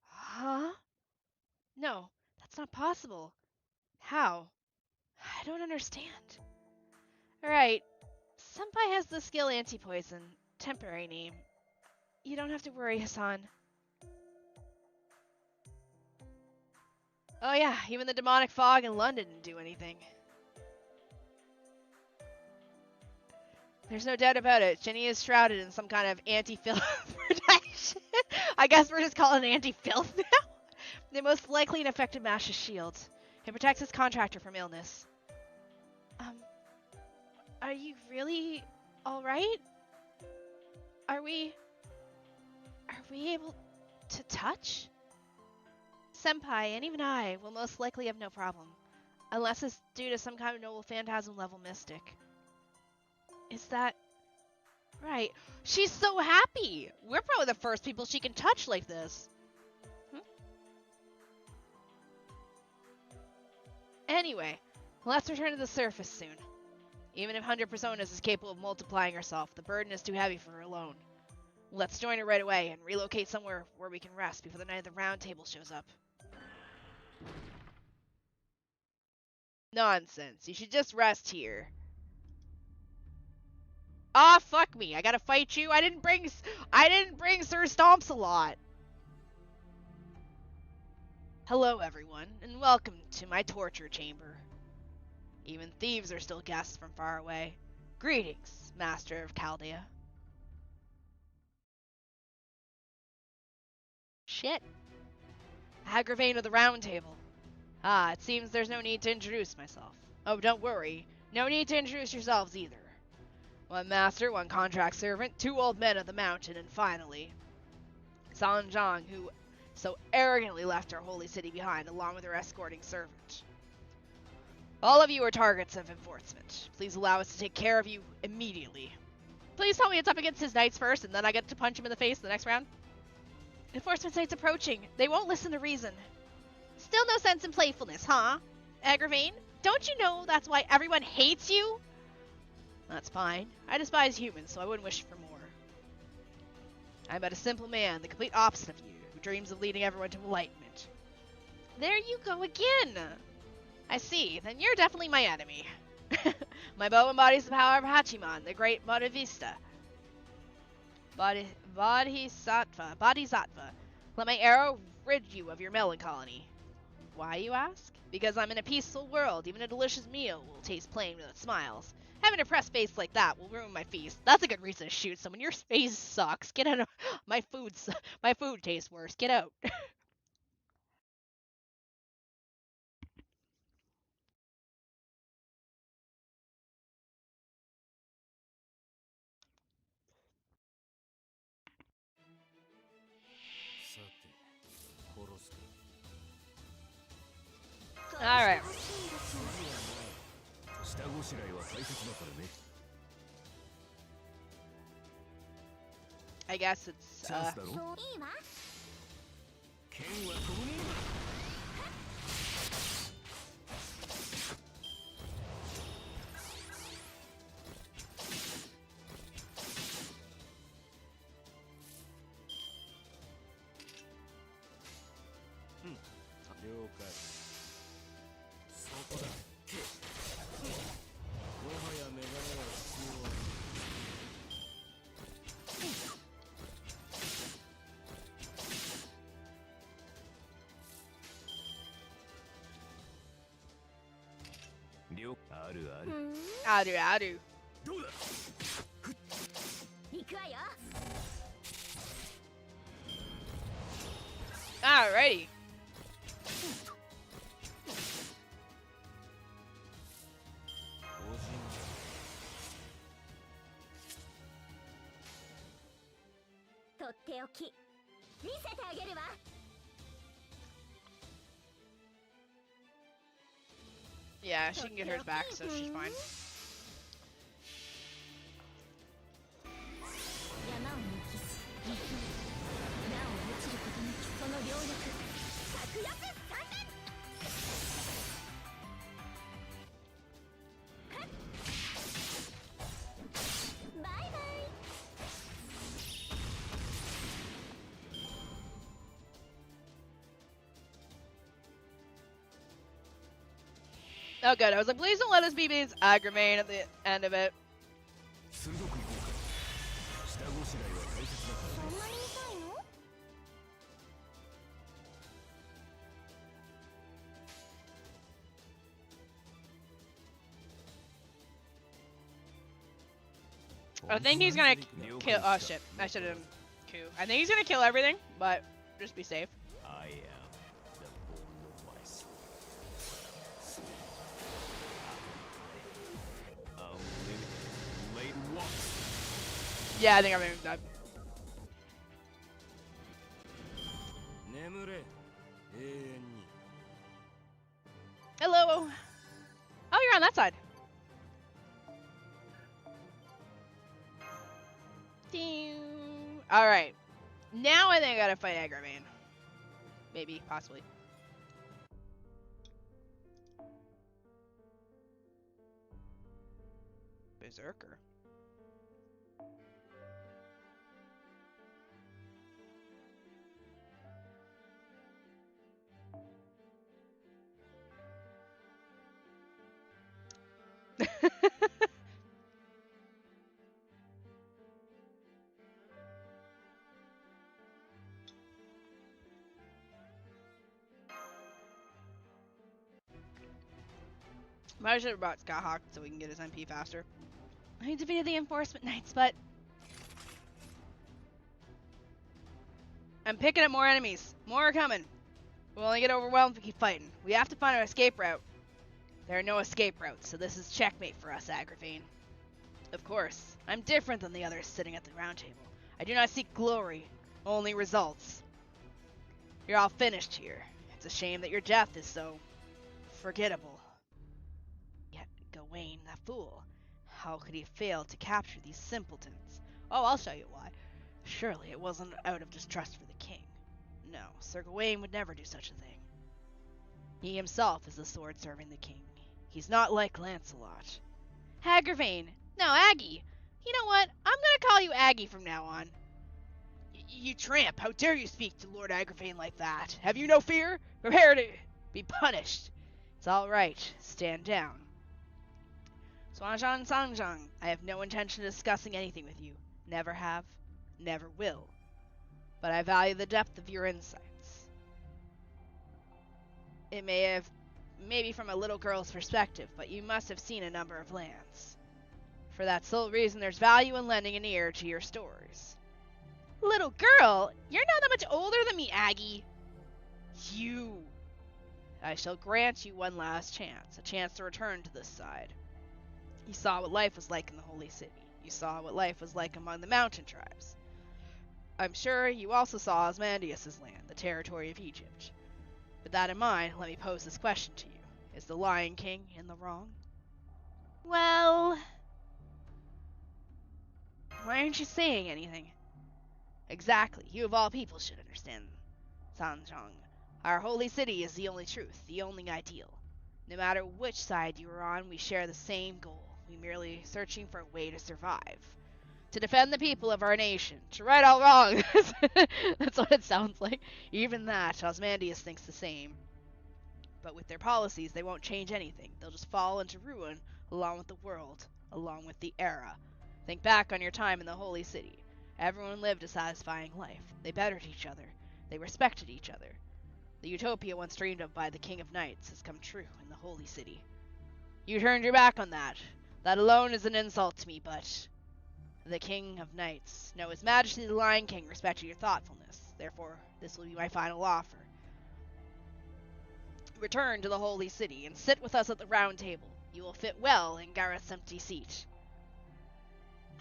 Huh? No, that's not possible. How? I don't understand. Alright. Senpai has the skill anti-poison. Temporary name. You don't have to worry, Hassan. Oh yeah, even the demonic fog in London didn't do anything. There's no doubt about it. Shini is shrouded in some kind of anti-filth protection. I guess we're just calling it anti-filth now. The most likely and effective Mash's shield. It protects his contractor from illness. Are you really alright? Are we able to touch? Senpai, and even I, will most likely have no problem. Unless it's due to some kind of noble phantasm level mystic. Is that right? She's so happy! We're probably the first people she can touch like this. Anyway, let's return to the surface soon. Even if 100 Personas is capable of multiplying herself, the burden is too heavy for her alone. Let's join her right away and relocate somewhere where we can rest before the night of the round table shows up. Nonsense. You should just rest here. Ah, fuck me. I gotta fight you. I didn't bring Sir Stomps a lot. Hello, everyone, and welcome to my torture chamber. Even thieves are still guests from far away. Greetings, Master of Chaldea. Shit. Agravain of the Round Table. Ah, it seems there's no need to introduce myself. Oh, don't worry. No need to introduce yourselves either. One master, one contract servant, two old men of the mountain, and finally, Sanjang, who so arrogantly left our holy city behind along with her escorting servant. All of you are targets of enforcement. Please allow us to take care of you immediately. Please tell me it's up against his knights first, and then I get to punch him in the face the next round. Enforcement site's approaching. They won't listen to reason. Still no sense in playfulness, huh? Agravain, don't you know that's why everyone hates you? That's fine. I despise humans, so I wouldn't wish for more. I'm but a simple man, the complete opposite of you, who dreams of leading everyone to enlightenment. There you go again! I see, then you're definitely my enemy. My bow embodies the power of Hachiman, the great Bodhisattva. Bodhisattva. Let my arrow rid you of your melancholy. Why, you ask? Because I'm in a peaceful world. Even a delicious meal will taste plain without smiles. Having a pressed face like that will ruin my feast. That's a good reason to shoot someone. Your face sucks. Get out of my food. My food tastes worse. Get out. All right. I guess it's Aru. Alrighty. Yeah, she can get hers back, so she's fine. Oh good, I was like, please don't let us be these aggravating at the end of it. I think he's gonna kill. Oh shit! I should have coup. I think he's gonna kill everything, but just be safe. I am the born of my soul. I'll live late once. Yeah, I think I'm done. Hello. Oh, you're on that side. All right. Now I think I gotta fight Agravain. Maybe, possibly. Berserker. Might have should have brought Skyhawk so we can get his MP faster. I defeated the Enforcement Knights, but I'm picking up more enemies. More are coming. We'll only get overwhelmed if we keep fighting. We have to find an escape route. There are no escape routes, so this is checkmate for us, Agravain. Of course, I'm different than the others sitting at the round table. I do not seek glory, only results. You're all finished here. It's a shame that your death is so forgettable. Yet Gawain, that fool, how could he fail to capture these simpletons? Oh, I'll show you why. Surely it wasn't out of distrust for the king. No, Sir Gawain would never do such a thing. He himself is the sword serving the king. He's not like Lancelot. Agravain. No, Aggie. You know what? I'm gonna call you Aggie from now on. You tramp! How dare you speak to Lord Agravain like that? Have you no fear? Prepare to be punished. It's all right. Stand down. Swanzhan Sanzhang, I have no intention of discussing anything with you. Never have, never will. But I value the depth of your insights. It maybe from a little girl's perspective, but you must have seen a number of lands. For that sole reason, there's value in lending an ear to your stories. Little girl? You're not that much older than me, Aggie. You. I shall grant you one last chance, a chance to return to this side. You saw what life was like in the Holy City. You saw what life was like among the mountain tribes. I'm sure you also saw Osmandius' land, the territory of Egypt. With that in mind, let me pose this question to you. Is the Lion King in the wrong? Well... Why aren't you saying anything? Exactly. You of all people should understand, Sanzhang. Our holy city is the only truth, the only ideal. No matter which side you are on, we share the same goal. We merely searching for a way to survive. To defend the people of our nation. To right all wrongs. That's what it sounds like. Even that, Osmandius thinks the same. But with their policies, they won't change anything. They'll just fall into ruin along with the world, along with the era. Think back on your time in the holy city. Everyone lived a satisfying life. They bettered each other. They respected each other. The utopia once dreamed of by the King of Knights has come true in the holy city. You turned your back on that. That alone is an insult to me, but... The King of Knights. No, His Majesty the Lion King respected your thoughtfulness. Therefore, this will be my final offer. Return to the Holy City and sit with us at the Round Table. You will fit well in Gareth's empty seat.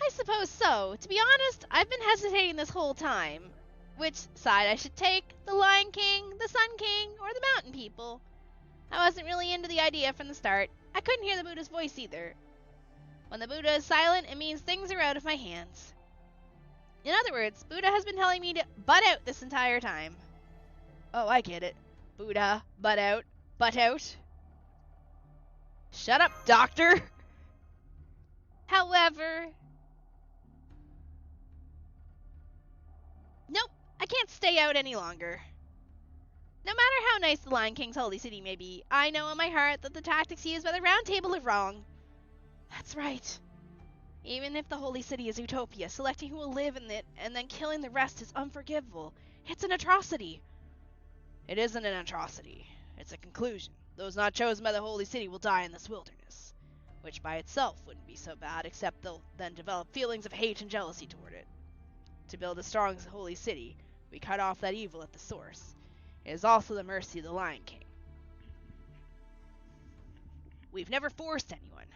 I suppose so. To be honest, I've been hesitating this whole time. Which side I should take, the Lion King, the Sun King, or the Mountain People. I wasn't really into the idea from the start. I couldn't hear the Buddha's voice either. When the Buddha is silent, it means things are out of my hands. In other words, Buddha has been telling me to butt out this entire time. Oh, I get it. Buddha, butt out, butt out. Shut up, doctor! However... Nope, I can't stay out any longer. No matter how nice the Lion King's holy city may be, I know in my heart that the tactics used by the Round Table are wrong. That's right. Even if the holy city is utopia, selecting who will live in it and then killing the rest is unforgivable. It's an atrocity. It isn't an atrocity. It's a conclusion. Those not chosen by the holy city will die in this wilderness. Which by itself wouldn't be so bad, except they'll then develop feelings of hate and jealousy toward it. To build a strong holy city, we cut off that evil at the source. It is also the mercy of the Lion King. We've never forced anyone.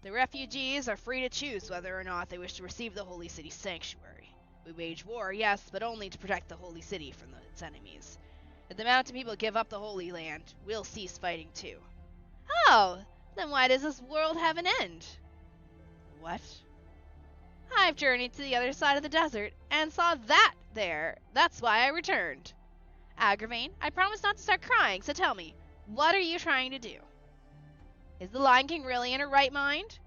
The refugees are free to choose whether or not they wish to receive the holy city's sanctuary. We wage war, yes, but only to protect the holy city from its enemies. If the mountain people give up the Holy Land, we'll cease fighting too. Oh, then why does this world have an end? What? I've journeyed to the other side of the desert and saw that there. That's why I returned. Agravain, I promise not to start crying, so tell me, what are you trying to do? Is the Lion King really in her right mind?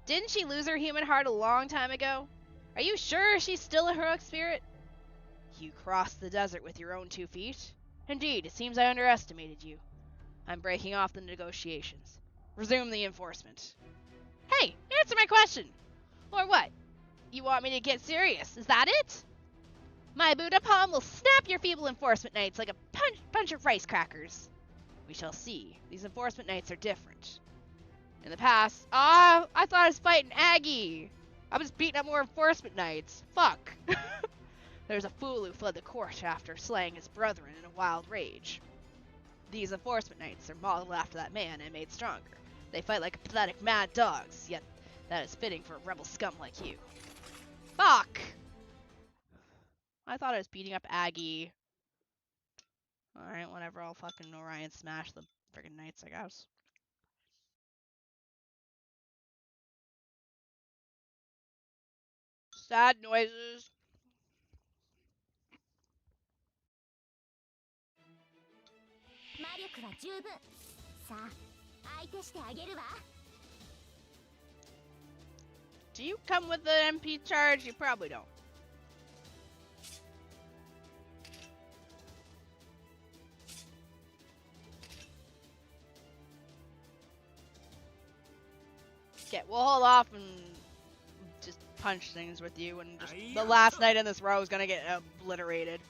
Didn't she lose her human heart a long time ago? Are you sure she's still a heroic spirit? You crossed the desert with your own 2 feet? Indeed, it seems I underestimated you. I'm breaking off the negotiations. Resume the enforcement. Hey, answer my question! Or what? You want me to get serious, is that it? My Buddha palm will snap your feeble enforcement knights like a punch of rice crackers. We shall see. These enforcement knights are different. In the past, I thought I was fighting Aggie. I was beating up more enforcement knights. Fuck. There's a fool who fled the court after slaying his brethren in a wild rage. These enforcement knights are modeled after that man and made stronger. They fight like pathetic mad dogs, yet that is fitting for a rebel scum like you. Fuck! I thought I was beating up Aggie. Alright, whatever, I'll fucking Orion smash the friggin' knights, I guess. Sad noises. 魔力は十分。さあ、相手してあげるわ。Do you come with an MP charge? You probably don't. Okay, we'll hold off and just punch things with you, and just the last knight in this row is gonna get obliterated.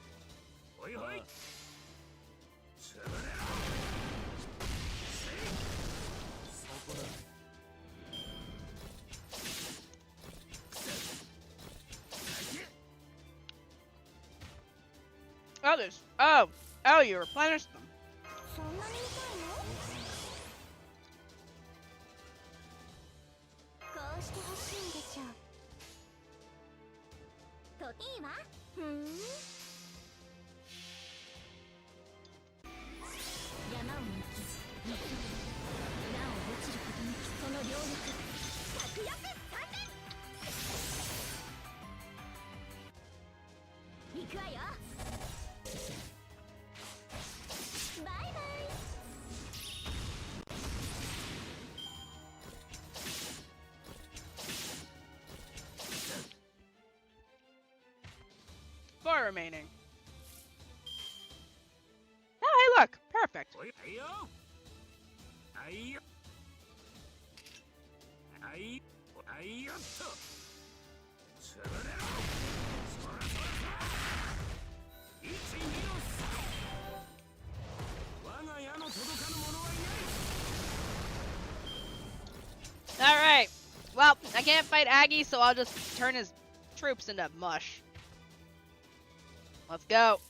Others. Oh, you replenished them. そんなに痛いの？こうしてほしいんでしょう。といいわ。ふん。山を抜き、水を裏を落ちることなきその両翼。百翼三連。行くわよ。 4 remaining. Oh, hey, look, perfect. All right. Well, I can't fight Aggie, so I'll just turn his troops into mush. Let's go.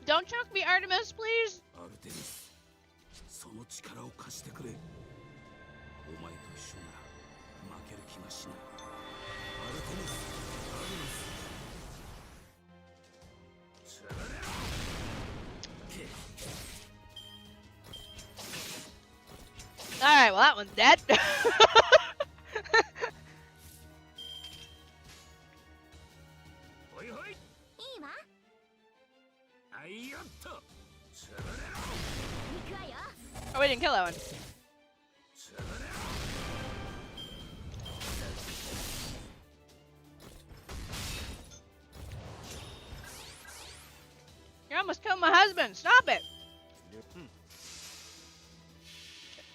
Don't choke me, Artemis, please. アルテミス、その力を貸してくれ。お前と一緒なら負ける気がしない。アルテミス、アルテミス。 Alright, well that one's dead. ほいほい。いいわ。あいよっと。潰れろ。行くわよ。 Oh, we didn't kill that one. 潰れろ。 You almost killed my husband. Stop it.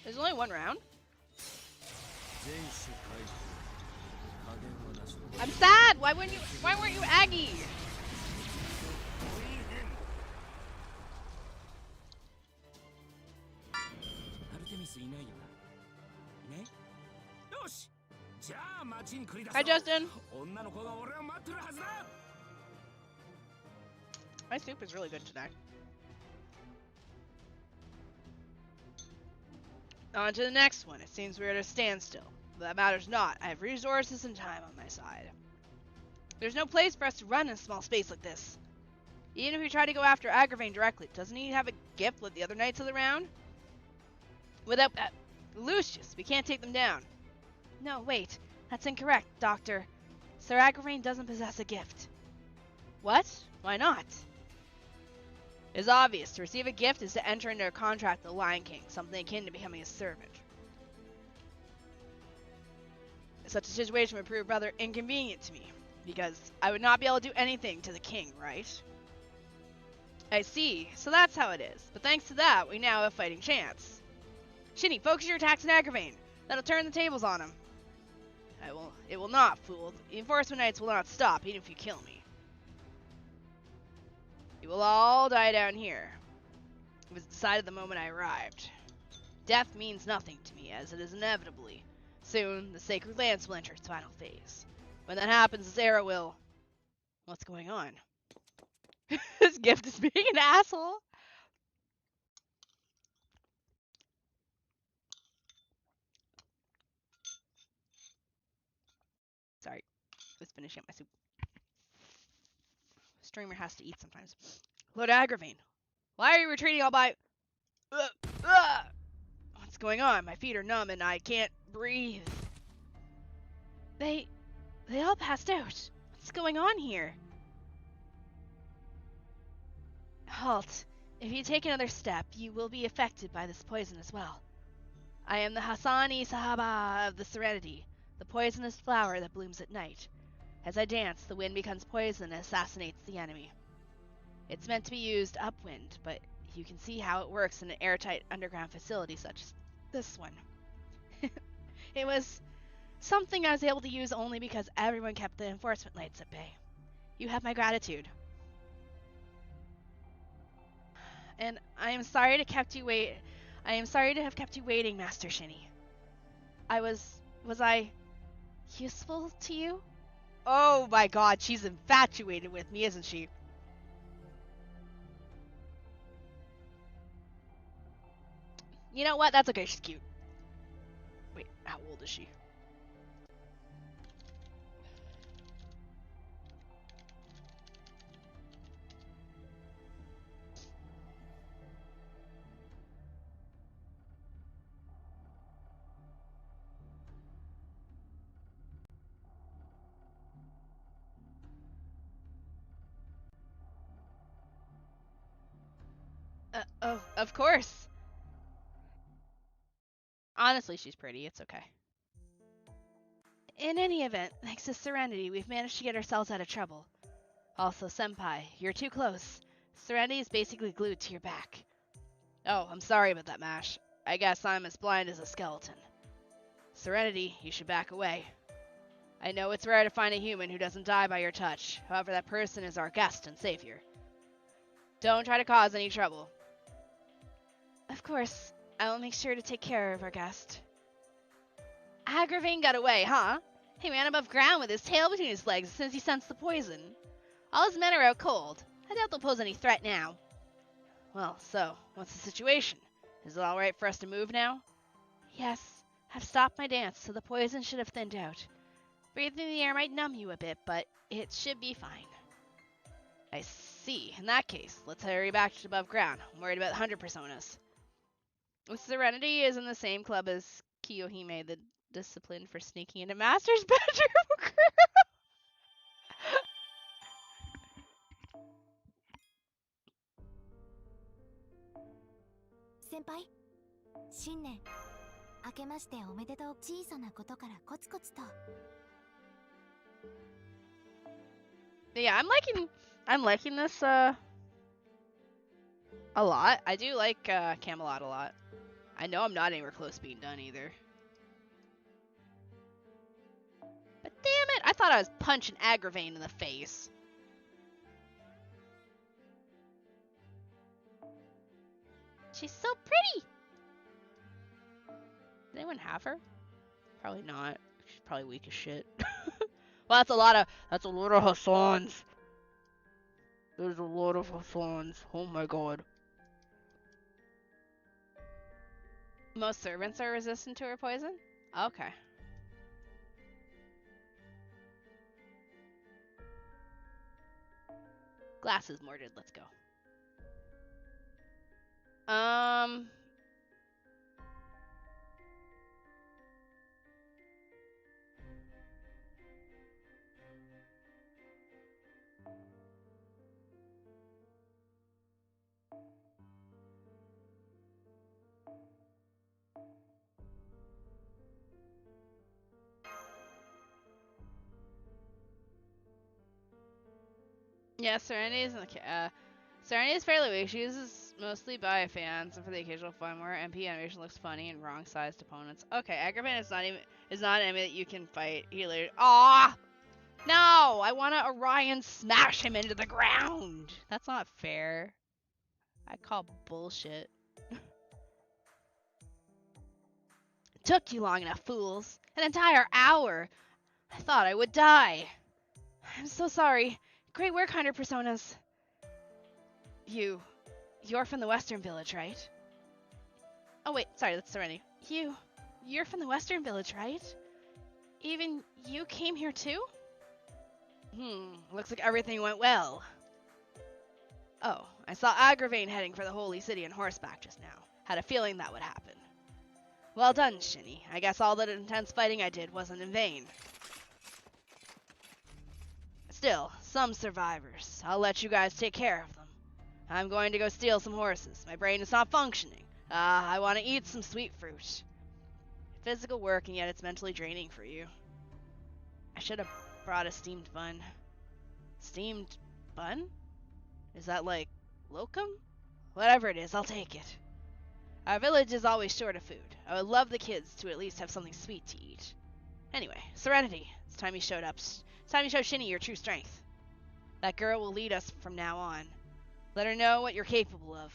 There's only one round. I'm sad. Why weren't you Aggie? アルテミスいないよな。ね。よし。じゃあ街に繰り出そう。 Hi, Justin. 女の子が俺を待ってるはずだ。 My soup is really good today. On to the next one. It seems we're at a standstill. But that matters not. I have resources and time on my side. There's no place for us to run in a small space like this. Even if we try to go after Agravain directly, doesn't he have a gift like the other knights of the round? Without Lucius, we can't take them down. No, wait. That's incorrect, Doctor. Sir Agravain doesn't possess a gift. What? Why not? It's obvious. To receive a gift is to enter into a contract with the Lion King, something akin to becoming a servant. Such a situation would prove rather inconvenient to me, because I would not be able to do anything to the king, right? I see. So that's how it is. But thanks to that, we now have a fighting chance. Shini, focus your attacks on Agravain. That'll turn the tables on him. It will not, fool. The Enforcement Knights will not stop, even if you kill me. You will all die down here. It was decided the moment I arrived. Death means nothing to me, as it is inevitably. Soon, the Sacred Lance will enter its final phase. When that happens, this era will... What's going on? This gift is being an asshole. Sorry, I was finishing up my soup. Streamer has to eat sometimes. Lord Agravain, why are you retreating all by... What's going on? My feet are numb and I can't breathe. They all passed out. What's going on here? Halt. If you take another step, you will be affected by this poison as well. I am the Hassani Sahaba of the Serenity, the poisonous flower that blooms at night. As I dance, the wind becomes poison and assassinates the enemy. It's meant to be used upwind, but you can see how it works in an airtight underground facility such as this one. It was something I was able to use only because everyone kept the enforcement lights at bay. You have my gratitude. And I am sorry to have kept you waiting, Master Shini. Was I useful to you? Oh my god, she's infatuated with me, isn't she? You know what? That's okay, she's cute. Wait, how old is she? Of course. Honestly, she's pretty. It's okay. In any event, thanks to Serenity, we've managed to get ourselves out of trouble. Also, Senpai, you're too close. Serenity is basically glued to your back. Oh, I'm sorry about that, Mash. I guess I'm as blind as a skeleton. Serenity, you should back away. I know it's rare to find a human who doesn't die by your touch. However, that person is our guest and savior. Don't try to cause any trouble. Of course, I will make sure to take care of our guest. Agravain got away, huh? He ran above ground with his tail between his legs as soon as he sensed the poison. All his men are out cold. I doubt they'll pose any threat now. Well, so, what's the situation? Is it alright for us to move now? Yes, I've stopped my dance, so the poison should have thinned out. Breathing the air might numb you a bit, but it should be fine. I see. In that case, let's hurry back to above ground. I'm worried about 100 personas. Serenity is in the same club as Kiyohime, the discipline for sneaking into Master's bedroom crew. 先輩、新年明けましておめでとう。小さなことからコツコツと。Yeah, I'm liking this a lot. I do like Camelot a lot. I know I'm not anywhere close to being done either. But damn it, I thought I was punching Agravain in the face. She's so pretty! Does anyone have her? Probably not. She's probably weak as shit. Well, that's a lot of Hassans. There's a lot of Hassans. Oh my god. Most servants are resistant to her poison? Okay. Glass is mortared. Let's go. Yeah, Serenity is fairly weak. She uses mostly by fans and for the occasional fun where MP animation looks funny and wrong-sized opponents. Okay, Agravain is not an enemy that you can fight. He literally. Ah! No! I want to Orion smash him into the ground! That's not fair. I call bullshit. It took you long enough, fools. An entire hour. I thought I would die. I'm so sorry. Great work, 100 personas. You're from the Western Village, right? Oh wait, sorry, that's Serenity. You're from the Western Village, right? Even you came here too? Looks like everything went well. Oh, I saw Agravain heading for the Holy City on horseback just now. Had a feeling that would happen. Well done, Shini. I guess all that intense fighting I did wasn't in vain. Still, some survivors. I'll let you guys take care of them. I'm going to go steal some horses. My brain is not functioning. I want to eat some sweet fruit. Physical work, and yet it's mentally draining for you. I should have brought a steamed bun. Steamed bun? Is that like locum? Whatever it is, I'll take it. Our village is always short of food. I would love the kids to at least have something sweet to eat. Anyway, Serenity, it's time you showed up. It's time you show Shini your true strength. That girl will lead us from now on. Let her know what you're capable of.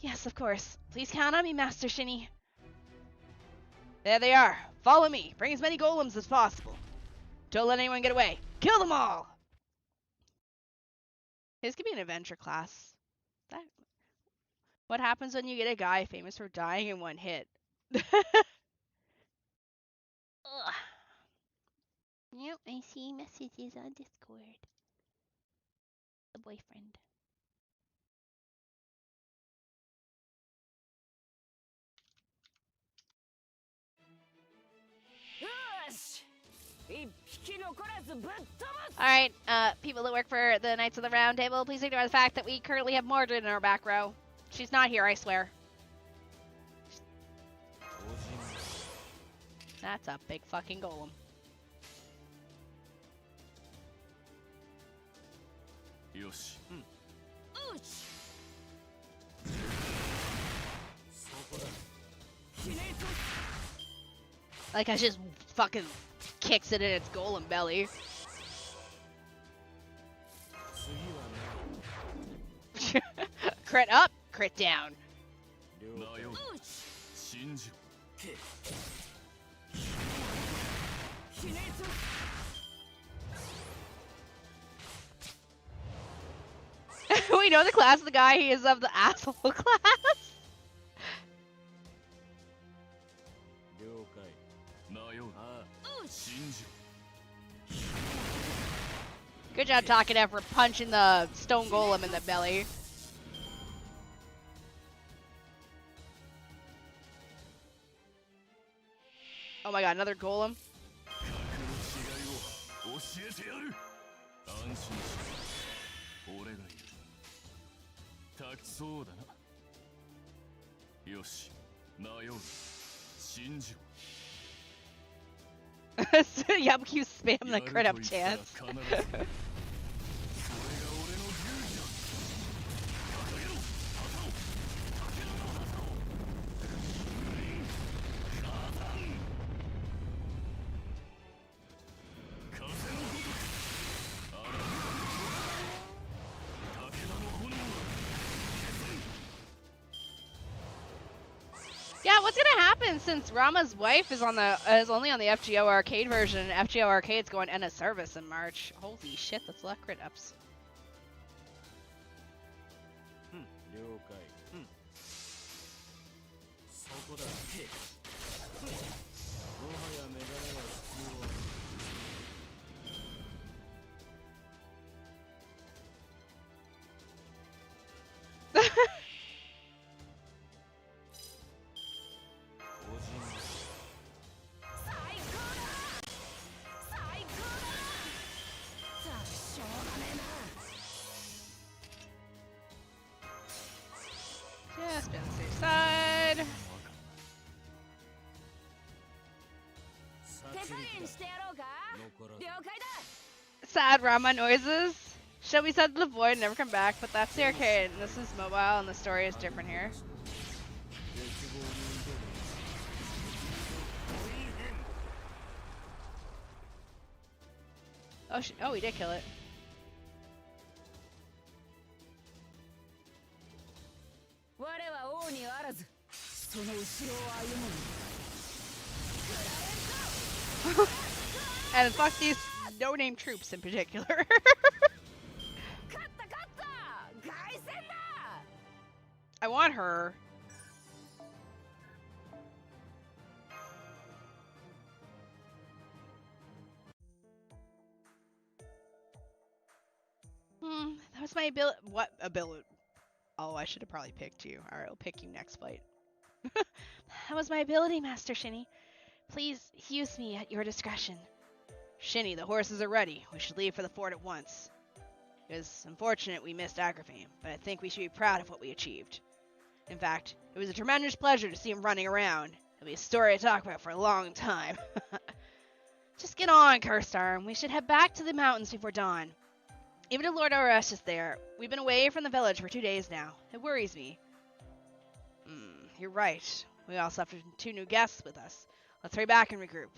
Yes, of course. Please count on me, Master Shini. There they are. Follow me. Bring as many golems as possible. Don't let anyone get away. Kill them all! This could be an adventure class. What happens when you get a guy famous for dying in one hit? Ugh. Yep, I see messages on Discord. The boyfriend. Alright, people that work for the Knights of the Round Table, please ignore the fact that we currently have Mordred in our back row. She's not here, I swear. That's a big fucking golem. Yosh. Like I just fucking Kicks it in its golem belly. 次は Crit up, crit down. な迷う信じろけひねつ We know the class of the guy. He is of the asshole class. 了解迷う信じろ Good job, Takeda, for punching the stone golem in the belly. Oh my god, another golem. 格の違いを教えてやる安心しろ俺がいる立ちそうだなよし迷う信じろ Yep, keep spamming the crit up やる chance. と言ったら必ずそれが俺の流儀だ掲げろ旗を武田の旗を火山風のごとくあらゆる武田の炎は Yeah, what's gonna happen since Rama's wife is only on the FGO arcade version? And FGO arcade's going end of service in March. Holy shit, that's a lot of crit ups. 了解そこだもはやメガネは必要は Just been safe side. 手加減してやろうか了解だ Sad Rama noises. Shall we set to the void and never come back? But that's the arcade, and this is mobile, and the story is different here. Oh, we did kill it. 我は王にあらずその後ろを歩む And fuck these no-name troops in particular. 勝った勝った凱旋だ I want her. That was my ability. What ability? Oh, I should have probably picked you. Alright, I'll pick you next fight. That was my ability, Master Shini. Please use me at your discretion. Shini, the horses are ready. We should leave for the fort at once. It was unfortunate we missed Agrafame, but I think we should be proud of what we achieved. In fact, it was a tremendous pleasure to see him running around. It'll be a story to talk about for a long time. Just get on, Cursed Arm. We should head back to the mountains before dawn. Even if Lord Oresh is there, we've been away from the village for 2 days now. It worries me. You're right. We also have 2 new guests with us. Let's hurry back and regroup.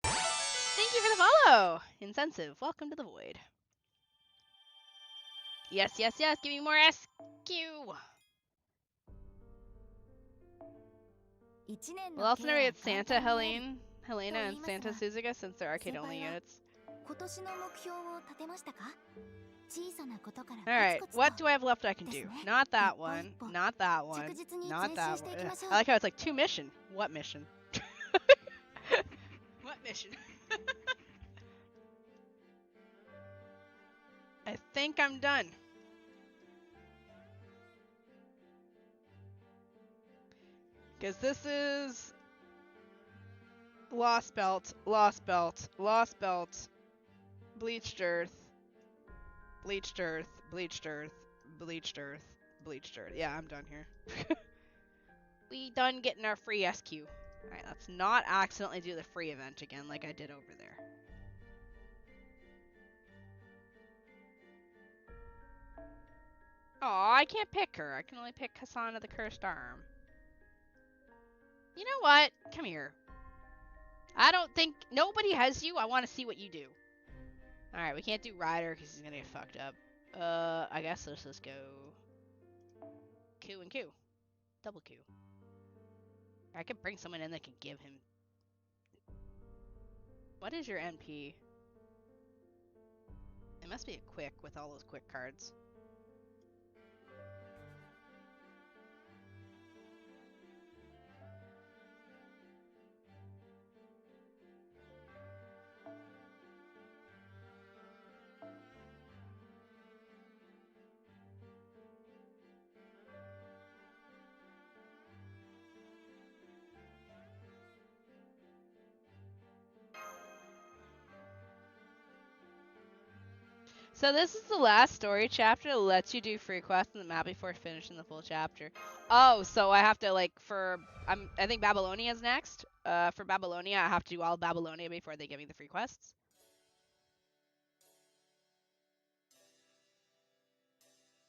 Thank you for the follow! Insensitive, welcome to the void. Yes, yes, yes, give me more SQ! We'll also narrate Santa Helena and Santa Suzuka since they're arcade-only units. Alright, what do I have left I can do? Not that one, not that one, not that one. I like how it's like 2 mission. What mission? What mission? I think I'm done. Because this is Lost Belt, Lost Belt, Lost Belt, Bleached Earth, Bleached Earth, Bleached Earth, Bleached Earth, Bleached Earth. Yeah, I'm done here. We done getting our free SQ. Alright, let's not accidentally do the free event again like I did over there. Aw, I can't pick her. I can only pick Kasana the Cursed Arm. You know what? Come here. I don't think... Nobody has you. I want to see what you do. Alright, we can't do Ryder because he's going to get fucked up. I guess let's just go... Q and Q. Double Q. I could bring someone in that can give him... What is your NP? It must be a quick with all those quick cards. So this is the last story chapter that lets you do free quests in the map before finishing the full chapter. Oh, so I have to like I think Babylonia is next. For Babylonia, I have to do all of Babylonia before they give me the free quests.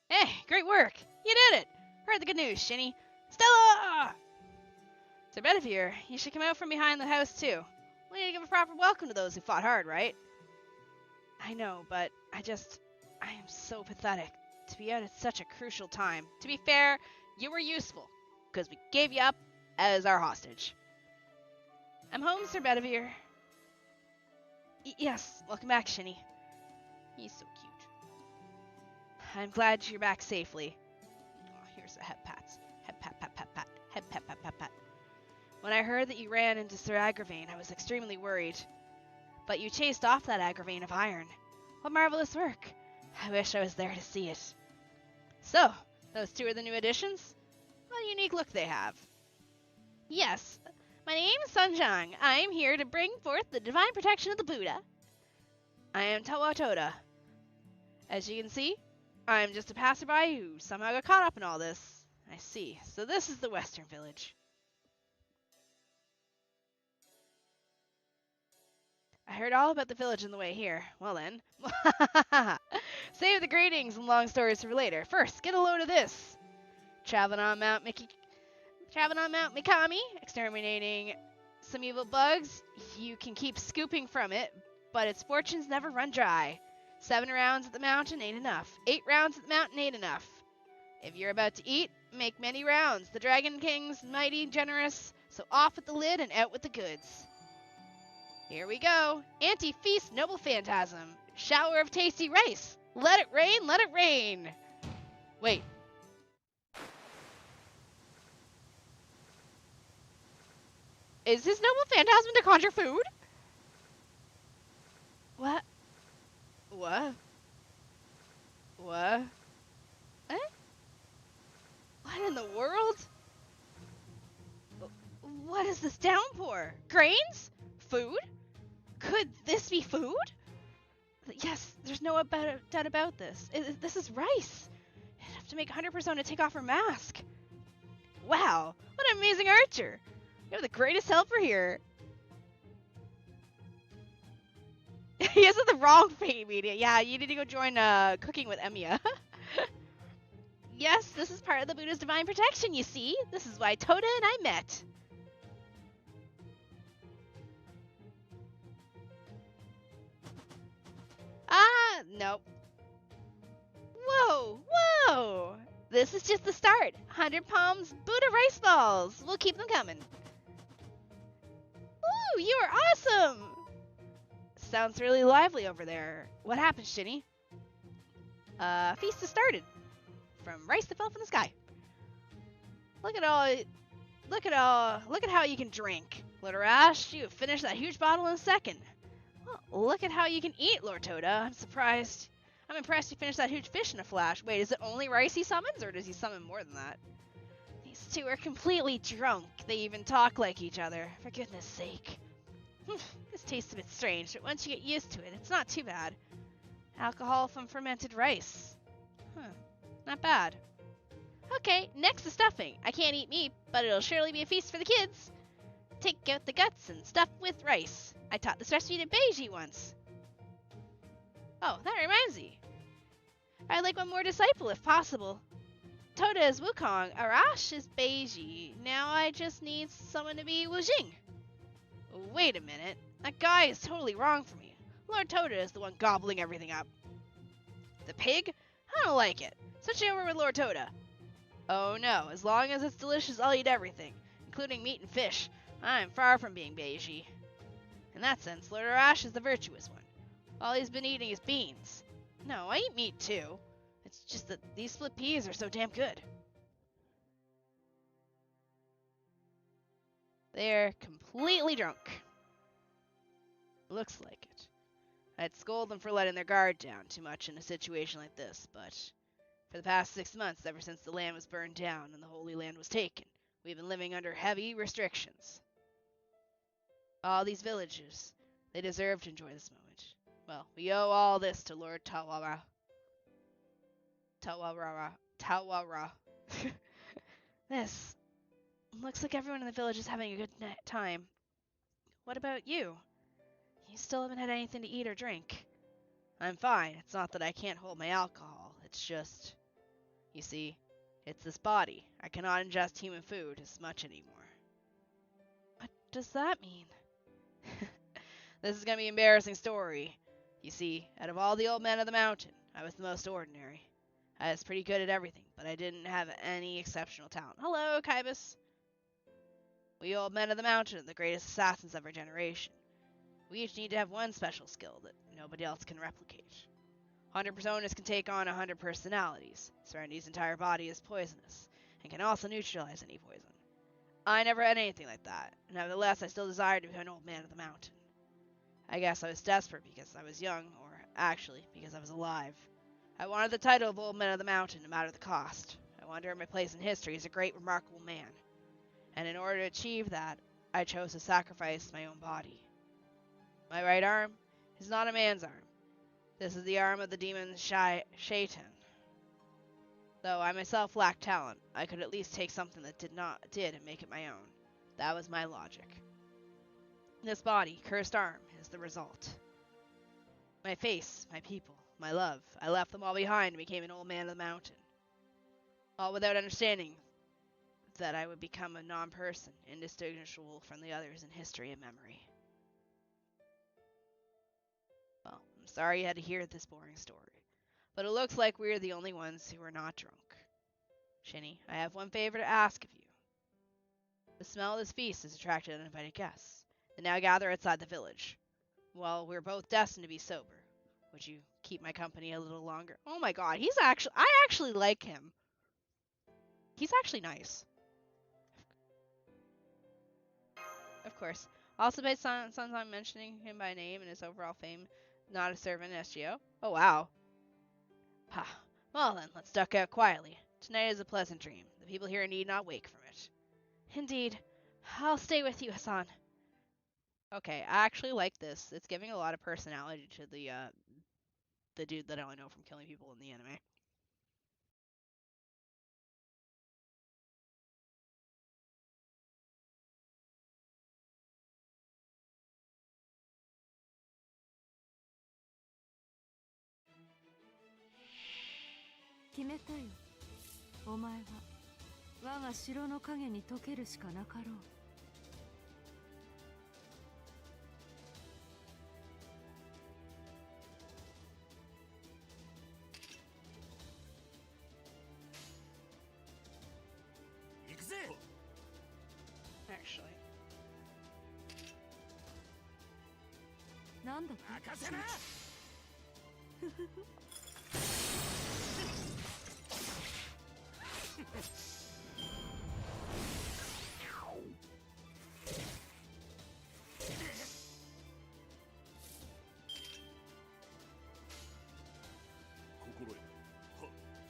Hey, great work! You did it! Heard the good news, Shini. Stella! So Bedivere, you should come out from behind the house too. We need to give a proper welcome to those who fought hard, right? I know, but I am so pathetic to be out at such a crucial time. To be fair, you were useful, because we gave you up as our hostage. I'm home, Sir Bedivere. Yes, welcome back, Shini. He's so cute. I'm glad you're back safely. Oh, here's the head pats. Head pat, pat, pat, pat. Head pat, pat, pat, pat. When I heard that you ran into Sir Agravain, I was extremely worried. But you chased off that Agravain of iron. What marvelous work. I wish I was there to see it. So, those two are the new additions? What a unique look they have. Yes, my name is Sunjang. I am here to bring forth the divine protection of the Buddha. I am Tawatoda. As you can see, I am just a passerby who somehow got caught up in all this. I see. So this is the Western Village. I heard all about the village on the way here. Well then. Save the greetings and long stories for later. First, get a load of this. Traveling on Mount Mikami, exterminating some evil bugs. You can keep scooping from it, but its fortunes never run dry. 7 rounds at the mountain ain't enough. 8 rounds at the mountain ain't enough. If you're about to eat, make many rounds. The Dragon King's mighty generous, so off with the lid and out with the goods. Here we go. Anti-feast noble phantasm. Shower of tasty rice. Let it rain, let it rain. Wait. Is this noble phantasm to conjure food? What? What? What? Eh? What in the world? What is this downpour? Grains? Food? Could this be food? Yes, there's no doubt about this. This is rice. I'd have to make 100% to take off her mask. Wow, what an amazing archer. You're the greatest helper here. He is at the wrong fate media. Yeah, you need to go join Cooking with Emiya. Yes, this is part of the Buddha's divine protection, you see. This is why Toda and I met. Ah, nope. Whoa, whoa! This is just the start. 100 palms Buddha rice balls. We'll keep them coming. Ooh, you are awesome! Sounds really lively over there. What happened, Shini? Feast has started. From rice that fell from the sky. Look at how you can drink. Literash, you have finished that huge bottle in a second. Well, look at how you can eat, Lord Toda. I'm surprised. I'm impressed you finished that huge fish in a flash. Wait, is it only rice he summons, or does he summon more than that? These two are completely drunk. They even talk like each other. For goodness sake. This tastes a bit strange, but once you get used to it, it's not too bad. Alcohol from fermented rice. Not bad. Okay, next the stuffing. I can't eat meat, but it'll surely be a feast for the kids. Take out the guts and stuff with rice. I taught this recipe to Beiji once. Oh, that reminds me. I'd like one more disciple if possible. Toda is Wukong, Arash is Beiji. Now I just need someone to be Wujing. Wait a minute. That guy is totally wrong for me. Lord Toda is the one gobbling everything up. The pig? I don't like it. Switch over with Lord Toda. Oh no, as long as it's delicious, I'll eat everything, including meat and fish. I'm far from being Beiji. In that sense, Lord Arash is the virtuous one. All he's been eating is beans. No, I eat meat too. It's just that these split peas are so damn good. They're completely drunk. Looks like it. I'd scold them for letting their guard down too much in a situation like this, but for the past 6 months, ever since the land was burned down and the Holy Land was taken, we've been living under heavy restrictions. All these villagers, they deserve to enjoy this moment. Well, we owe all this to Lord Tawara. This looks like everyone in the village is having a good time. What about you? You still haven't had anything to eat or drink. I'm fine. It's not that I can't hold my alcohol. It's just, you see, it's this body. I cannot ingest human food as much anymore. What does that mean? This is gonna be an embarrassing story. You see, out of all the old men of the mountain, I was the most ordinary. I was pretty good at everything, but I didn't have any exceptional talent. Hello, Kybus. We old men of the mountain are the greatest assassins of our generation. We each need to have one special skill that nobody else can replicate. 100 personas can take on 100 personalities. Serenity's entire body is poisonous, and can also neutralize any poison. I never had anything like that. Nevertheless, I still desired to become an old man of the mountain. I guess I was desperate because I was young, or actually, because I was alive. I wanted the title of Old Man of the Mountain, no matter the cost. I wanted to earn my place in history as a great, remarkable man. And in order to achieve that, I chose to sacrifice my own body. My right arm is not a man's arm. This is the arm of the demon Shaitan. Though I myself lack talent, I could at least take something that did and make it my own. That was my logic. This body, cursed arm, is the result. My face, my people, my love, I left them all behind and became an old man of the mountain. All without understanding that I would become a non-person, indistinguishable from the others in history and memory. Well, I'm sorry you had to hear this boring story, but it looks like we're the only ones who are not drunk. Shini, I have one favor to ask of you. The smell of this feast has attracted uninvited guests. They now gather outside the village. Well, we're both destined to be sober. Would you keep my company a little longer? Oh my god, I actually like him. He's actually nice. Of course. Also based on mentioning him by name and his overall fame, not a servant in FGO. Oh wow. Ha. Well then, let's duck out quietly. Tonight is a pleasant dream. The people here need not wake from it. Indeed. I'll stay with you, Hassan. Okay, I actually like this. It's giving a lot of personality to the dude that I only know from killing people in the anime. Actually.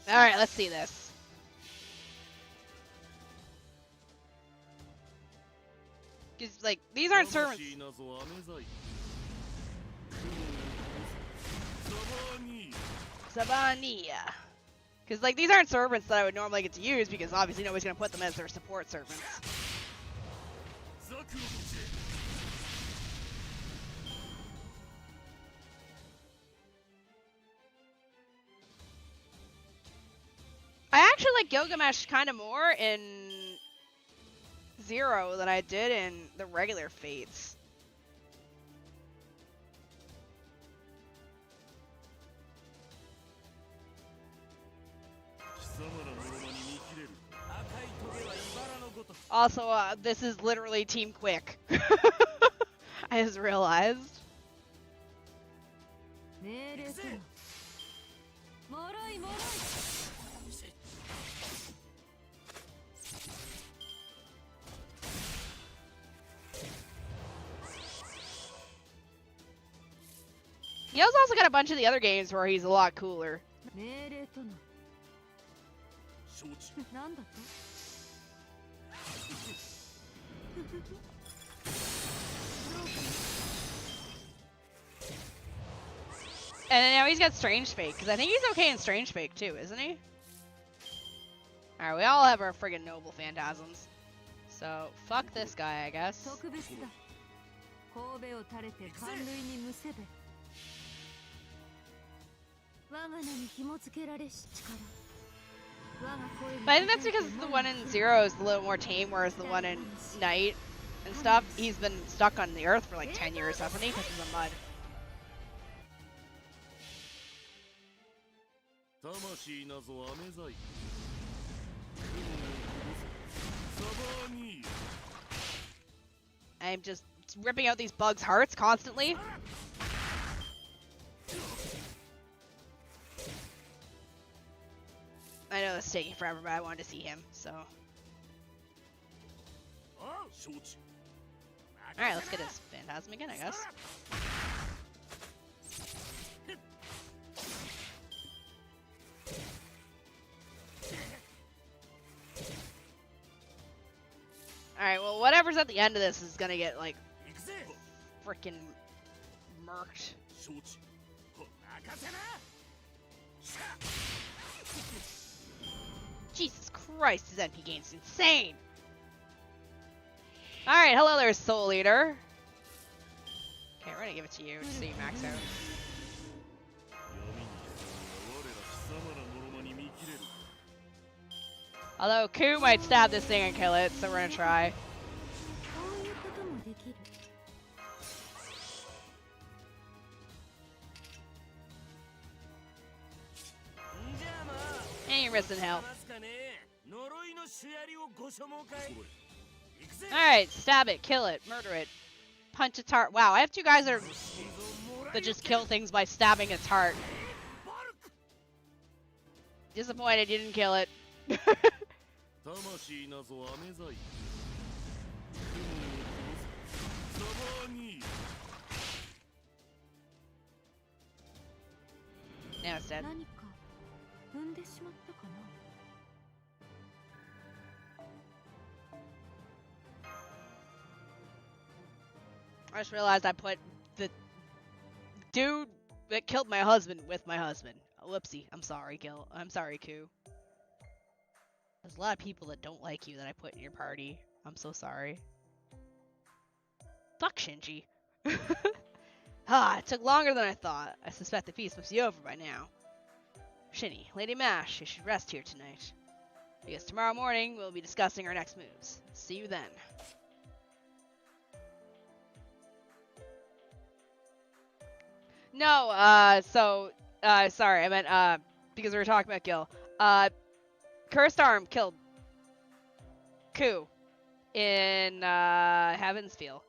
Alright, let's see this. Because, like, these aren't servants. Sabania. Because, like, these aren't servants that I would normally get to use, because obviously nobody's going to put them as their support servants. I actually like Gilgamesh kind of more in Zero than I did in the regular Fates. Also, this is literally Team Quick. I just realized. Gil's also got a bunch of the other games where he's a lot cooler. And then now he's got Strange Fake, because I think he's okay in Strange Fake too, isn't he? Alright, we all have our friggin' noble phantasms. So, fuck this guy, I guess. But I think that's because the one in Zero is a little more tame, whereas the one in Night and stuff, he's been stuck on the Earth for like 10 years, hasn't he? Because of the mud. I'm just ripping out these bugs' hearts constantly. I know it's taking forever, but I wanted to see him, so. Alright, let's get his Phantasm again, I guess. Alright, well, whatever's at the end of this is gonna get, like, frickin' murked. Jesus Christ, his NP gain's insane! Alright, hello there, Soul Eater. Okay, we're gonna give it to you just so you max out. Although Ku might stab this thing and kill it, so we're gonna try. And you're missing health. Alright, stab it, kill it, murder it, punch its heart. Wow, I have two guys that just kill things by stabbing its heart. Disappointed you didn't kill it. Now it's dead. I just realized I put the dude that killed my husband with my husband. Whoopsie. I'm sorry, Gil. I'm sorry, Ku. There's a lot of people that don't like you that I put in your party. I'm so sorry. Fuck Shinji. Ah, it took longer than I thought. I suspect the feast must be over by now. Shini, Lady Mash, you should rest here tonight. Because tomorrow morning we'll be discussing our next moves. See you then. No, sorry, I meant, because we were talking about Gil. Cursed Arm killed Ku in, Heaven's Feel.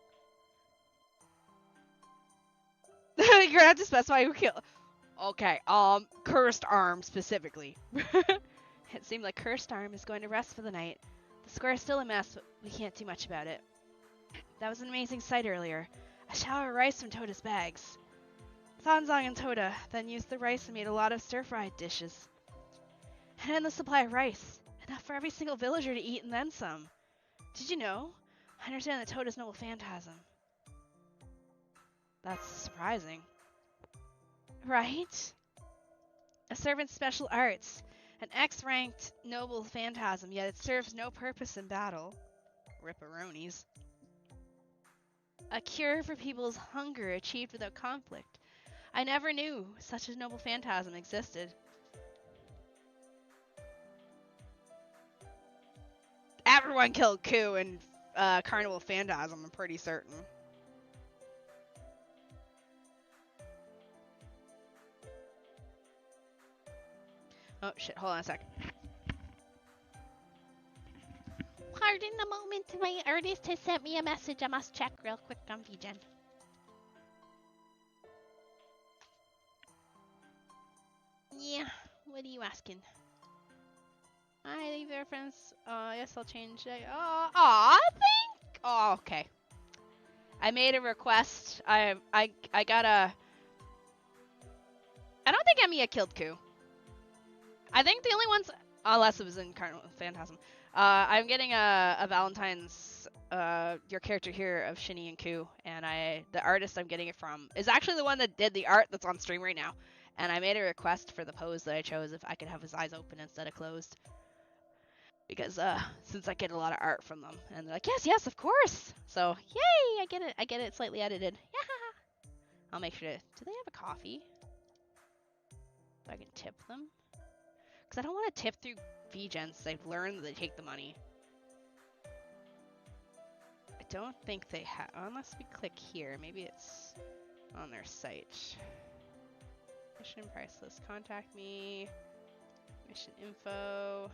You're gonna have to specify who killed. Okay, Cursed Arm specifically. It seemed like Cursed Arm is going to rest for the night. The square is still a mess, but we can't do much about it. That was an amazing sight earlier. A shower of rice from Toda's bags. Sanzang and Toda then used the rice and made a lot of stir-fried dishes. An endless supply of rice. Enough for every single villager to eat and then some. Did you know? I understand that Toda's noble phantasm. That's surprising. Right? A servant's special arts. An X-ranked noble phantasm, yet it serves no purpose in battle. Ripperonis. A cure for people's hunger achieved without conflict. I never knew such a noble phantasm existed. everyone killed Ku in Carnival Phantasm, I'm pretty certain. Oh shit, hold on a sec. Pardon the moment, my artist has sent me a message. I must check real quick on VGen. Yeah, what are you asking? I leave their friends. Yes, I'll change it. Oh, okay. I made a request. I got a. I don't think Emiya killed Ku. I think the only ones, unless it was in Carnival Phantasm. I'm getting a Valentine's. Your character here of Shini and Ku, and the artist I'm getting it from is actually the one that did the art that's on stream right now. And I made a request for the pose that I chose if I could have his eyes open instead of closed. Because since I get a lot of art from them, and they're like, yes, of course. So yay, I get it slightly edited. Yeah. I'll make sure to. Do they have a coffee? So I can tip them. Because I don't want to tip through VGen since I've learned that they take the money. I don't think they have, unless we click here. Maybe it's on their site. Mission price list. Contact me. Mission info.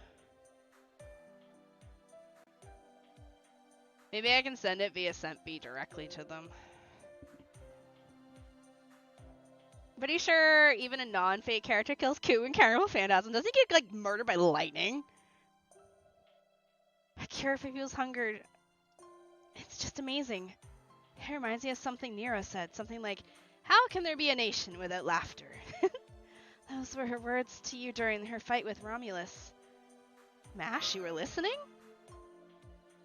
Maybe I can send it via SentB directly to them. Pretty sure even a non-fake character kills Ku in Carnival Phantasm. Does he get, like, murdered by lightning? A cure for people's hunger. It's just amazing. It reminds me of something Nero said. Something like, how can there be a nation without laughter? Those were her words to you during her fight with Romulus. Mash, you were listening?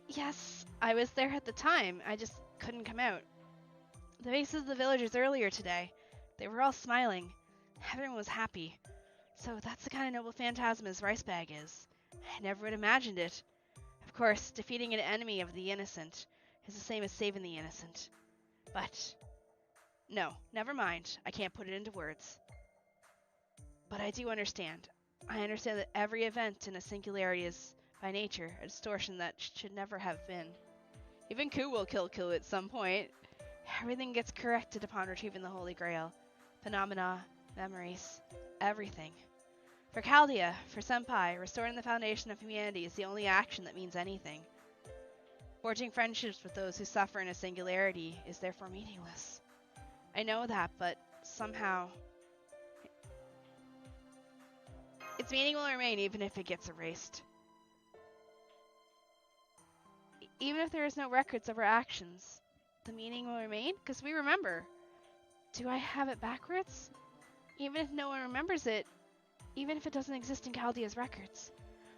Yes, I was there at the time. I just couldn't come out. The faces of the villagers earlier today. They were all smiling. Everyone was happy. So that's the kind of noble phantasm his rice bag is. I never would have imagined it. Of course, defeating an enemy of the innocent is the same as saving the innocent. But, no, never mind. I can't put it into words. But I do understand. I understand that every event in a singularity is, by nature, a distortion that should never have been. Even Ku will kill Ku at some point. Everything gets corrected upon retrieving the Holy Grail. Phenomena, memories, everything. For Chaldea, for Senpai, restoring the foundation of humanity is the only action that means anything. Forging friendships with those who suffer in a singularity is therefore meaningless. I know that, but somehow its meaning will remain even if it gets erased. Even if there is no records of our actions, the meaning will remain because we remember. Do I have it backwards? Even if no one remembers it, even if it doesn't exist in Chaldea's records,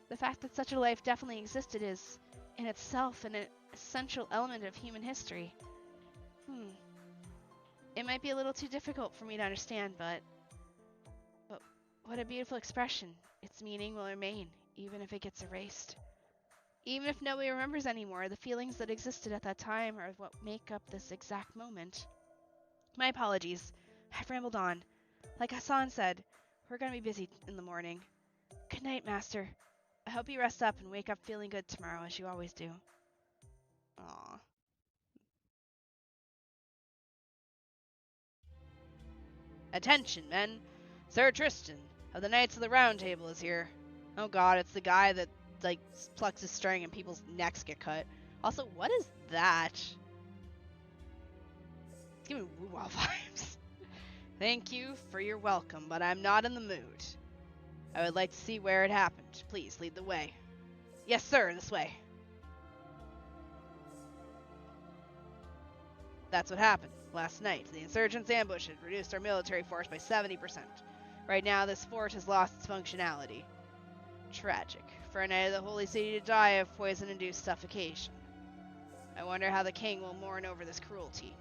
the fact that such a life definitely existed is, in itself, an essential element of human history. It might be a little too difficult for me to understand, but what a beautiful expression. Its meaning will remain, even if it gets erased. Even if nobody remembers anymore, the feelings that existed at that time are what make up this exact moment. My apologies. I've rambled on. Like Hassan said, we're gonna be busy in the morning. Good night, Master. I hope you rest up and wake up feeling good tomorrow, as you always do. Aww. Attention, men! Sir Tristan of the Knights of the Round Table is here. Oh god, it's the guy that, like, plucks his string and people's necks get cut. Also, what is that? It's giving woo-wah vibes. Thank you for your welcome, but I'm not in the mood. I would like to see where it happened. Please lead the way. Yes, sir, this way. That's what happened. Last night, the insurgents' ambush had reduced our military force by 70%. Right now, this fort has lost its functionality. Tragic. For a knight of the Holy City to die of poison-induced suffocation. I wonder how the king will mourn over this cruelty.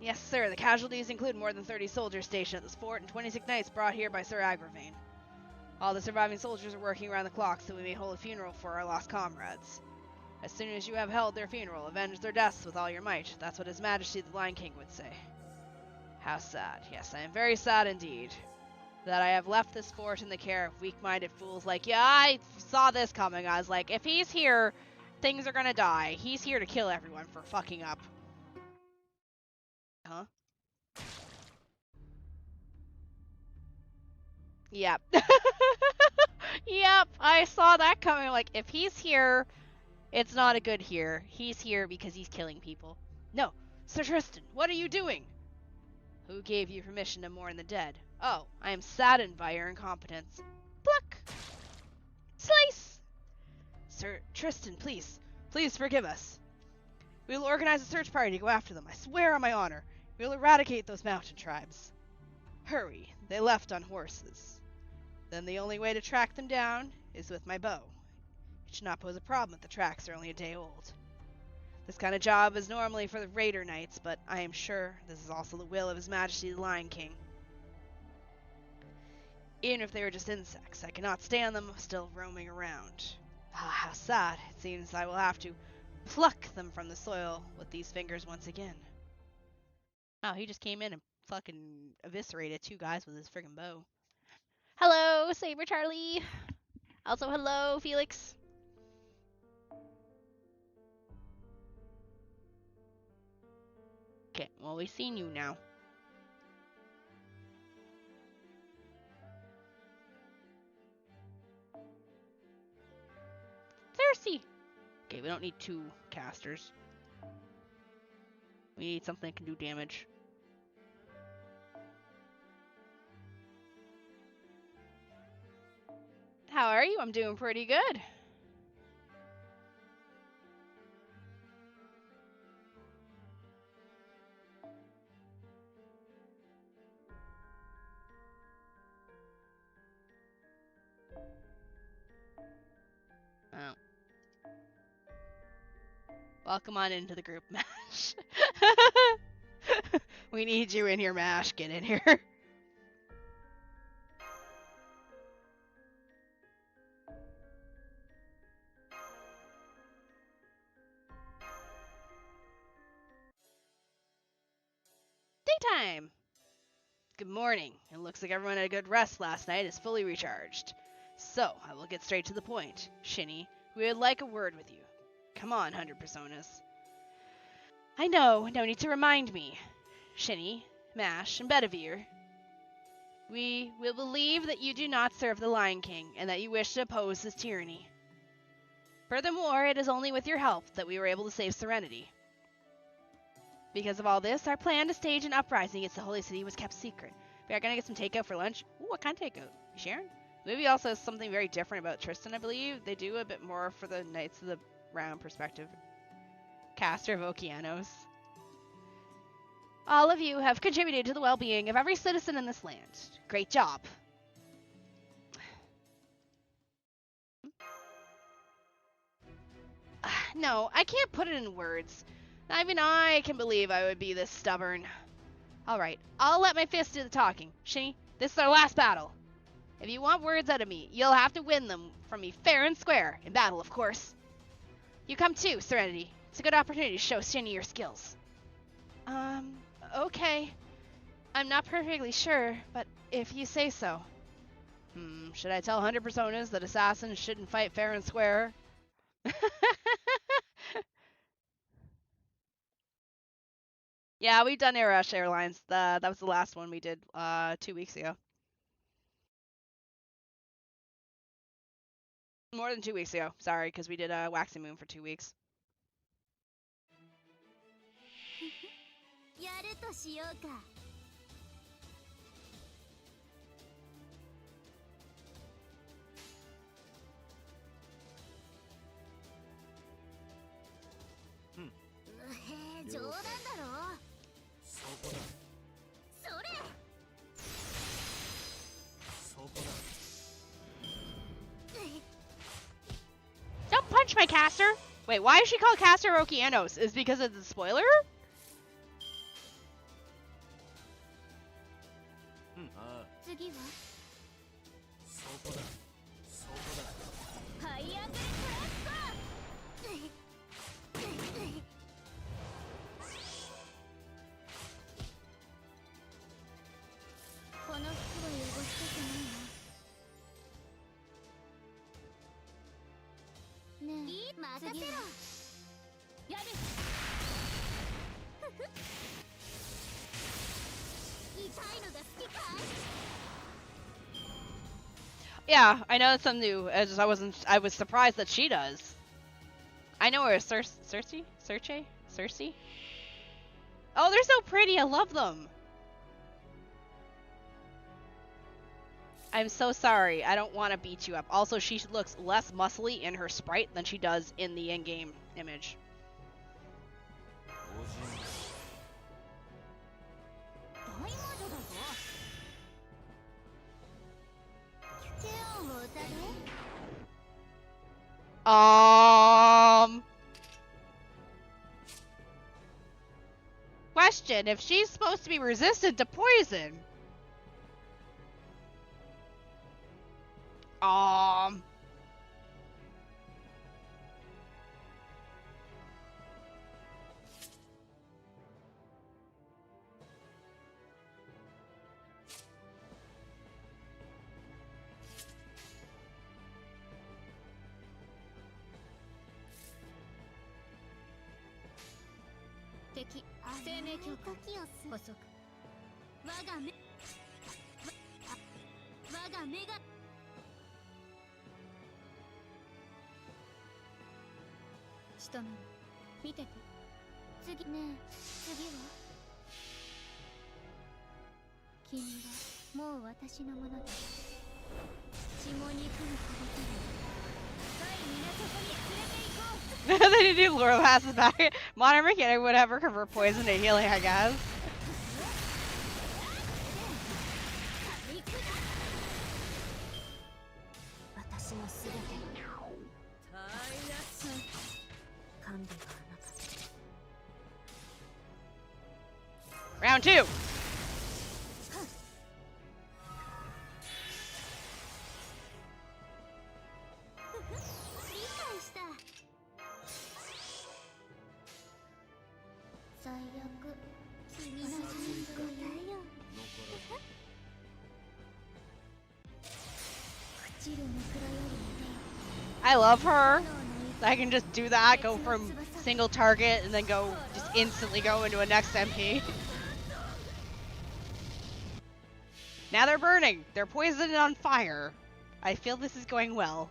Yes, sir. The casualties include more than 30 soldiers stationed at this fort and 26 knights brought here by Sir Agravain. All the surviving soldiers are working around the clock so we may hold a funeral for our lost comrades. As soon as you have held their funeral, avenge their deaths with all your might. That's what His Majesty the Lion King would say. How sad. Yes, I am very sad indeed that I have left this fort in the care of weak-minded fools like, yeah, I saw this coming. I was like, if he's here, things are gonna die. He's here to kill everyone for fucking up. Huh? Yep. Yep, I saw that coming. Like, if he's here, it's not a good here. He's here because he's killing people. No, Sir Tristan, what are you doing? Who gave you permission to mourn the dead? Oh, I am saddened by your incompetence. Pluck! Slice! Sir Tristan, please forgive us. We will organize a search party to go after them. I swear on my honor. We will eradicate those mountain tribes. Hurry, they left on horses. Then the only way to track them down is with my bow. It should not pose a problem if the tracks are only a day old. This kind of job is normally for the raider knights, but I am sure this is also the will of His Majesty the Lion King. Even if they were just insects, I cannot stand them still roaming around. Ah, how sad. It seems I will have to pluck them from the soil with these fingers once again. Oh, he just came in and fucking eviscerated 2 guys with his friggin' bow. Hello, Saber Charlie. Also, hello, Felix. Okay, well, we've seen you now. Cersei! Okay, we don't need 2 casters. We need something that can do damage. How are you? I'm doing pretty good. Oh. Welcome on into the group, Mash. We need you in here, Mash. Get in here. Daytime! Good morning. It looks like everyone had a good rest last night, is fully recharged. So, I will get straight to the point. Shini, we would like a word with you. Come on, 100 Personas. I know, no need to remind me. Shini, Mash, and Bedivere. We will believe that you do not serve the Lion King, and that you wish to oppose his tyranny. Furthermore, it is only with your help that we were able to save Serenity. Because of all this, our plan to stage an uprising against the Holy City was kept secret. We are going to get some takeout for lunch. Ooh, what kind of takeout? You sharing? The movie also has something very different about Tristan, I believe. They do a bit more for the Knights of the Round perspective. Caster of Okeanos. All of you have contributed to the well-being of every citizen in this land. Great job. No, I can't put it in words. Not even I can believe I would be this stubborn. Alright, I'll let my fist do the talking. Shini, this is our last battle. If you want words out of me, you'll have to win them from me fair and square. In battle, of course. You come too, Serenity. It's a good opportunity to show Shini your skills. Okay. I'm not perfectly sure, but if you say so. Should I tell 100 Personas that assassins shouldn't fight fair and square? Yeah, we've done Air Rush Airlines. That was the last one we did 2 weeks ago. More than 2 weeks ago. Sorry, because we did Waxing Moon for 2 weeks. Don't punch my caster! Wait, why is she called Caster Okeanos? Is it because of the spoiler? Yeah, I know that's something new. I was surprised that she does. I know her, Cersei? Oh, they're so pretty. I love them. I'm so sorry. I don't want to beat you up. Also, she looks less muscly in her sprite than she does in the in-game image. Question, if she's supposed to be resistant to poison. They need to do lore passes back. Modern mechanic would have her convert poison to healing, I guess. Round 2. I love her. I can just do that, go from single target, and then just instantly go into a next MP. Now they're burning. They're poisoned and on fire. I feel this is going well.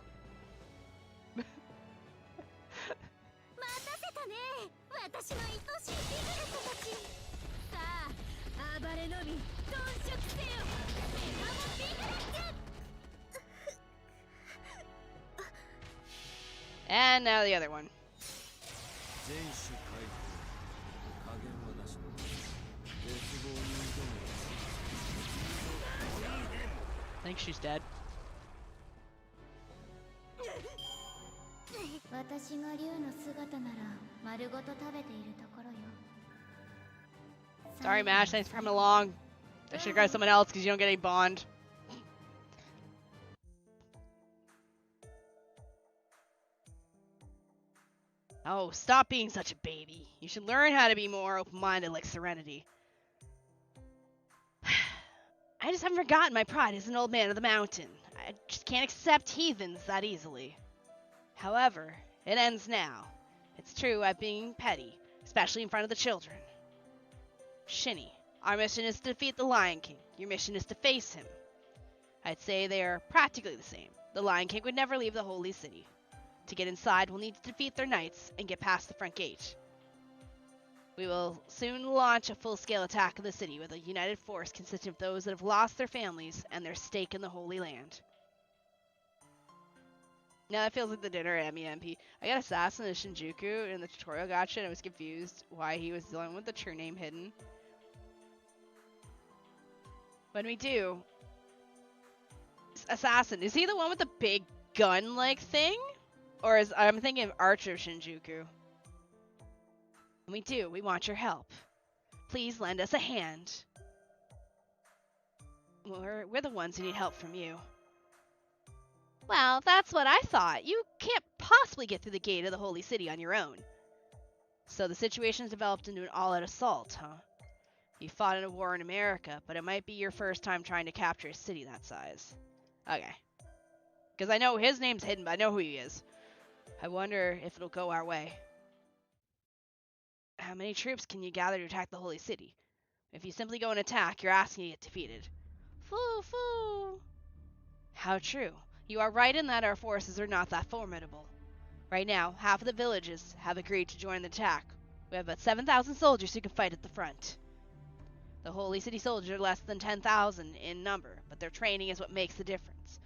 And now the other one. I think she's dead. Sorry, Mash. Thanks for coming along. I should have grabbed someone else because you don't get any bond. Oh, stop being such a baby. You should learn how to be more open-minded like Serenity. I just haven't forgotten my pride as an old man of the mountain. I just can't accept heathens that easily. However, it ends now. It's true I'm being petty, especially in front of the children. Shini, our mission is to defeat the Lion King. Your mission is to face him. I'd say they are practically the same. The Lion King would never leave the Holy City. To get inside, we'll need to defeat their knights and get past the front gate. We will soon launch a full-scale attack on the city with a united force consisting of those that have lost their families and their stake in the Holy Land. Now that feels like the dinner at MP. I got Assassin as Shinjuku in the tutorial gotcha and I was confused why he was the one with the true name hidden. When we do... Assassin, is he the one with the big gun-like thing? Or I'm thinking of Archer Shinjuku. When we do, we want your help. Please lend us a hand. We're the ones who need help from you. Well, that's what I thought. You can't possibly get through the gate of the Holy City on your own. So the situation's developed into an all-out assault, huh? You fought in a war in America, but it might be your first time trying to capture a city that size. Okay. Because I know his name's hidden, but I know who he is. I wonder if it'll go our way. How many troops can you gather to attack the Holy City? If you simply go and attack, you're asking to get defeated. Foo foo! How true. You are right in that our forces are not that formidable. Right now, half of the villages have agreed to join the attack. We have about 7,000 soldiers who can fight at the front. The Holy City soldiers are less than 10,000 in number, but their training is what makes the difference.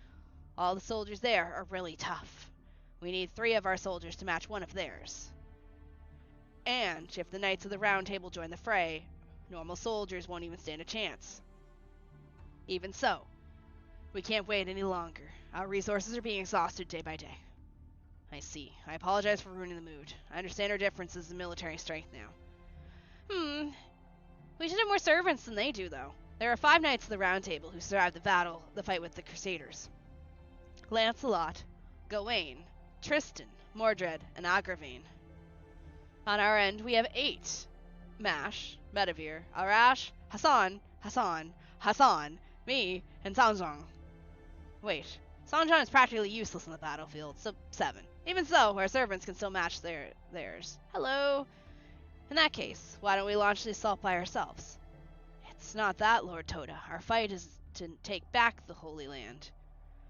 All the soldiers there are really tough. We need 3 of our soldiers to match 1 of theirs. And if the Knights of the Round Table join the fray, normal soldiers won't even stand a chance. Even so, we can't wait any longer. Our resources are being exhausted day by day. I see. I apologize for ruining the mood. I understand our differences in military strength now. We should have more servants than they do, though. There are 5 Knights of the Round Table who survived the fight with the Crusaders. Lancelot, Gawain, Tristan, Mordred, and Agravain. On our end, we have 8. Mash, Bedivere, Arash, Hassan, me, and Sanjang. Wait, Sanjang is practically useless on the battlefield, so 7. Even so, our servants can still match theirs. Hello? In that case, why don't we launch the assault by ourselves? It's not that, Lord Toda. Our fight is to take back the Holy Land.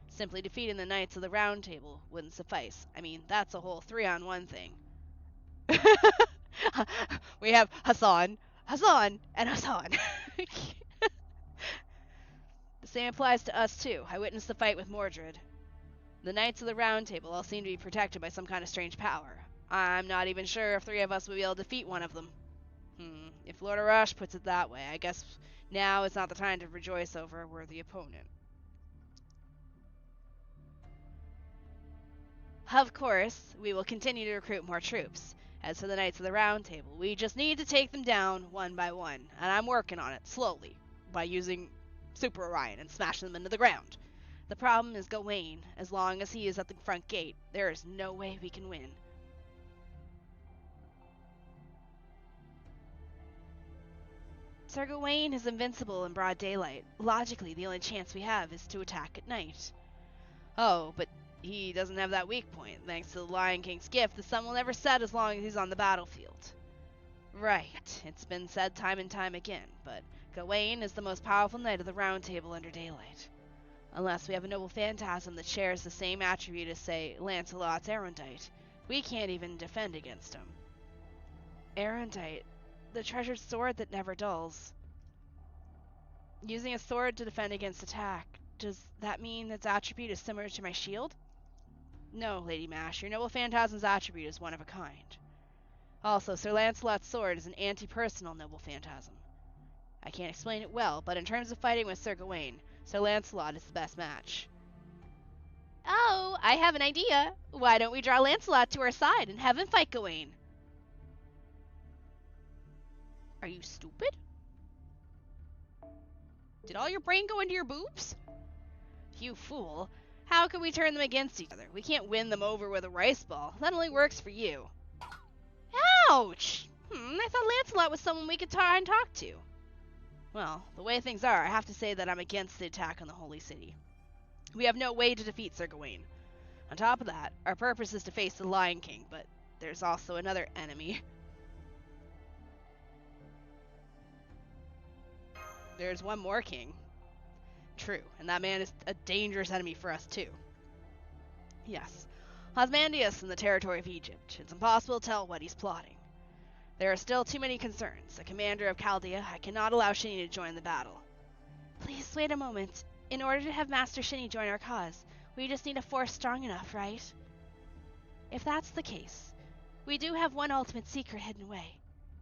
Simply defeating the Knights of the Round Table wouldn't suffice. I mean, that's a whole 3-on-1 thing. We have Hassan, and Hassan. The same applies to us, too. I witnessed the fight with Mordred. The Knights of the Round Table all seem to be protected by some kind of strange power. I'm not even sure if 3 of us will be able to defeat one of them. If Lord Arash puts it that way, I guess now is not the time to rejoice over a worthy opponent. Of course, we will continue to recruit more troops. As for the Knights of the Round Table, we just need to take them down one by one, and I'm working on it, slowly, by using Super Orion and smashing them into the ground. The problem is Gawain. As long as he is at the front gate, there is no way we can win. Sir Gawain is invincible in broad daylight. Logically, the only chance we have is to attack at night. Oh, but he doesn't have that weak point. Thanks to the Lion King's gift, the sun will never set as long as he's on the battlefield. Right, it's been said time and time again, but Gawain is the most powerful knight of the Round Table under daylight. Unless we have a noble phantasm that shares the same attribute as, say, Lancelot's Erendite, we can't even defend against him. Erendite, the treasured sword that never dulls. Using a sword to defend against attack, does that mean its attribute is similar to my shield? No, Lady Mash, your noble phantasm's attribute is one of a kind. Also, Sir Lancelot's sword is an anti-personal noble phantasm. I can't explain it well, but in terms of fighting with Sir Gawain, Sir Lancelot is the best match. Oh, I have an idea. Why don't we draw Lancelot to our side and have him fight Gawain? Are you stupid? Did all your brain go into your boobs? You fool. How can we turn them against each other? We can't win them over with a rice ball. That only works for you. Ouch! I thought Lancelot was someone we could try and talk to. Well, the way things are, I have to say that I'm against the attack on the Holy City. We have no way to defeat Sir Gawain. On top of that, our purpose is to face the Lion King, but there's also another enemy. There's one more king. True, and that man is a dangerous enemy for us too. Yes, Osmandius in the territory of Egypt. It's impossible to tell what he's plotting. There are still too many concerns. A commander of Chaldea, I cannot allow Shini to join the battle. Please wait a moment. In order to have Master Shini join our cause, we just need a force strong enough, right? If that's the case, we do have one ultimate secret hidden away.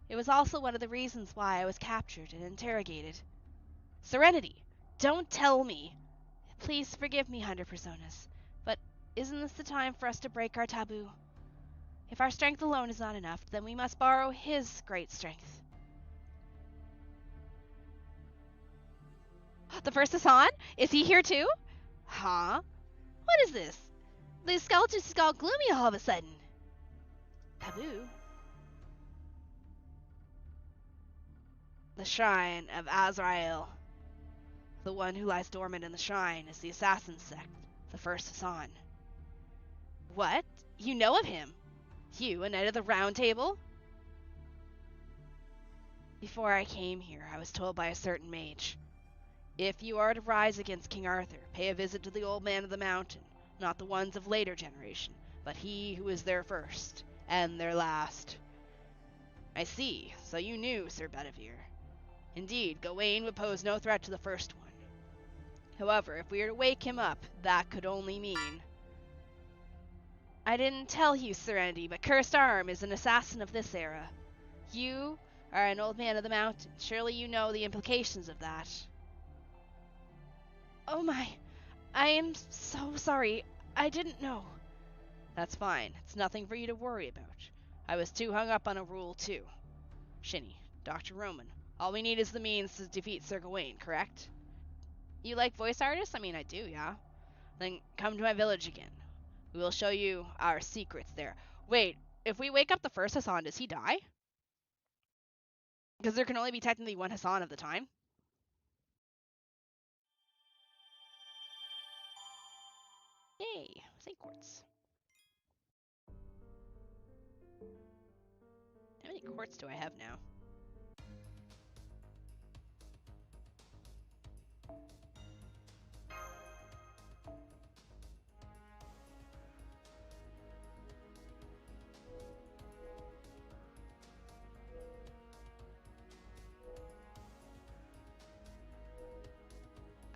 It was also one of the reasons why I was captured and interrogated. Serenity! Don't tell me! Please forgive me, Hunter Personas, but isn't this the time for us to break our taboo? If our strength alone is not enough, then we must borrow his great strength. The first Hassan? Is he here too? Huh? What is this? The skull just got gloomy all of a sudden. Taboo? The Shrine of Azrael. The one who lies dormant in the shrine is the assassin sect, the first Hassan. What? You know of him? You, a knight of the Round Table? Before I came here, I was told by a certain mage. If you are to rise against King Arthur, pay a visit to the old man of the mountain, not the ones of later generation, but he who was there first, and their last. I see, so you knew Sir Bedivere. Indeed, Gawain would pose no threat to the first one. However, if we are to wake him up, that could only mean... I didn't tell you, Serenity, but Cursed Arm is an assassin of this era. You are an old man of the mountain. Surely you know the implications of that. Oh my, I am so sorry. I didn't know. That's fine. It's nothing for you to worry about. I was too hung up on a rule, too. Shini, Dr. Roman, all we need is the means to defeat Sir Gawain, correct? You like voice artists? I mean, I do, yeah. Then come to my village again. We will show you our secrets there. Wait, if we wake up the first Hassan, does he die? Because there can only be technically one Hassan at the time. Yay, Saint Quartz. How many quartz do I have now?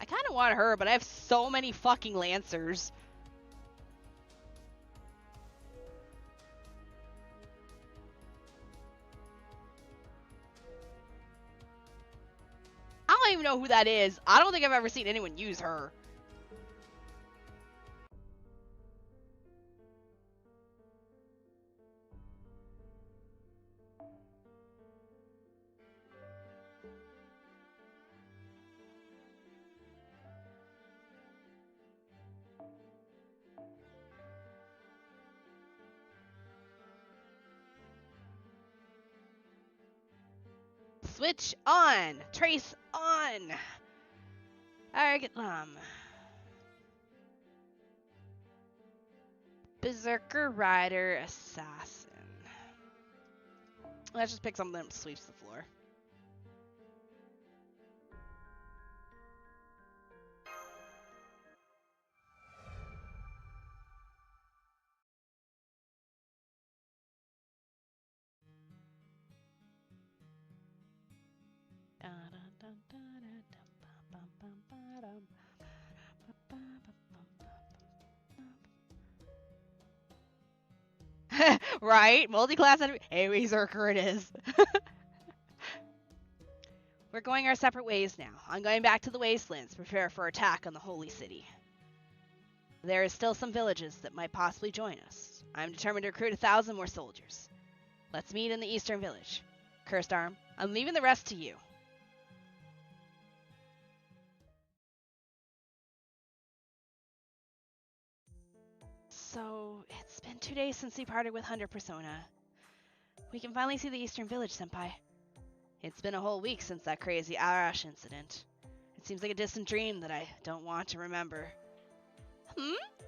I kind of want her, but I have so many fucking Lancers. I don't even know who that is. I don't think I've ever seen anyone use her. Switch on! Trace on! Argatlum. Berserker Rider Assassin. Let's just pick something that sweeps the floor. Right? Multi-class enemy. Hey, Berserker it is. We're going our separate ways now. I'm going back to the Wastelands to prepare for attack on the Holy City. There is still some villages that might possibly join us. I'm determined to recruit 1,000 more soldiers. Let's meet in the Eastern Village. Cursed Arm, I'm leaving the rest to you. So, it's been 2 days since we parted with Hunter Persona. We can finally see the Eastern Village, Senpai. It's been a whole week since that crazy Arash incident. It seems like a distant dream that I don't want to remember.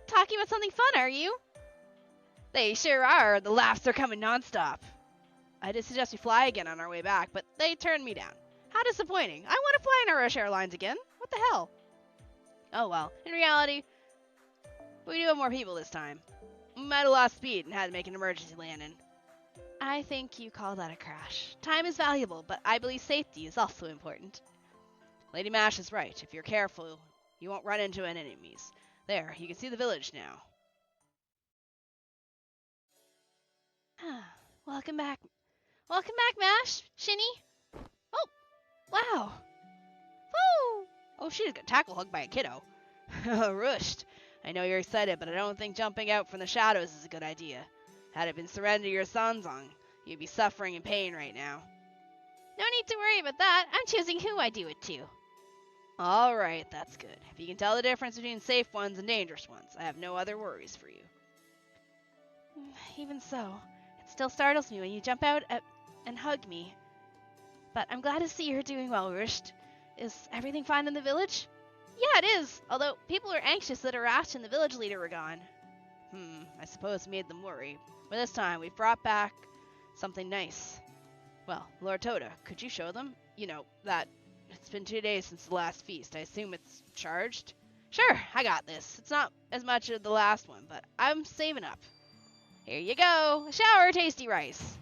Talking about something fun, are you? They sure are. The laughs are coming nonstop. I did suggest we fly again on our way back, but they turned me down. How disappointing. I want to fly in Arash Airlines again. What the hell? Oh well. In reality, we do have more people this time. We might have lost speed and had to make an emergency landing. I think you call that a crash. Time is valuable, but I believe safety is also important. Lady Mash is right. If you're careful, you won't run into any enemies. There, you can see the village now. Welcome back. Welcome back, Mash. Shini. Oh, wow. Woo! Oh, she just got tackle hugged by a kiddo. Rushed. I know you're excited, but I don't think jumping out from the shadows is a good idea. Had it been surrendered to your Sanzong, you'd be suffering in pain right now. No need to worry about that. I'm choosing who I do it to. Alright, that's good. If you can tell the difference between safe ones and dangerous ones, I have no other worries for you. Even so, it still startles me when you jump out and hug me. But I'm glad to see you're doing well, Rusht. Is everything fine in the village? Yeah, it is. Although people are anxious that Arash and the village leader were gone. I suppose we made them worry. But this time, we've brought back something nice. Well, Lord Toda, could you show them? You know, that it's been 2 days since the last feast. I assume it's charged? Sure, I got this. It's not as much as the last one, but I'm saving up. Here you go. A shower of tasty rice.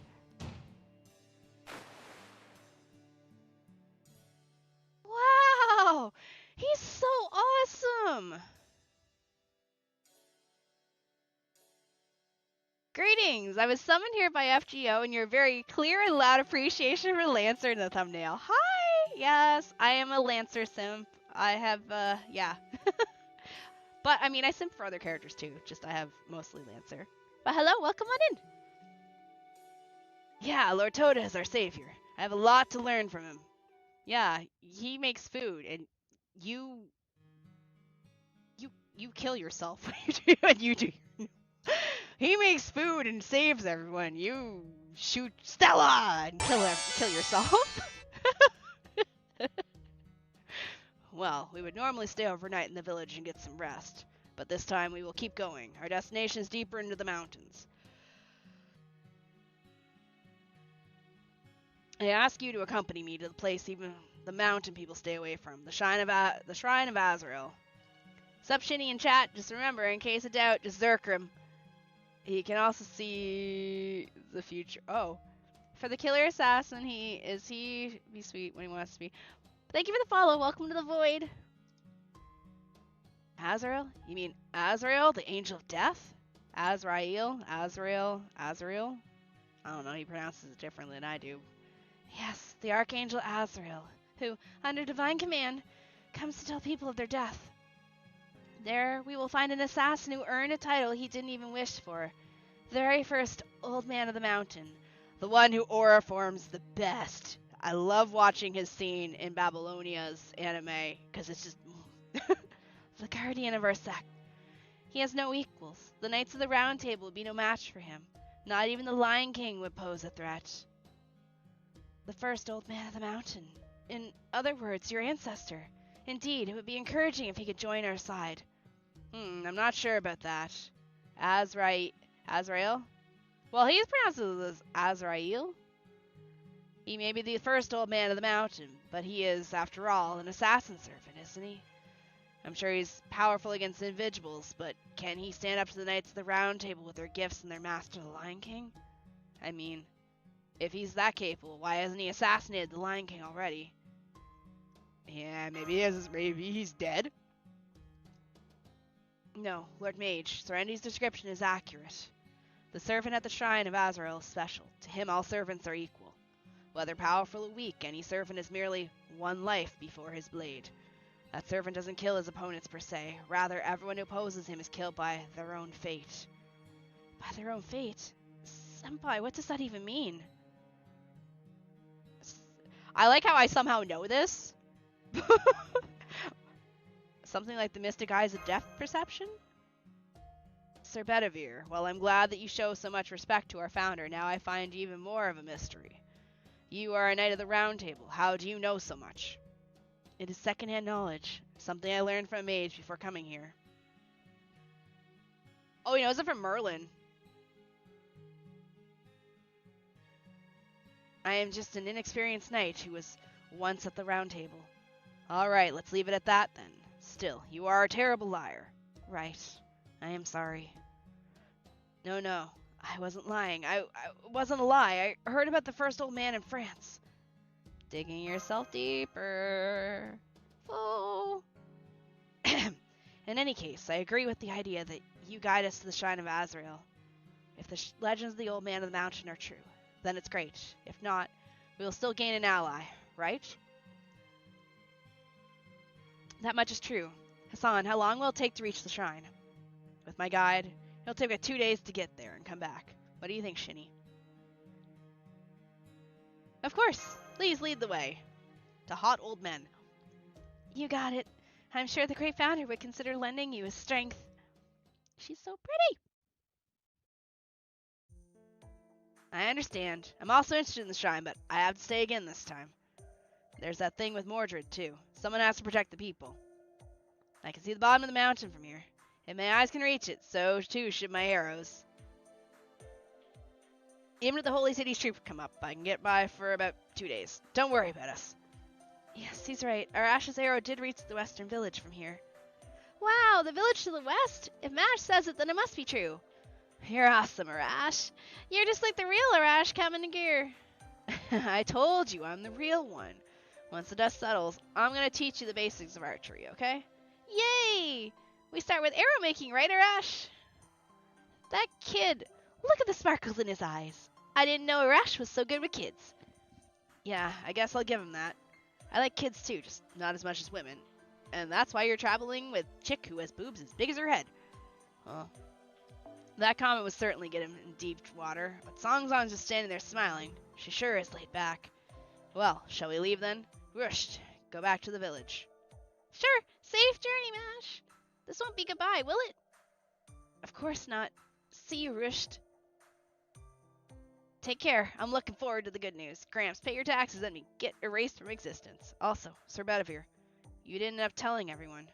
Wow! He's so awesome! Greetings! I was summoned here by FGO and your very clear and loud appreciation for Lancer in the thumbnail. Hi! Yes, I am a Lancer simp. I have, yeah. But, I mean, I simp for other characters too. Just I have mostly Lancer. But hello, welcome on in! Yeah, Lord Toda is our savior. I have a lot to learn from him. Yeah, he makes food, and you kill yourself when you do. He makes food and saves everyone. You shoot Stella and kill yourself. Well, we would normally stay overnight in the village and get some rest, but this time we will keep going. Our destination is deeper into the mountains. I ask you to accompany me to the place even the mountain people stay away from, the Shrine of Azrael. Sup, Shini in chat? Just remember, in case of doubt, just zerk him. He can also see the future. Oh. For the killer assassin, be sweet when he wants to be. Thank you for the follow. Welcome to the void. Azrael? You mean Azrael, the angel of death? Azrael? Azrael? Azrael? I don't know. He pronounces it differently than I do. Yes, the archangel Azrael, who, under divine command, comes to tell people of their death. There, we will find an assassin who earned a title he didn't even wish for. The very first Old Man of the Mountain. The one who aura forms the best. I love watching his scene in Babylonia's anime, because it's just... the guardian of our sect. He has no equals. The Knights of the Round Table would be no match for him. Not even the Lion King would pose a threat. The first Old Man of the Mountain. In other words, your ancestor. Indeed, it would be encouraging if he could join our side. I'm not sure about that. Azrael? Well, he's pronounced as Azrael. He may be the first Old Man of the Mountain, but he is, after all, an assassin servant, isn't he? I'm sure he's powerful against individuals, but can he stand up to the Knights of the Round Table with their gifts and their master, the Lion King? I mean, if he's that capable, why hasn't he assassinated the Lion King already? Yeah, maybe he's dead? No, Lord Mage, Serendity's description is accurate. The servant at the Shrine of Azrael is special. To him all servants are equal. Whether powerful or weak, any servant is merely one life before his blade. That servant doesn't kill his opponents per se. Rather, everyone who opposes him is killed by their own fate. By their own fate? Senpai, what does that even mean? I like how I somehow know this. Something like the mystic eyes of death perception? Sir Bedivere, well, I'm glad that you show so much respect to our founder. Now I find even more of a mystery. You are a Knight of the Round Table. How do you know so much? It is secondhand knowledge. Something I learned from a mage before coming here. Oh, he knows it from Merlin. I am just an inexperienced knight who was once at the Round Table. Alright, let's leave it at that then. Still, you are a terrible liar. Right. I am sorry. No. I wasn't lying. I wasn't a lie. I heard about the first old man in France. Digging yourself deeper. Fool. In any case, I agree with the idea that you guide us to the Shrine of Azrael. If the legends of the Old Man of the Mountain are true, then it's great. If not, we will still gain an ally, right? That much is true. Hassan, how long will it take to reach the shrine? With my guide, it'll take 2 days to get there and come back. What do you think, Shini? Of course. Please lead the way. To hot old men. You got it. I'm sure the great founder would consider lending you his strength. She's so pretty. I understand. I'm also interested in the shrine, but I have to stay again this time. There's that thing with Mordred, too. Someone has to protect the people. I can see the bottom of the mountain from here. If my eyes can reach it, so too should my arrows. Even if the Holy City's troops come up, I can get by for about 2 days. Don't worry about us. Yes, he's right. Our Ash's arrow did reach the western village from here. Wow, the village to the west? If Mash says it, then it must be true. You're awesome, Arash. You're just like the real Arash coming to gear. I told you, I'm the real one. Once the dust settles, I'm going to teach you the basics of archery, okay? Yay! We start with arrow making, right, Arash? That kid, look at the sparkles in his eyes. I didn't know Arash was so good with kids. Yeah, I guess I'll give him that. I like kids too, just not as much as women. And that's why you're traveling with a chick who has boobs as big as her head. Well, that comment would certainly get him in deep water, but Songzong's just standing there smiling. She sure is laid back. Well, shall we leave then? Whoosh, go back to the village. Sure, safe journey, Mash. This won't be goodbye, will it? Of course not. See you, Rushed. Take care. I'm looking forward to the good news. Gramps, pay your taxes and get erased from existence. Also, Sir Bedivere, you didn't end up telling everyone.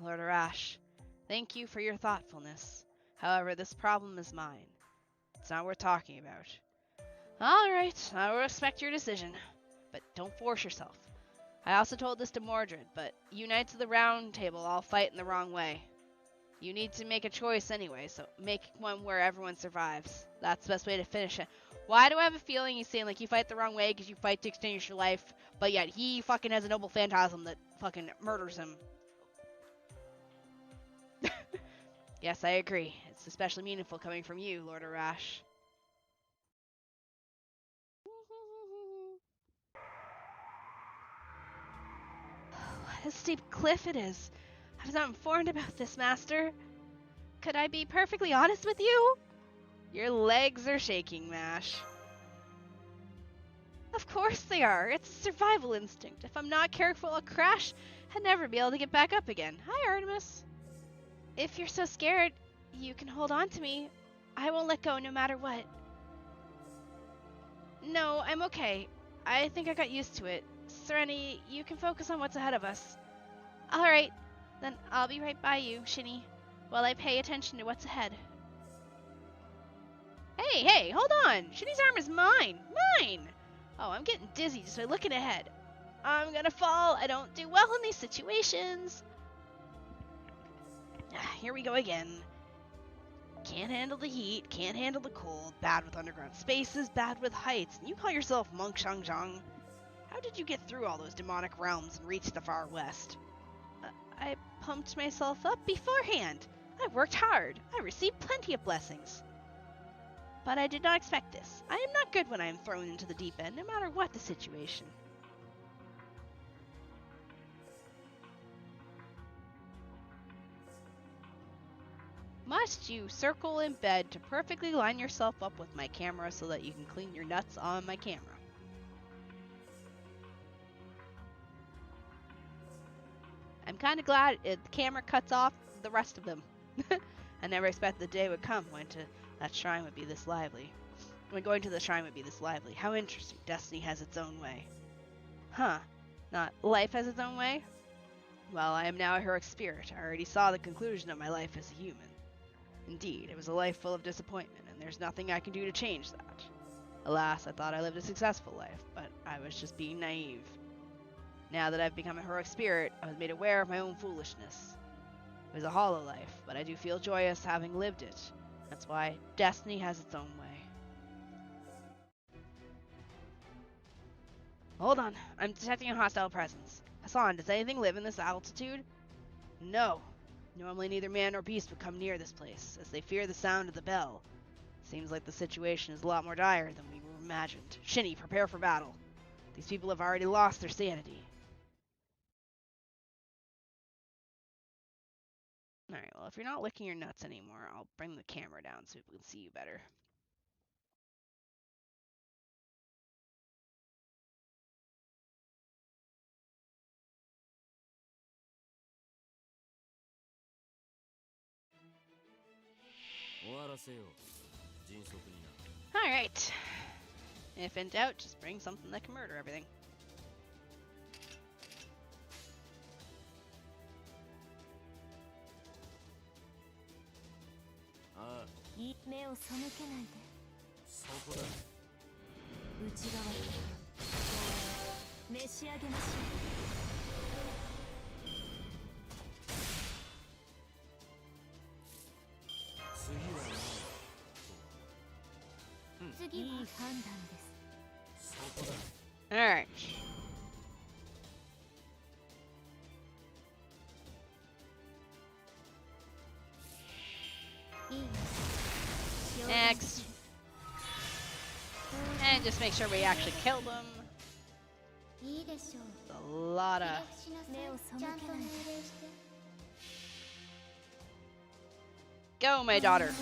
Lord Arash, thank you for your thoughtfulness. However, this problem is mine. It's not worth talking about. All right, I will respect your decision, but don't force yourself. I also told this to Mordred, but you Knights of the Round Table all fight in the wrong way. You need to make a choice anyway, so make one where everyone survives. That's the best way to finish it. Why do I have a feeling he's saying, like, you fight the wrong way because you fight to extinguish your life, but yet he fucking has a noble phantasm that fucking murders him? Yes, I agree. It's especially meaningful coming from you, Lord Arash. What a steep cliff it is. I was not informed about this, Master. Could I be perfectly honest with you? Your legs are shaking, Mash. Of course they are. It's a survival instinct. If I'm not careful, I'll crash and never be able to get back up again. Hi, Artemis. If you're so scared, you can hold on to me. I won't let go no matter what. No, I'm okay. I think I got used to it. Serenity, you can focus on what's ahead of us. Alright, then I'll be right by you, Shini, while I pay attention to what's ahead. Hey, hold on! Shini's arm is mine! Mine! Oh, I'm getting dizzy just by looking ahead. I'm gonna fall. I don't do well in these situations. Here we go again. Can't handle the heat, can't handle the cold, bad with underground spaces, bad with heights, and you call yourself Monk Shangzhang? How did you get through all those demonic realms and reach the far west? I pumped myself up beforehand. I worked hard. I received plenty of blessings. But I did not expect this. I am not good when I am thrown into the deep end, no matter what the situation. Must you circle in bed to perfectly line yourself up with my camera so that you can clean your nuts on my camera? I'm kind of glad the camera cuts off the rest of them. I never expected the day would come when that shrine would be this lively. When going to the shrine would be this lively. How interesting. Destiny has its own way. Huh. Not life has its own way? Well, I am now a heroic spirit. I already saw the conclusion of my life as a human. Indeed, it was a life full of disappointment, and there's nothing I can do to change that. Alas, I thought I lived a successful life, but I was just being naive. Now that I've become a heroic spirit, I was made aware of my own foolishness. It was a hollow life, but I do feel joyous having lived it. That's why destiny has its own way. Hold on, I'm detecting a hostile presence. Hassan, does anything live in this altitude? No. Normally neither man nor beast would come near this place, as they fear the sound of the bell. Seems like the situation is a lot more dire than we imagined. Shini, prepare for battle. These people have already lost their sanity. Alright, well, if you're not licking your nuts anymore, I'll bring the camera down so people can see you better. Alright. If in doubt, just bring something that can murder everything. いい目を背けないで。そこだ。内側から召し上げましょ次はう。次はいい判断です。そこだ。Alright. Next. And just make sure we actually killed him. A lot of... Go, my daughter. I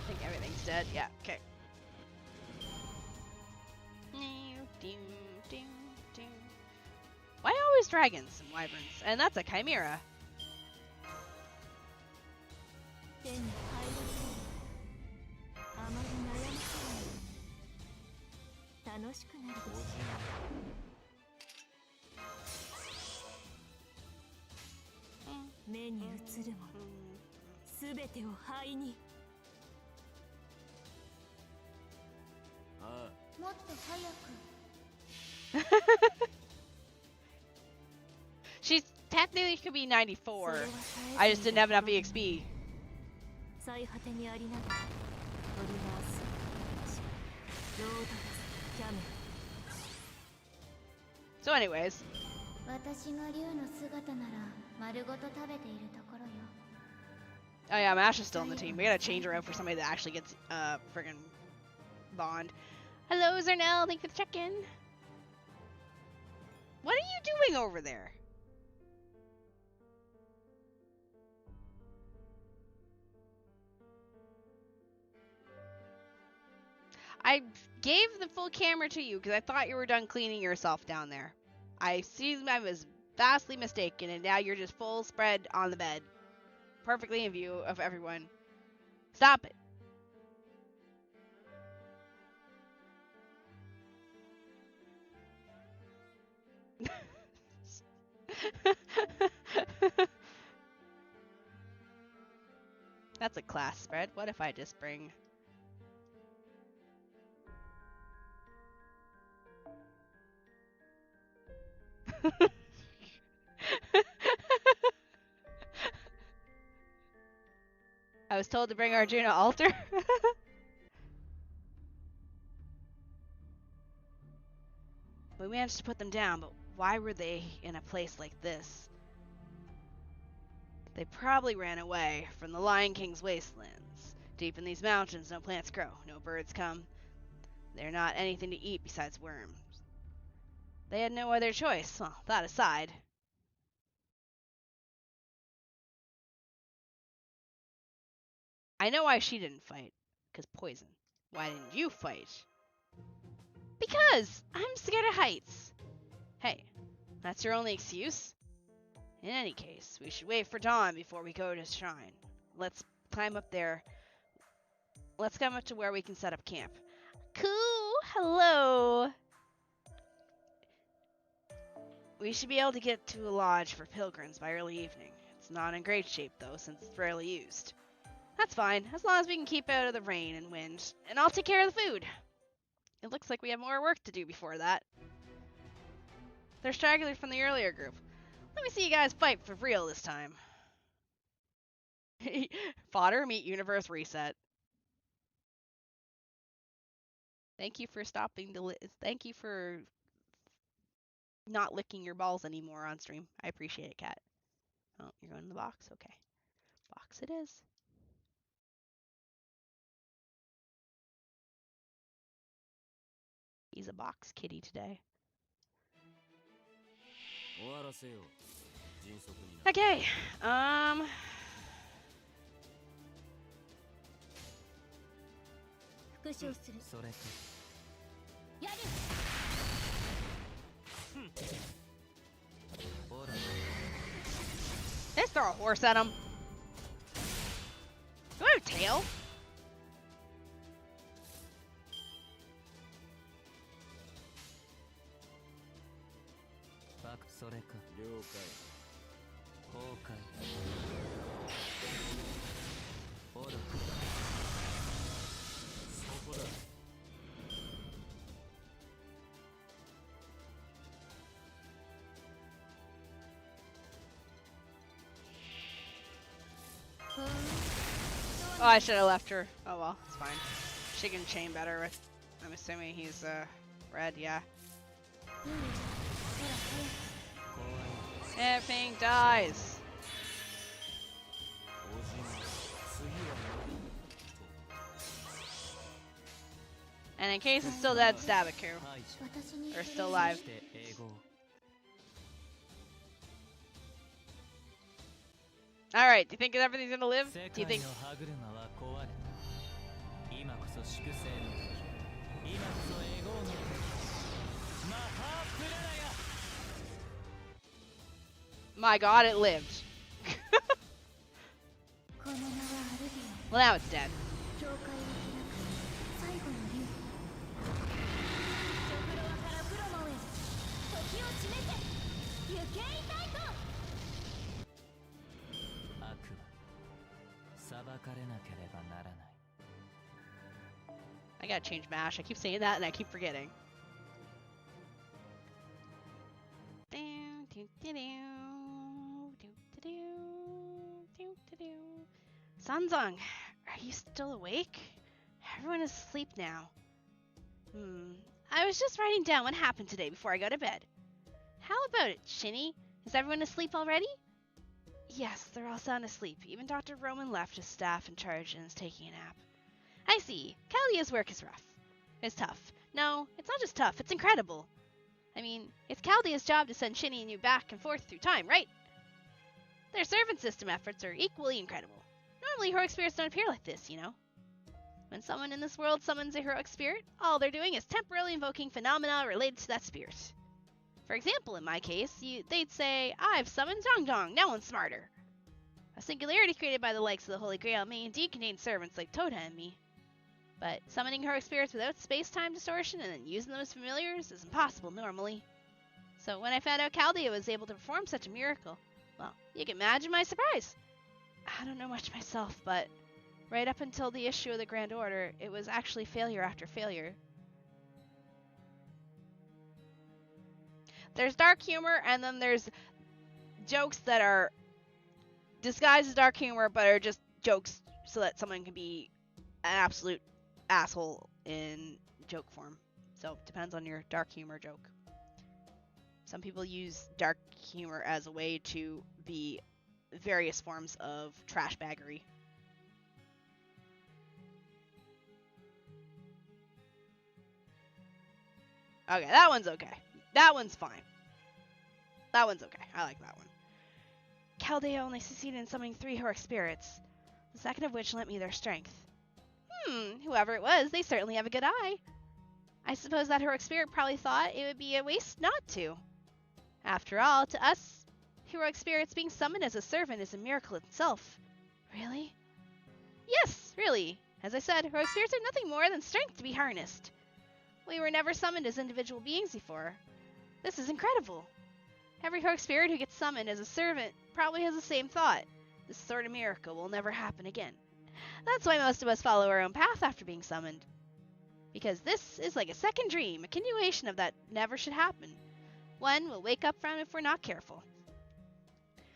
think everything's dead. Yeah, okay. Why always dragons and wyverns? And that's a chimera. She's technically could be 94. I just didn't have enough EXP. So anyways. Oh yeah, Mash is still on the team. We gotta change her out for somebody that actually gets friggin' bond. Hello Zernell, thank you for the check-in. What are you doing over there? I gave the full camera to you because I thought you were done cleaning yourself down there. I see I was vastly mistaken, and now you're just full spread on the bed. Perfectly in view of everyone. Stop it. That's a class spread. What if I just bring... I was told to bring Arjuna altar. We managed to put them down, but why were they in a place like this? They probably ran away from the Lion King's wastelands. Deep in these mountains, no plants grow, no birds come. They're not anything to eat besides worms. They had no other choice. Well, that aside. I know why she didn't fight. Because poison. Why didn't you fight? Because I'm scared of heights. Hey, that's your only excuse? In any case, we should wait for dawn before we go to the shrine. Let's climb up there. Let's come up to where we can set up camp. Cool! Hello! We should be able to get to a lodge for pilgrims by early evening. It's not in great shape, though, since it's rarely used. That's fine, as long as we can keep out of the rain and wind. And I'll take care of the food. It looks like we have more work to do before that. They're stragglers from the earlier group. Let me see you guys fight for real this time. Fodder, meet universe reset. Thank you for stopping the thank you for not licking your balls anymore on stream. I appreciate it, Kat. Oh, you're going in the box? Okay. Box it is. He's a box kitty today. Okay. Let's throw a horse at him. Do I have a tail? それか。了解。崩壊。ほら。そこだ。Oh, I should have left her. Oh well, it's fine. She can chain better with. I'm assuming he's red, yeah. Everything dies. And in case it's still dead, stab it, Ku. Or still alive. Alright, do you think everything's gonna live? Do you think... My god, it lived. Well, now it's dead. I gotta change MASH. I keep saying that and I keep forgetting. Sanzong, are you still awake? Everyone is asleep now. I was just writing down what happened today before I go to bed. How about it, Shini? Is everyone asleep already? Yes, they're all sound asleep. Even Dr. Roman left his staff in charge and is taking a nap. I see. Caldia's work is rough. It's tough. No, it's not just tough, it's incredible. I mean, it's Caldia's job to send Shini and you back and forth through time, right? Their servant system efforts are equally incredible. Normally, heroic spirits don't appear like this, you know? When someone in this world summons a heroic spirit, all they're doing is temporarily invoking phenomena related to that spirit. For example, in my case, they'd say, I've summoned Dong, now I'm smarter. A singularity created by the likes of the Holy Grail may indeed contain servants like Toda and me. But summoning heroic spirits without space-time distortion and then using them as familiars is impossible normally. So when I found out Caldia was able to perform such a miracle, well, you can imagine my surprise. I don't know much myself, but right up until the issue of the Grand Order, it was actually failure after failure. There's dark humor, and then there's jokes that are disguised as dark humor, but are just jokes so that someone can be an absolute asshole in joke form. So it depends on your dark humor joke. Some people use dark humor as a way to be various forms of trash baggery. Okay, that one's okay. That one's fine. That one's okay. I like that one. Chaldea only succeeded in summoning 3 heroic spirits, the second of which lent me their strength. Whoever it was, they certainly have a good eye. I suppose that heroic spirit probably thought it would be a waste not to. After all, to us, heroic spirits being summoned as a servant is a miracle itself. Really? Yes, really. As I said, heroic spirits are nothing more than strength to be harnessed. We were never summoned as individual beings before. This is incredible. Every heroic spirit who gets summoned as a servant probably has the same thought. This sort of miracle will never happen again. That's why most of us follow our own path after being summoned. Because this is like a second dream, a continuation of that never should happen. One we'll wake up from if we're not careful.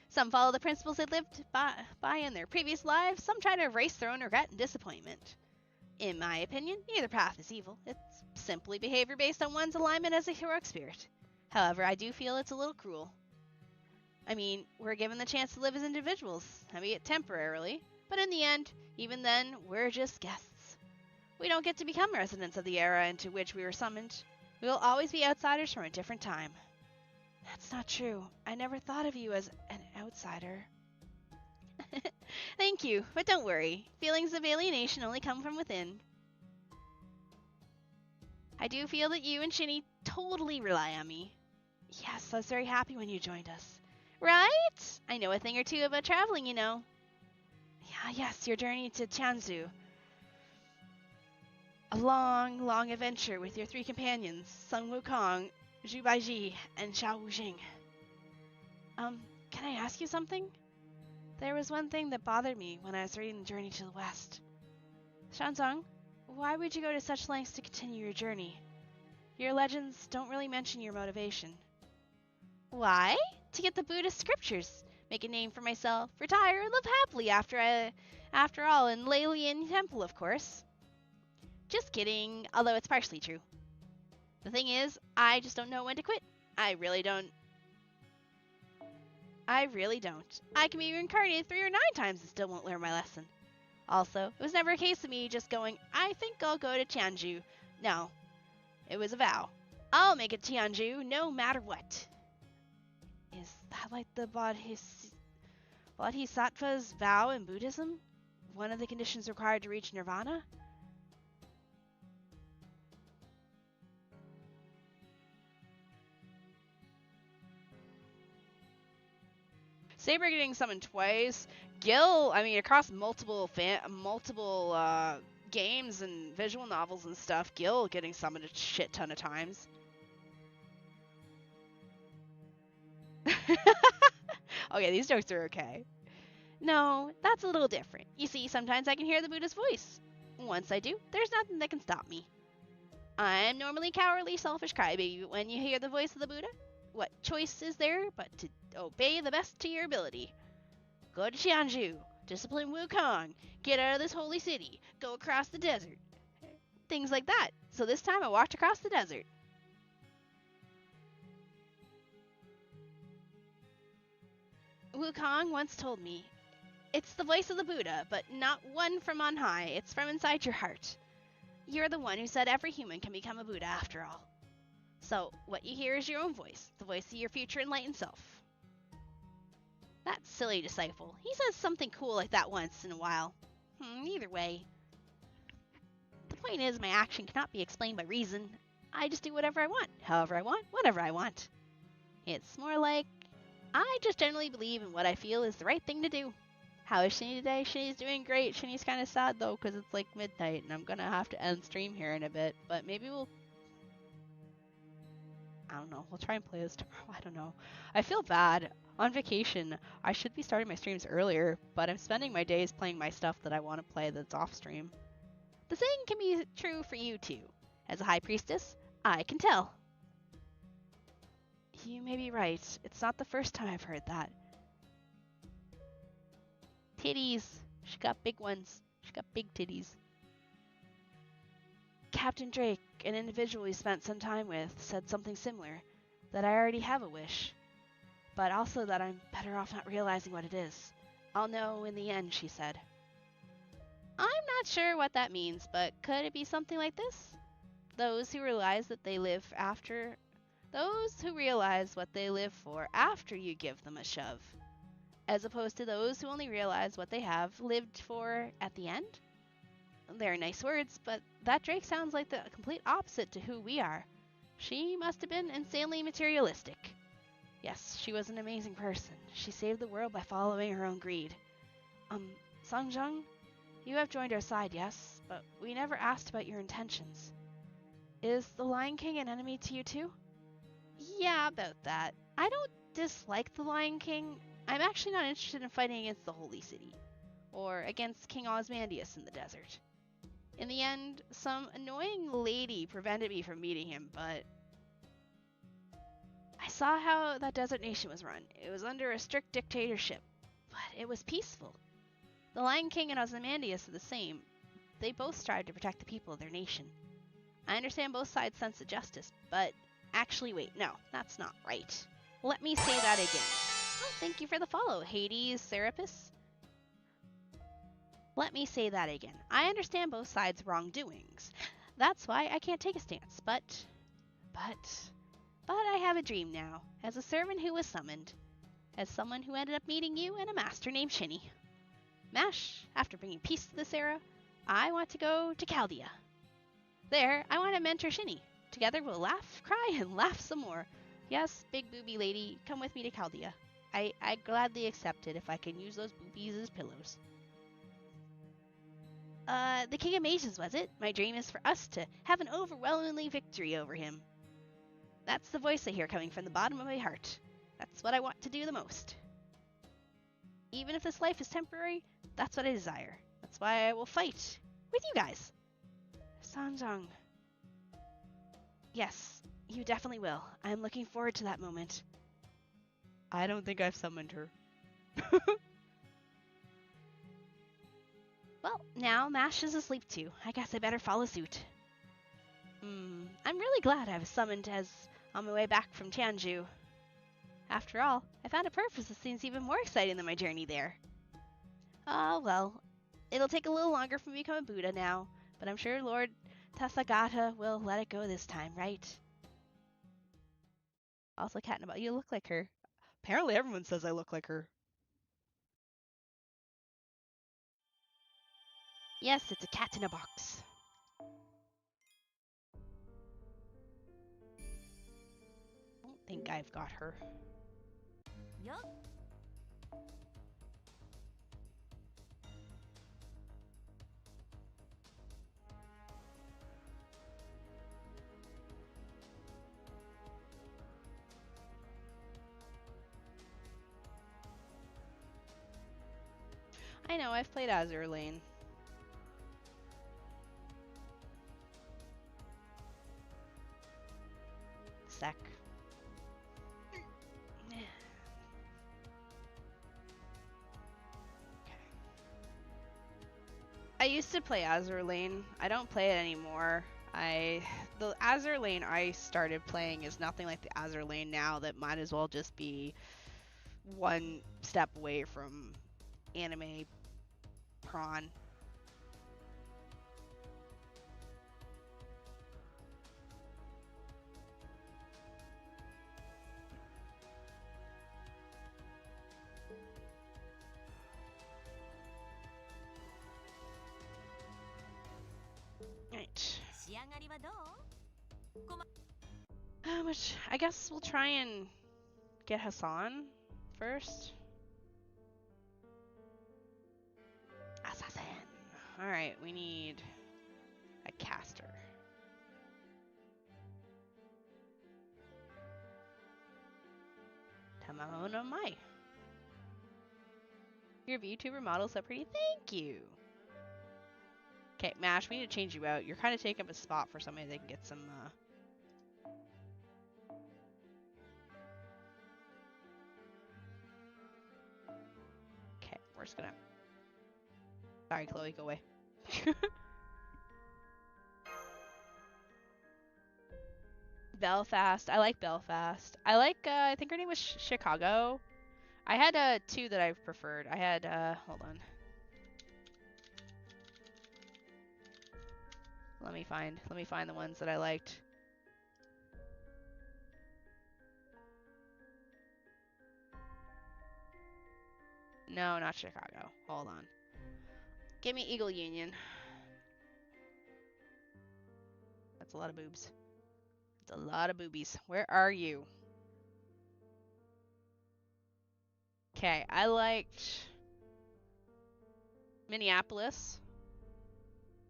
Some follow the principles they lived by in their previous lives, some try to erase their own regret and disappointment. In my opinion, neither path is evil. It's simply behavior based on one's alignment as a heroic spirit. However, I do feel it's a little cruel. I mean, we're given the chance to live as individuals, albeit temporarily, but in the end, even then, we're just guests. We don't get to become residents of the era into which we were summoned. We will always be outsiders from a different time. That's not true. I never thought of you as an outsider. Thank you, but don't worry. Feelings of alienation only come from within. I do feel that you and Shini totally rely on me. Yes, I was very happy when you joined us. Right? I know a thing or two about traveling, you know. Yeah, yes, your journey to Chanzu. A long, long adventure with your 3 companions, Sun Wukong, Zhu Baiji, and Xiao Wujing. Can I ask you something? There was one thing that bothered me when I was reading the Journey to the West. Shanzong, why would you go to such lengths to continue your journey? Your legends don't really mention your motivation. Why? To get the Buddhist scriptures, make a name for myself, retire, and live happily after all in Lalian Temple, of course. Just kidding, although it's partially true. The thing is, I just don't know when to quit. I really don't. I can be reincarnated 3 or 9 times and still won't learn my lesson. Also, it was never a case of me just going, I think I'll go to Tianju. No, it was a vow. I'll make it Tianju no matter what. Is that like the Bodhisattva's vow in Buddhism? One of the conditions required to reach nirvana? Saber getting summoned twice. Gil, I mean, across multiple games and visual novels and stuff, Gil getting summoned a shit ton of times. Okay, these jokes are okay. No, that's a little different. You see, sometimes I can hear the Buddha's voice. Once I do, there's nothing that can stop me. I'm normally cowardly, selfish crybaby, but when you hear the voice of the Buddha, what choice is there but to obey the best to your ability? Go to Tianju, discipline Wukong, get out of this holy city, go across the desert. Things like that. So this time I walked across the desert. Wukong once told me, it's the voice of the Buddha, but not one from on high. It's from inside your heart. You're the one who said every human can become a Buddha after all. So, what you hear is your own voice, the voice of your future enlightened self. That silly disciple. He says something cool like that once in a while. Either way. The point is, my action cannot be explained by reason. I just do whatever I want, however I want, whenever I want. It's more like, I just generally believe in what I feel is the right thing to do. How is Shini today? Shini's doing great. Shini's kind of sad though, because it's like midnight and I'm gonna have to end stream here in a bit. But maybe I don't know. We'll try and play this tomorrow. I don't know. I feel bad. On vacation, I should be starting my streams earlier, but I'm spending my days playing my stuff that I want to play that's off stream. The same can be true for you too. As a high priestess, I can tell. You may be right. It's not the first time I've heard that. Titties. She got big ones. She got big titties. Captain Drake, an individual we spent some time with, said something similar. That I already have a wish. But also that I'm better off not realizing what it is. I'll know in the end, she said. I'm not sure what that means, but could it be something like this? Those who realize what they live for after you give them a shove, as opposed to those who only realize what they have lived for at the end? They're nice words, but that Drake sounds like the complete opposite to who we are. She must have been insanely materialistic. Yes, she was an amazing person. She saved the world by following her own greed. Songjung, you have joined our side, yes, but we never asked about your intentions. Is the Lion King an enemy to you too? Yeah, about that. I don't dislike the Lion King. I'm actually not interested in fighting against the Holy City, or against King Osmandius in the desert. In the end, some annoying lady prevented me from meeting him, but I saw how that desert nation was run. It was under a strict dictatorship, but it was peaceful. The Lion King and Ozymandias are the same. They both strive to protect the people of their nation. I understand both sides' sense of justice, but actually wait, no, that's not right. Let me say that again. Oh, thank you for the follow, Hades Serapis. Let me say that again. I understand both sides' wrongdoings. That's why I can't take a stance, but I have a dream now, as a servant who was summoned, as someone who ended up meeting you and a master named Shini. Mash, after bringing peace to this era, I want to go to Chaldea. There, I want to mentor Shini. Together we'll laugh, cry, and laugh some more. Yes, big booby lady, come with me to Chaldea. I gladly accept it if I can use those boobies as pillows. The King of Mages, was it? My dream is for us to have an overwhelmingly victory over him. That's the voice I hear coming from the bottom of my heart. That's what I want to do the most. Even if this life is temporary, that's what I desire. That's why I will fight with you guys. Sanjang. Yes, you definitely will. I'm looking forward to that moment. I don't think I've summoned her. Well, now Mash is asleep too. I guess I better follow suit. I'm really glad I was summoned as on my way back from Tianju. After all, I found a purpose that seems even more exciting than my journey there. Well, it'll take a little longer for me to become a Buddha now, but I'm sure Lord Tathagata will let it go this time, right? Also, Cat in a Box. You look like her. Apparently everyone says I look like her. Yes, it's a cat in a box. I don't think I've got her. Yup. I know, I've played Azure Lane. Sec. I used to play Azure Lane. I don't play it anymore. The Azure Lane I started playing is nothing like the Azure Lane now that might as well just be one step away from anime prawn. Right. Which I guess we'll try and get Hassan first. Assassin. Alright, we need a caster. Tamamo no Mai. Your VTuber model's so pretty. Thank you. Okay, Mash, we need to change you out. You're kind of taking up a spot for somebody that can get some, Okay, we're just gonna... Sorry, Chloe, go away. Belfast. I like Belfast. I like, I think her name was Chicago. I had, two that I preferred. I had, hold on. Let me find the ones that I liked. No, not Chicago. Hold on. Give me Eagle Union. That's a lot of boobs. That's a lot of boobies. Where are you? Okay, I liked Minneapolis.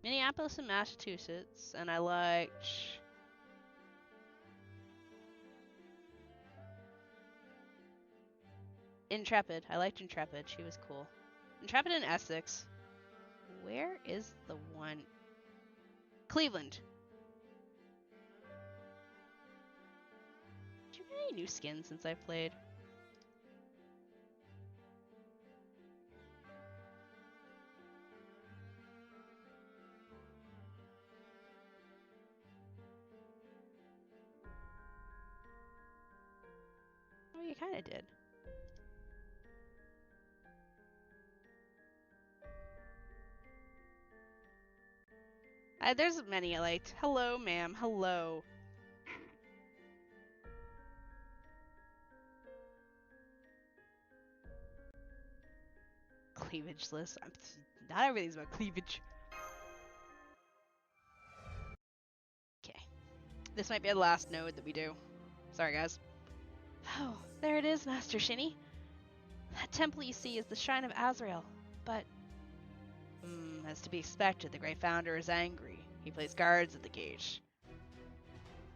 Minneapolis and Massachusetts. And I liked... Intrepid. I liked Intrepid. She was cool. Intrepid and Essex. Where is the one? Cleveland. Did you get any new skins since I played? Oh, you kind of did. There's many I liked. Hello, ma'am. Hello. Cleavage list. Not everything's about cleavage. Okay. This might be the last node that we do. Sorry, guys. Oh, there it is, Master Shini. That temple you see is the Shrine of Azrael, but... as to be expected, the Great Founder is angry. He placed guards at the gate.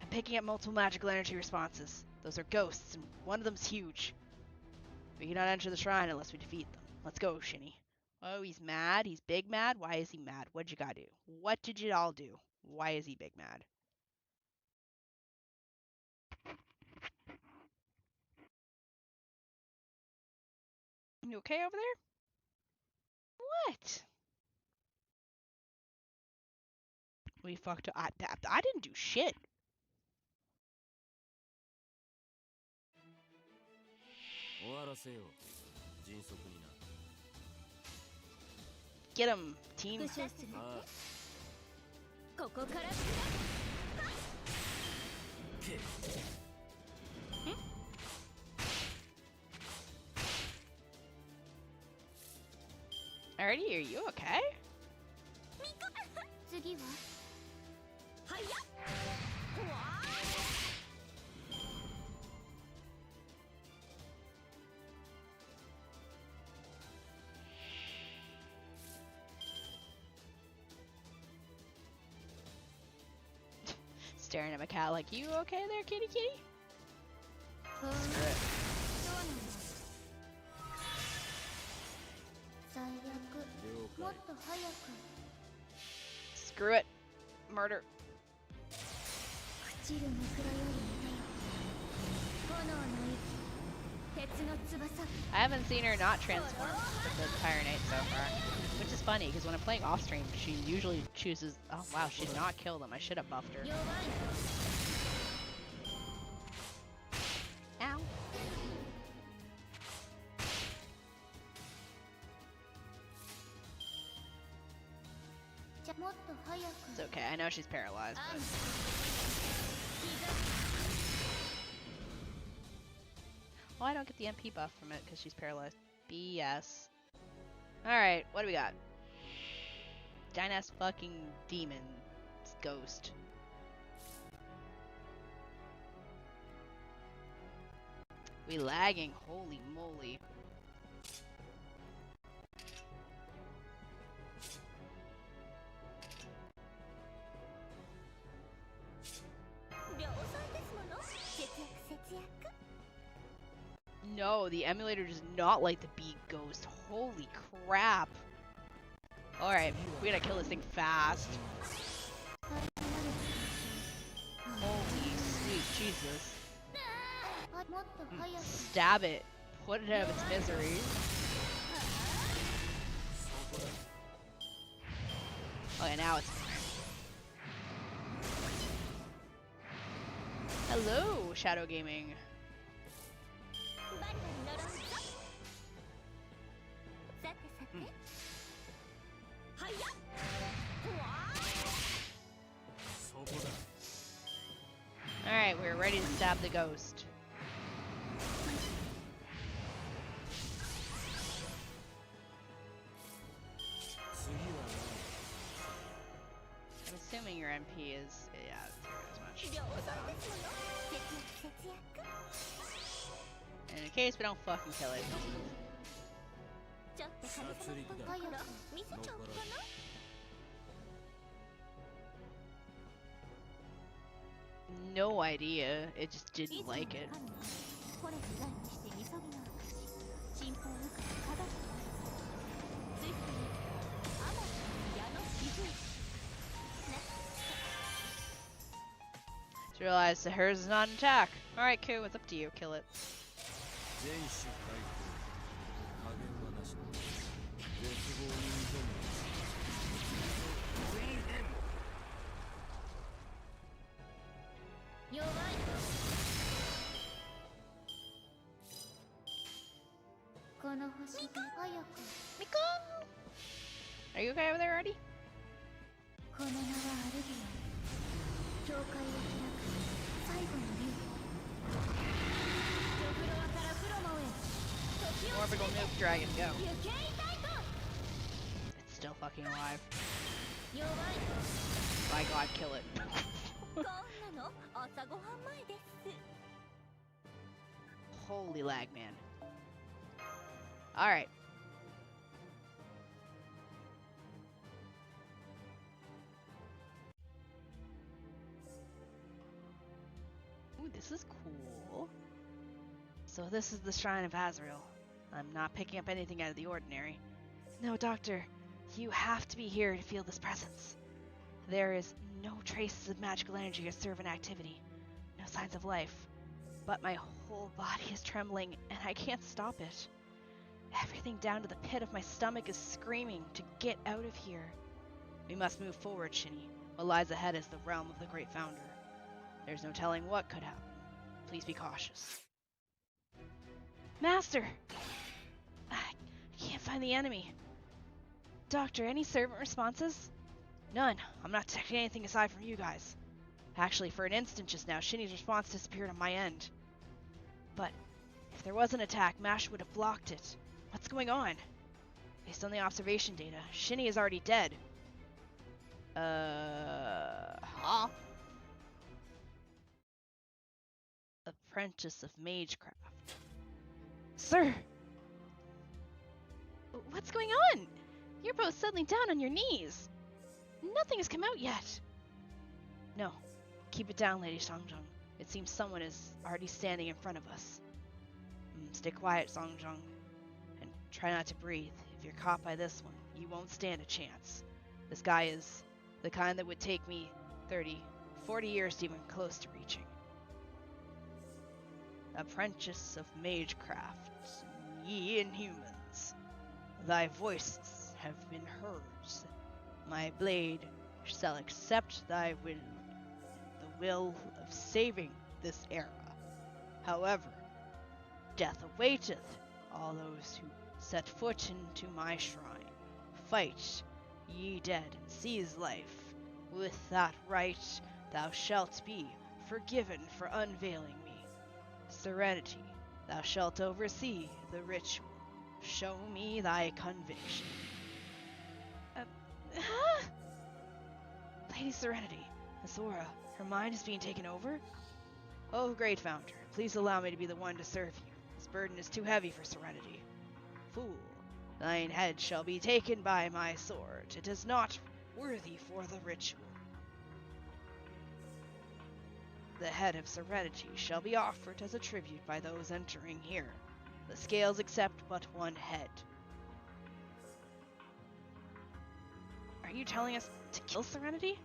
I'm picking up multiple magical energy responses. Those are ghosts, and one of them's huge. We cannot enter the shrine unless we defeat them. Let's go, Shini. Oh, he's mad? He's big mad? Why is he mad? What'd you gotta do? What did you all do? Why is he big mad? You okay over there? What? We fucked up. I didn't do shit. Get him, team. 復唱するここから Alrighty, are you okay? 次ははやっほわ Staring at my cat like, you okay there, kitty kitty? そうなんだ Screw it. 最悪もっと早く Screw it. Murder. 朽ちる枕より見たよ炎の息鉄の翼 I haven't seen her not transform the entire night so far. Which is funny, because when I'm playing off stream, she usually chooses... Oh wow, she did not kill them. I should have buffed her. 弱い Ow. じゃもっと早く It's okay. I know she's paralyzed. あん But... 膝 Well, I don't get the MP buff from it because she's paralyzed. BS. Alright, what do we got? Giant-ass fucking demon. Ghost. We lagging. Holy moly. No, the emulator does not like the beat ghost. Holy crap. Alright, we gotta kill this thing fast. Holy sweet Jesus. あもっと早く Stab it. Put it out of its misery. Okay, now it's Hello, Shadow Gaming. バリバリ呪うぞさてさてはやっほわ Alright, we're ready to stab the ghost. I'm assuming your MP is... Yeah, it's as much. 量 Put that 産 on. ですもの節約節約 And in case we don't fucking kill it, don't move. ちょっと派手さっぽいところ見せちゃおうかな No idea. It just didn't like it. これデザインしてみそぎの証信奉受けただツイフトにアマン矢の雫 Just realized that hers is not an attack. Alright, cool, it's up to you. Kill it. 全種解放加減はなしだ絶望に挑む 弱い この星で早く Miko! Are you okay over there already? この名はアルビオン教会を開く最後の竜ドフロアからフロモへ時を Orbital nuke dragon, go. 行けいたいと It's still fucking alive. 弱い By God, kill it. こんなの朝ごはん前です Holy lag, man. Alright. Ooh, This is cool. So this is the Shrine of Azrael. I'm not picking up anything out of the ordinary. No, Doctor. You have to be here to feel this presence. There is no traces of magical energy or servant activity. No signs of life. But my whole body is trembling, and I can't stop it. Everything down to the pit of my stomach is screaming to get out of here. We must move forward, Shini. What lies ahead is the realm of the Great Founder. There's no telling what could happen. Please be cautious. Master! I can't find the enemy. Doctor, any servant responses? None. I'm not detecting anything aside from you guys. Actually, for an instant just now, Shini's response disappeared on my end. But if there was an attack, Mash would have blocked it. What's going on? Based on the observation data, Shini is already dead. Huh? Apprentice of Magecraft. Sir! What's going on? You're both settling down on your knees. Nothing has come out yet. No. Keep it down, Lady Songjung. It seems someone is already standing in front of us. Stay quiet, Songjung. And try not to breathe. If you're caught by this one, you won't stand a chance. This guy is the kind that would take me 30, 40 years to even close to reaching. Apprentice of Magecraft, ye Inhumans, thy voices have been heard. My blade shall accept thy will, the will of saving this era. However, death awaiteth all those who set foot into my shrine. Fight, ye dead, and seize life. With that right, thou shalt be forgiven for unveiling me. Serenity, thou shalt oversee the ritual. Show me thy conviction. Lady Serenity, Azora, her mind is being taken over? Oh, Great Founder, please allow me to be the one to serve you. This burden is too heavy for Serenity. Fool, thine head shall be taken by my sword. It is not worthy for the ritual. The head of Serenity shall be offered as a tribute by those entering here. The scales accept but one head. Are you telling us to kill Serenity?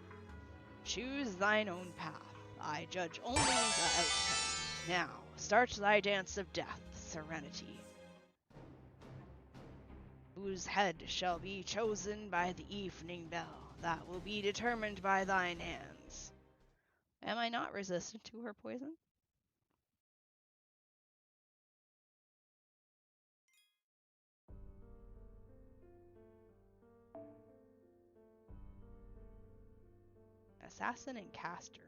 Choose thine own path. I judge only the outcome. Now, start thy dance of death, Serenity. Whose head shall be chosen by the evening bell. That will be determined by thine hands. Am I not resistant to her poison? Assassin and caster.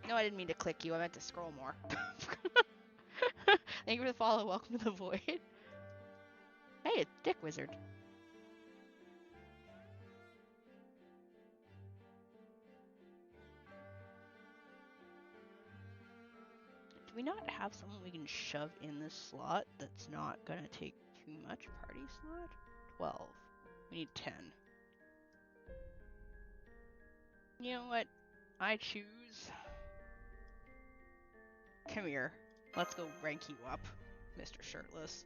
No, I didn't mean to click you. I meant to scroll more. Thank you for the follow. Welcome to the void. Hey, it's Dick Wizard. Do we not have someone we can shove in this slot that's not gonna take too much party slot? 12. We need 10. You know what? I choose... Come here. Let's go rank you up, Mr. Shirtless.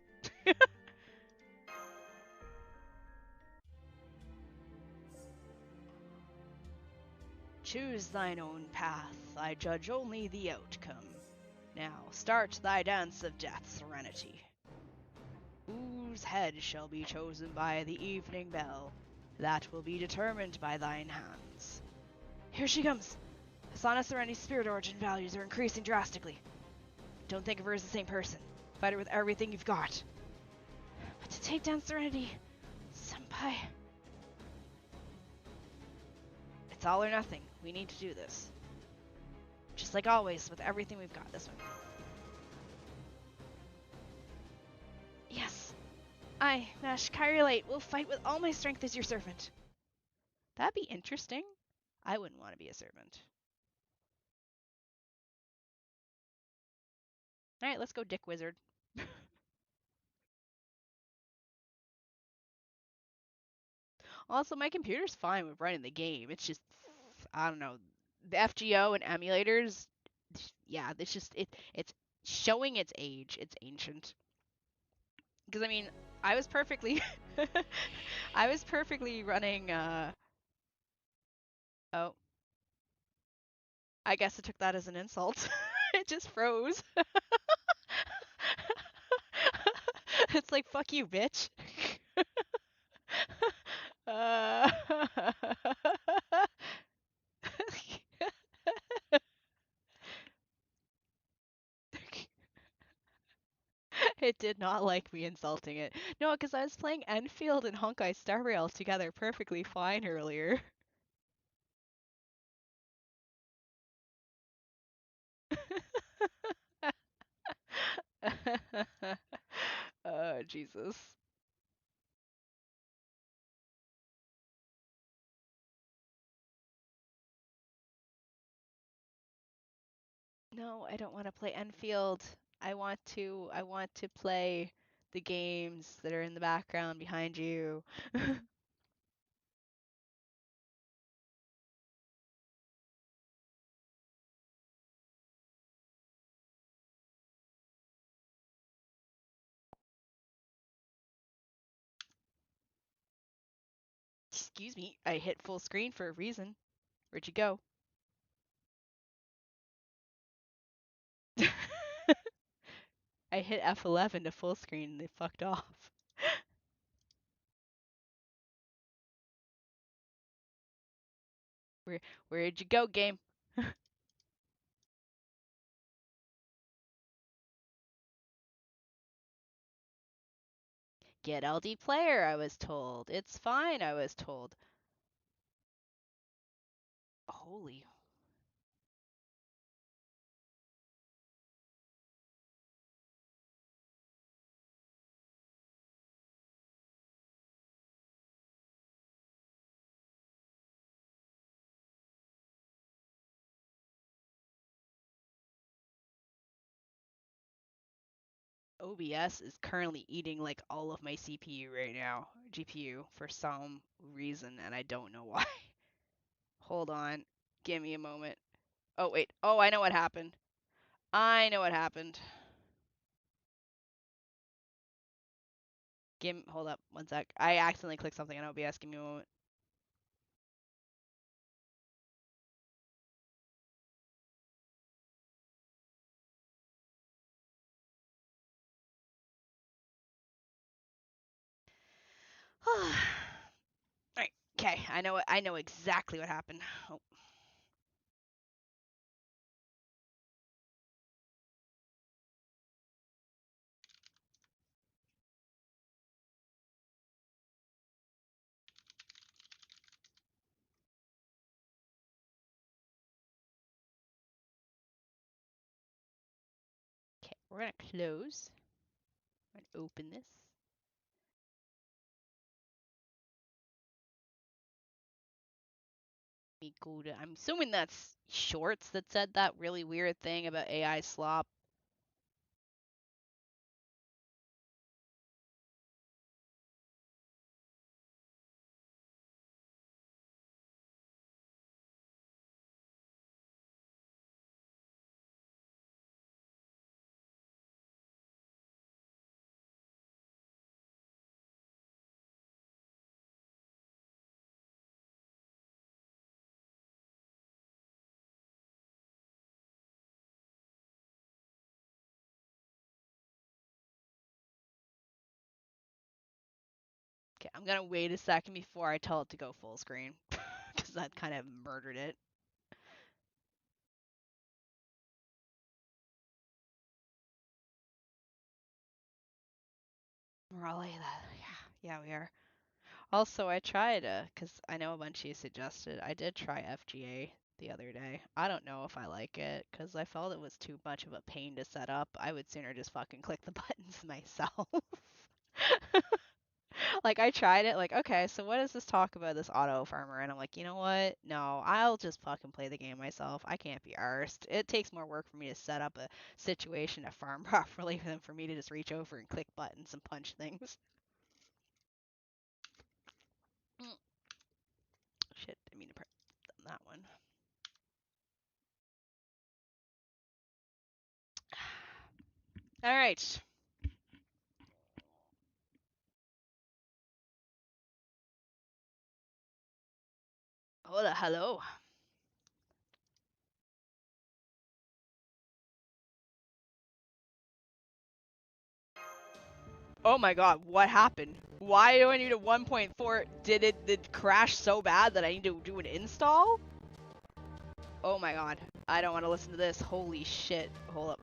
Choose thine own path. I judge only the outcome. Now, start thy dance of death, Serenity. Whose head shall be chosen by the evening bell? That will be determined by thine hands. Here she comes! Asana Serenity's spirit origin values are increasing drastically. Don't think of her as the same person. Fight her with everything you've got. But to take down Serenity, Senpai... It's all or nothing. We need to do this. Just like always, with everything we've got. This one. Yes. I, Nash Kyrillate, will fight with all my strength as your servant. That'd be interesting. I wouldn't want to be a servant. Alright, let's go Dick Wizard. Also, my computer's fine with running the game. It's just, I don't know, the FGO and emulators. Yeah, it's just it's showing its age. It's ancient. Because I mean, I was perfectly, I was perfectly running. Oh, I guess I took that as an insult. It just froze. It's like, fuck you, bitch. uh... It did not like me insulting it. No, because I was playing Enfield and Honkai Star Rail together perfectly fine earlier. Oh, Jesus. No, I don't want to play Enfield. I want to play the games that are in the background behind you. Excuse me, I hit full screen for a reason. Where'd you go? I hit F11 to full screen and they fucked off. Where where'd you go, game? Get LD player, I was told. It's fine, I was told. Holy. OBS is currently eating like all of my CPU right now, GPU, for some reason, and I don't know why. Hold on. Give me a moment. Oh, wait. Oh, I know what happened. I know what happened. Hold up, one sec. I accidentally clicked something on OBS. Give me a moment. Alright, okay. I know exactly what happened. Oh. Okay, we're gonna close and open this. Me go to, I'm assuming that's Shorts that said that really weird thing about AI slop. Okay, I'm gonna wait a second before I tell it to go full screen because that kind of murdered it. Really, yeah, we are. Also, I tried, because I know a bunch of you suggested, I did try FGA the other day. I don't know if I like it, because I felt it was too much of a pain to set up. I would sooner just fucking click the buttons myself. Like, I tried it, like, okay, so what does this talk about this auto farmer? And I'm like, you know what? No, I'll just fucking play the game myself. I can't be arsed. It takes more work for me to set up a situation to farm properly than for me to just reach over and click buttons and punch things. Shit, I mean to press that one. All right. Hola, hello. Oh my god, what happened? Why do I need a 1.4? Did it crash so bad that I need to do an install? Oh my god. I don't want to listen to this. Holy shit. Hold up.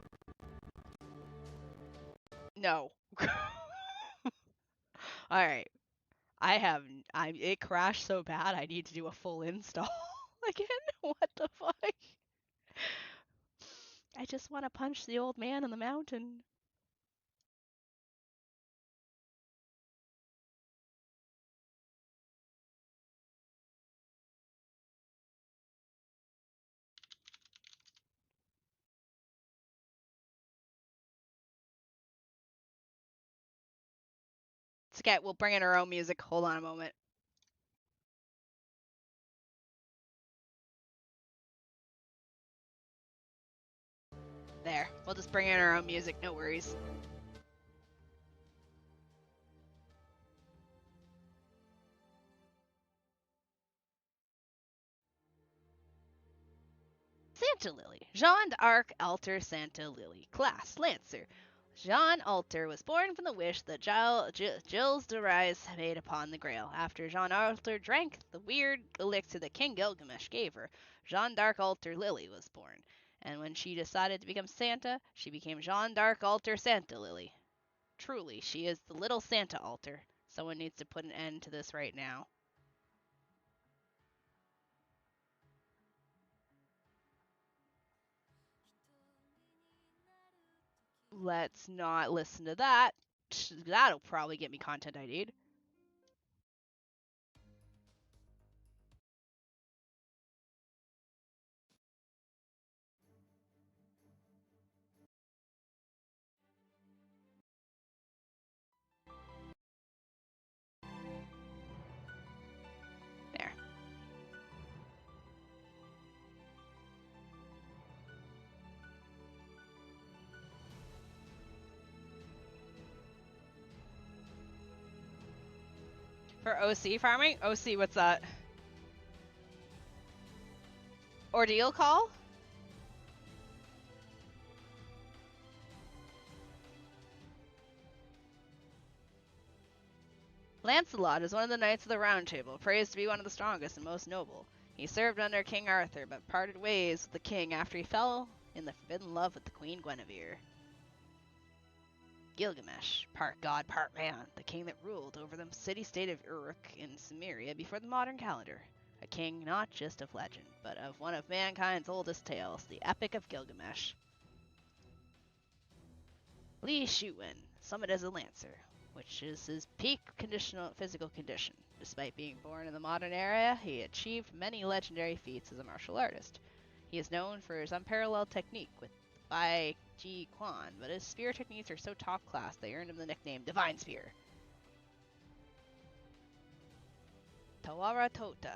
No. Alright. It crashed so bad I need to do a full install again? What the fuck? I just want to punch the old man on the mountain. It's okay, we'll bring in our own music. Hold on a moment. There. We'll just bring in our own music, no worries. Santa Lily. Jeanne d'Arc Alter Santa Lily. Class, Lancer. Jeanne Alter was born from the wish that Gilles de Rais made upon the Grail. After Jeanne Alter drank the weird elixir that King Gilgamesh gave her, Jeanne d'Arc Alter Lily was born. And when she decided to become Santa, she became Jeanne d'Arc Alter Santa Lily. Truly, she is the little Santa Alter. Someone needs to put an end to this right now. Let's not listen to that. That'll probably get me content I need. There. For OC farming? OC, what's that? Ordeal call? Lancelot is one of the Knights of the Round Table, praised to be one of the strongest and most noble. He served under King Arthur, but parted ways with the king after he fell in the forbidden love with the Queen Guinevere. Gilgamesh, part god, part man, the king that ruled over the city-state of Uruk in Sumeria before the modern calendar. A king not just of legend, but of one of mankind's oldest tales, the Epic of Gilgamesh. Li Shuwen, summoned as a Lancer, which is his peak physical condition. Despite being born in the modern era, he achieved many legendary feats as a martial artist. He is known for his unparalleled technique with Bai Ji Quan, but his spear techniques are so top class they earned him the nickname Divine Spear. Tawara Tota.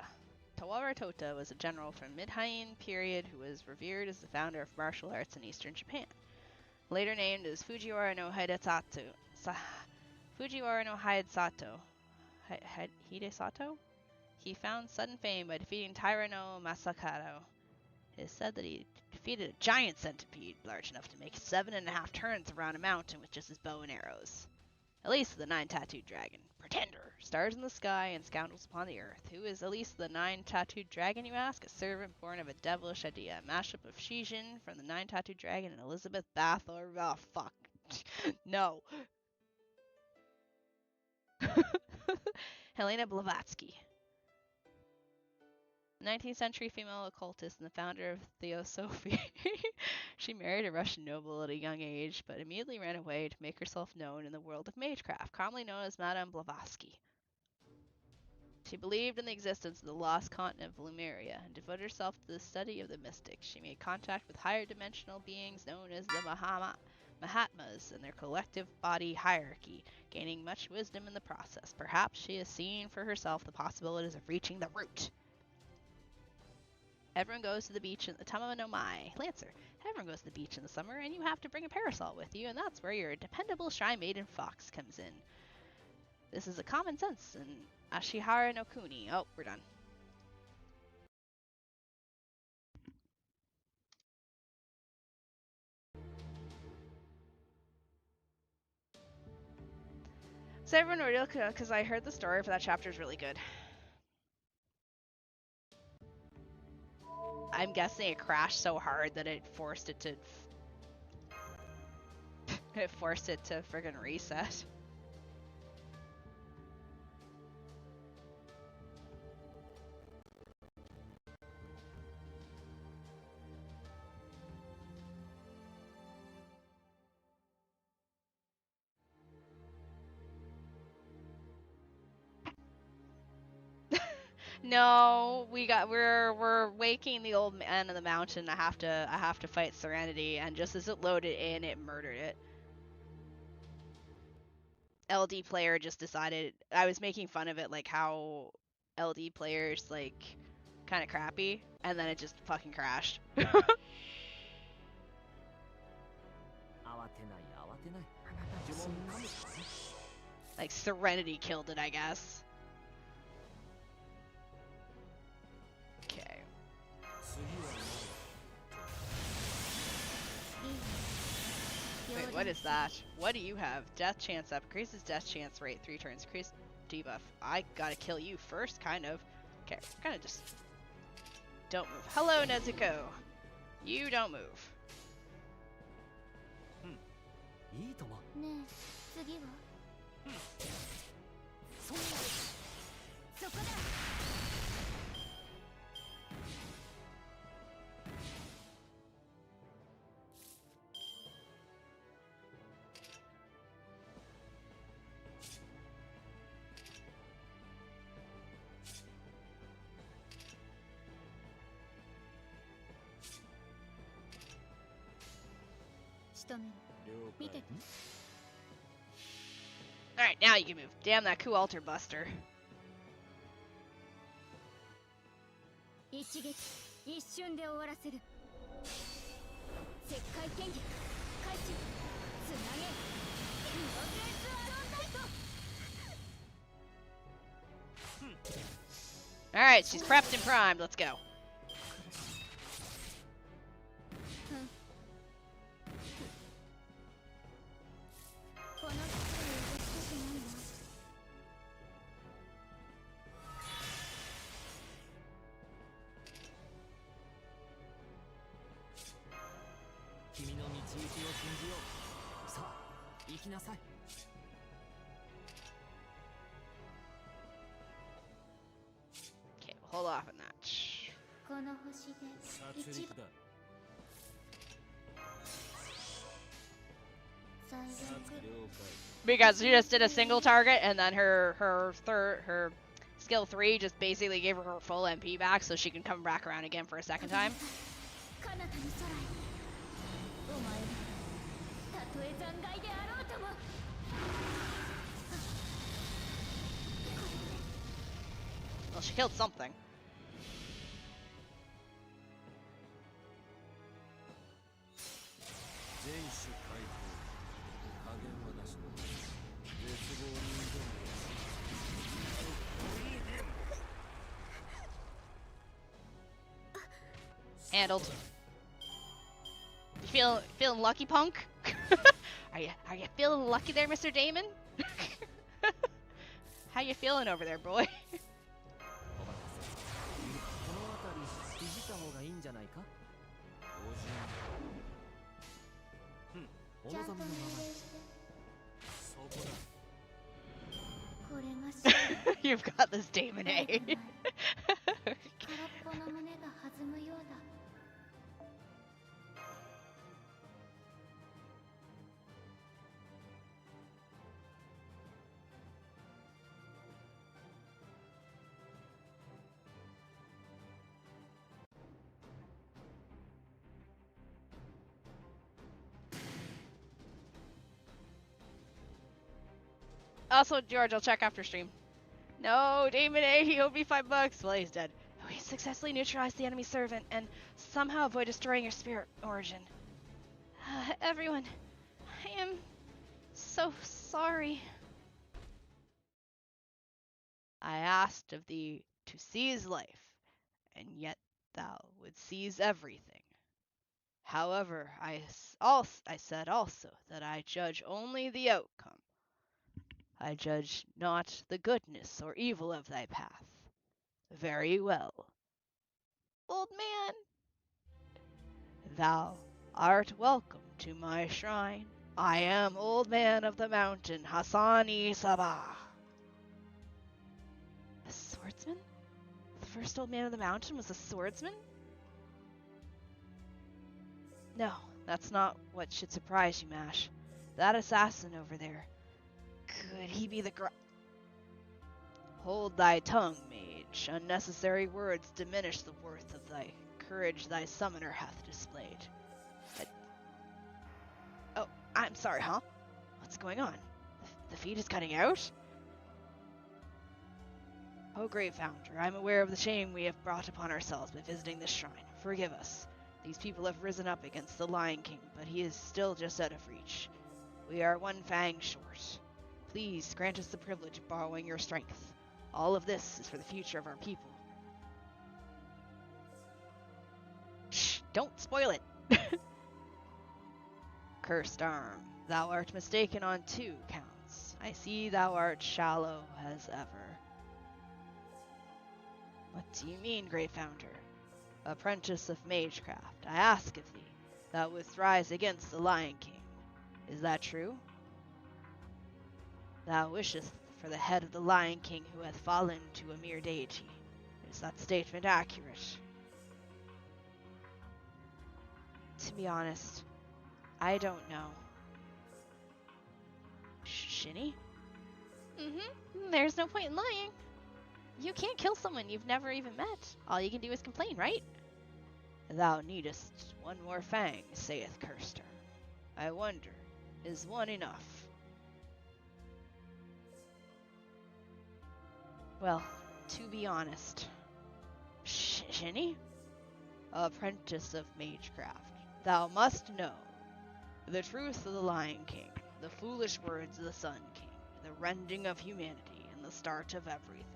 Tawara Tota was a general from mid-Heian period who was revered as the founder of martial arts in eastern Japan. Later named as Fujiwara no Hidesato. Fujiwara no Hidesato. Hidesato? He found sudden fame by defeating Taira no Masakado. It is said that he defeated a giant centipede large enough to make 7.5 turns around a mountain with just his bow and arrows. Elise the Nine-Tattooed Dragon. Pretender. Stars in the sky and scoundrels upon the earth. Who is Elise the Nine-Tattooed Dragon, you ask? A servant born of a devilish idea. A mashup of Shijin from the Nine-Tattooed Dragon and Elizabeth Bathory. Oh, fuck. No. Helena Blavatsky. 19th century female occultist and the founder of Theosophy. She married a Russian noble at a young age, but immediately ran away to make herself known in the world of magecraft, commonly known as Madame Blavatsky. She believed in the existence of the lost continent of Lemuria and devoted herself to the study of the mystics. She made contact with higher dimensional beings known as the Mahatmas and their collective body hierarchy, gaining much wisdom in the process. Perhaps she has seen for herself the possibilities of reaching the root. Everyone goes to the beach in the Tama no Mai. Lancer. Everyone goes to the beach in the summer, and you have to bring a parasol with you, and that's where your dependable Shy Maiden Fox comes in. This is a common sense in Ashihara no Kuni. Oh, we're done. So everyone real because I heard the story for that chapter is really good. I'm guessing it crashed so hard that it forced it to friggin' reset. No, we're waking the old man of the mountain. I have to fight Serenity, and just as it loaded in, it murdered it. LD player just decided. I was making fun of it, like how LD players like kind of crappy, and then it just fucking crashed. Like Serenity killed it, I guess. Okay. Wait, what is that? What do you have? Death chance up. Increases death chance rate 3 turns. Increase debuff. I gotta kill you first, kind of. Okay, kind of just... Don't move. Hello, Nezuko! You don't move. ねえ次はそこだ仕留める見て Alright, now you can move. Damn that coup altar buster. 一撃一瞬で終わらせる石灰剣技開始つなげイノベースアロンナイト Alright, she's prepped and primed. Let's go. Okay, we'll hold off on that. この星で一番最悪 Because she just did a single target, and then her skill 3 just basically gave her full MP back, so she can come back around again for a second time. 彼方の空へお前がたとえ残骸であろうとも Well, she killed something. Handled. You feeling lucky, punk? Are you feeling lucky there, Mr. Damon? How you feeling over there, boy? You've got this, Damon A. Also, George, I'll check after stream. No, Damon A, he owed me $5. Well, he's dead. Oh, we successfully neutralized the enemy servant and somehow avoid destroying your spirit origin. Everyone, I am so sorry. I asked of thee to seize life, and yet thou would seize everything. However, I said also that I judge only the outcome. I judge not the goodness or evil of thy path. Very well. Old man, thou art welcome to my shrine. I am Old Man of the Mountain, Hassani Sabah. A swordsman? The first Old Man of the Mountain was a swordsman? No, that's not what should surprise you, Mash. That assassin over there. Could he be the Hold thy tongue, mage. Unnecessary words diminish the worth of thy courage thy summoner hath displayed. Oh, I'm sorry, huh? What's going on? The feed is cutting out? Oh, Great Founder, I'm aware of the shame we have brought upon ourselves by visiting this shrine. Forgive us. These people have risen up against the Lion King, but he is still just out of reach. We are one fang short. Please grant us the privilege of borrowing your strength. All of this is for the future of our people. Shh, don't spoil it. Cursed arm, thou art mistaken on 2 counts. I see thou art shallow as ever. What do you mean, Great Founder? Apprentice of magecraft, I ask of thee, thou wouldst rise against the Lion King. Is that true? Thou wishest for the head of the Lion King who hath fallen to a mere deity. Is that statement accurate? To be honest, I don't know. Shini? There's no point in lying. You can't kill someone you've never even met. All you can do is complain, right? Thou needest one more fang, saith Kirster. I wonder, is one enough? Well, to be honest, Shini? Apprentice of magecraft, thou must know the truth of the Lion King, the foolish words of the Sun King, the rending of humanity, and the start of everything.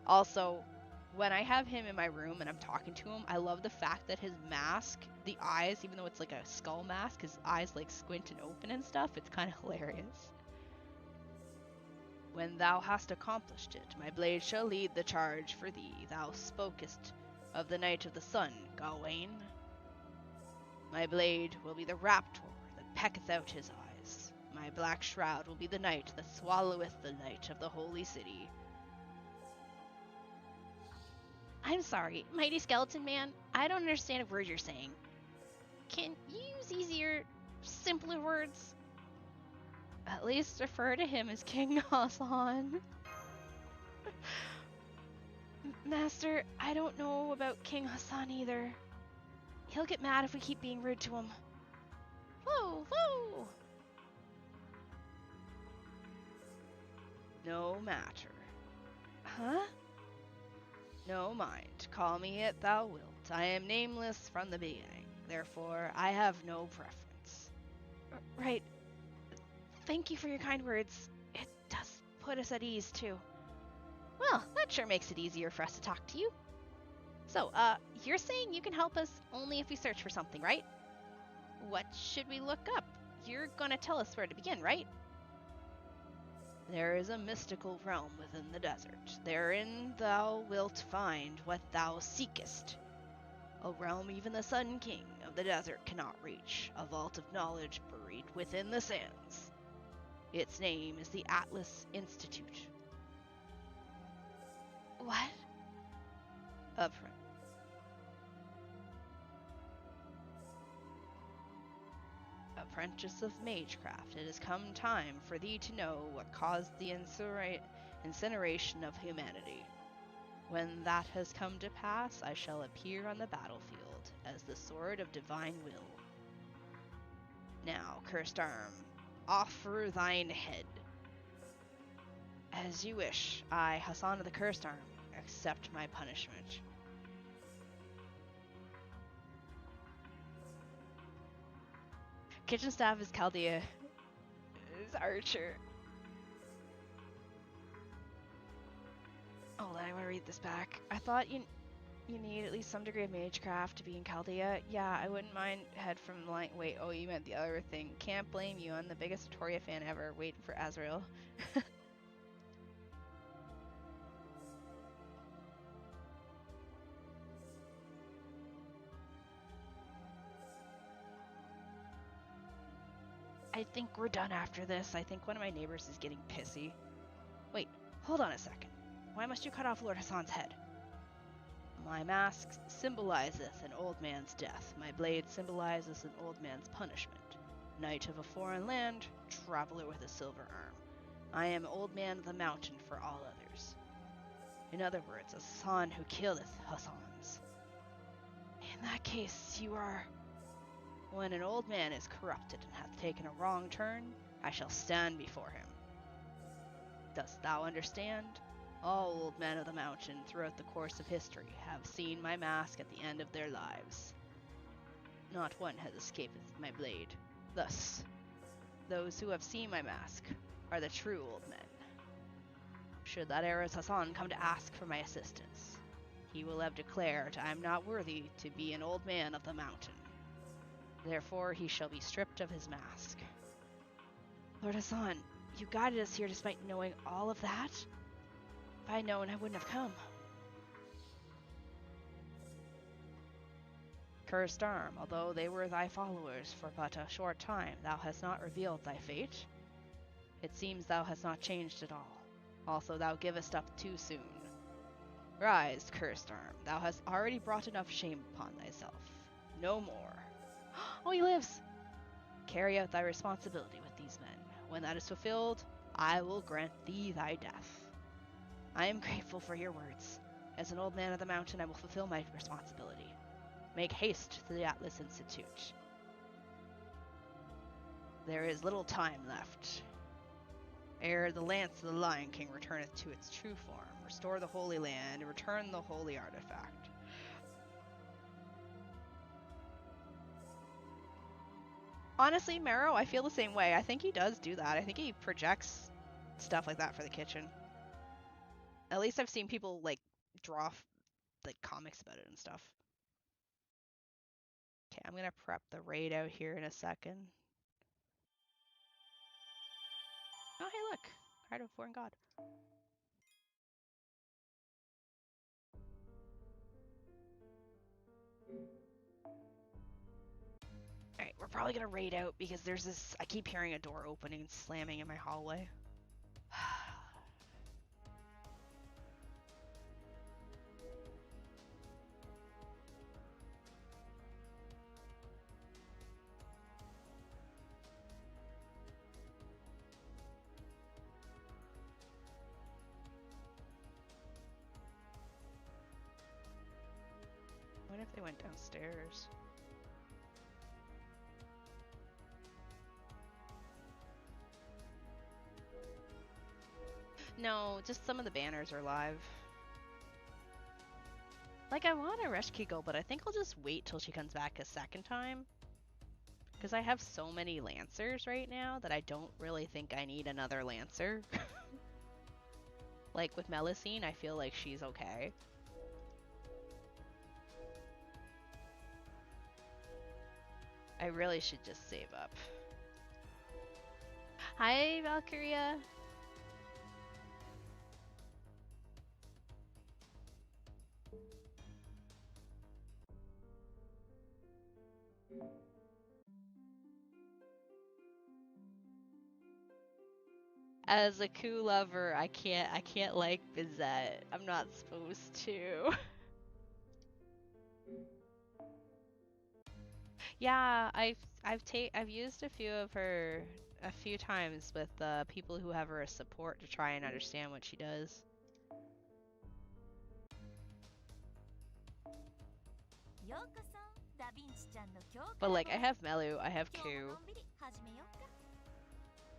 Also, when I have him in my room and I'm talking to him, I love the fact that his mask, the eyes, even though it's like a skull mask, his eyes like squint and open and stuff, it's kind of hilarious. When thou hast accomplished it, my blade shall lead the charge for thee. Thou spokest of the Night of the Sun, Gawain. My blade will be the raptor that pecketh out his eyes. My black shroud will be the night that swalloweth the light of the holy city. I'm sorry, Mighty Skeleton Man, I don't understand a word you're saying. Can you use easier, simpler words? At least refer to him as King Hassan. Master, I don't know about King Hassan either. He'll get mad if we keep being rude to him. Whoa, whoa! No matter. Huh? No mind, call me it thou wilt. I am nameless from the beginning, therefore I have no preference. Right. Thank you for your kind words. It does put us at ease, too. Well, that sure makes it easier for us to talk to you. So, you're saying you can help us only if we search for something, right? What should we look up? You're gonna tell us where to begin, right? There is a mystical realm within the desert. Therein thou wilt find what thou seekest. A realm even the Sun King of the desert cannot reach. A vault of knowledge buried within the sands. Its name is the Atlas Institute. What? Apprentice of magecraft, it has come time for thee to know what caused the incineration of humanity. When that has come to pass, I shall appear on the battlefield as the sword of divine will. Now, cursed arm, offer thine head. As you wish. I, Hassan of the Cursed Arm, accept my punishment. Kitchen staff is Chaldea. Is Archer. Hold on, I want to read this back. I thought you need at least some degree of magecraft to be in Chaldea. Yeah, I wouldn't mind head from light. Wait, oh, you meant the other thing. Can't blame you. I'm the biggest Victoria fan ever. Waiting for Azrael. I think we're done after this. I think one of my neighbors is getting pissy. Wait, hold on a second. Why must you cut off Lord Hassan's head? My mask symbolizeth an old man's death. My blade symbolizes an old man's punishment. Knight of a foreign land, traveler with a silver arm. I am old man of the mountain for all others. In other words, a son who killeth Hassans. In that case, you are... When an old man is corrupted and hath taken a wrong turn, I shall stand before him. Dost thou understand? All old men of the mountain throughout the course of history have seen my mask at the end of their lives. Not one has escaped my blade. Thus, those who have seen my mask are the true old men. Should that Eris Hassan come to ask for my assistance, he will have declared I am not worthy to be an old man of the mountain. Therefore he shall be stripped of his mask. Lord Hassan, you guided us here despite knowing all of that? If I had known, I wouldn't have come. Cursed arm, although they were thy followers for but a short time, thou hast not revealed thy fate. It seems thou hast not changed at all. Also thou givest up too soon. Rise, cursed arm, thou hast already brought enough shame upon thyself. No more. Oh, he lives! Carry out thy responsibility with these men. When that is fulfilled, I will grant thee thy death. I am grateful for your words. As an old man of the mountain, I will fulfill my responsibility. Make haste to the Atlas Institute. There is little time left. Ere the lance of the Lion King returneth to its true form, restore the Holy Land, and return the holy artifact. Honestly, Marrow, I feel the same way. I think he does do that. I think he projects stuff like that for the kitchen. At least I've seen people, like, draw, like, comics about it and stuff. Okay, I'm gonna prep the raid out here in a second. Oh, hey, look. Heart of a Foreign God. Alright, we're probably gonna raid out because there's this... I keep hearing a door opening and slamming in my hallway. What if they went downstairs? No, just some of the banners are live. Like, I want to rush Kiko, but I think I'll just wait till she comes back a second time. Because I have so many Lancers right now that I don't really think I need another Lancer. Like, with Melusine, I feel like she's okay. I really should just save up. Hi, Valkyria. As a coup lover, I can't like Bizette. I'm not supposed to. Yeah, I've used a few of her a few times with people who have her as support to try and understand what she does. But like, I have Melu, I have Ku.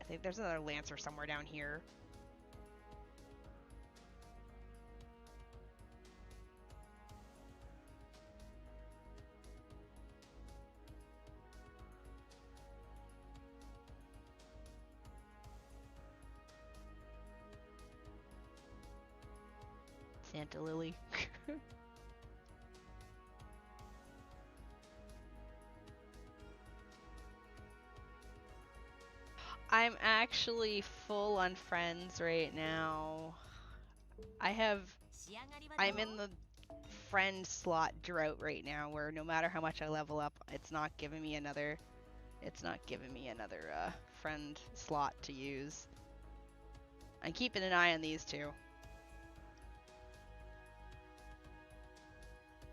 I think there's another Lancer somewhere down here. Santa Lily. I'm actually full on friends right now. I'm in the friend slot drought right now where no matter how much I level up, it's not giving me another friend slot to use. I'm keeping an eye on these two.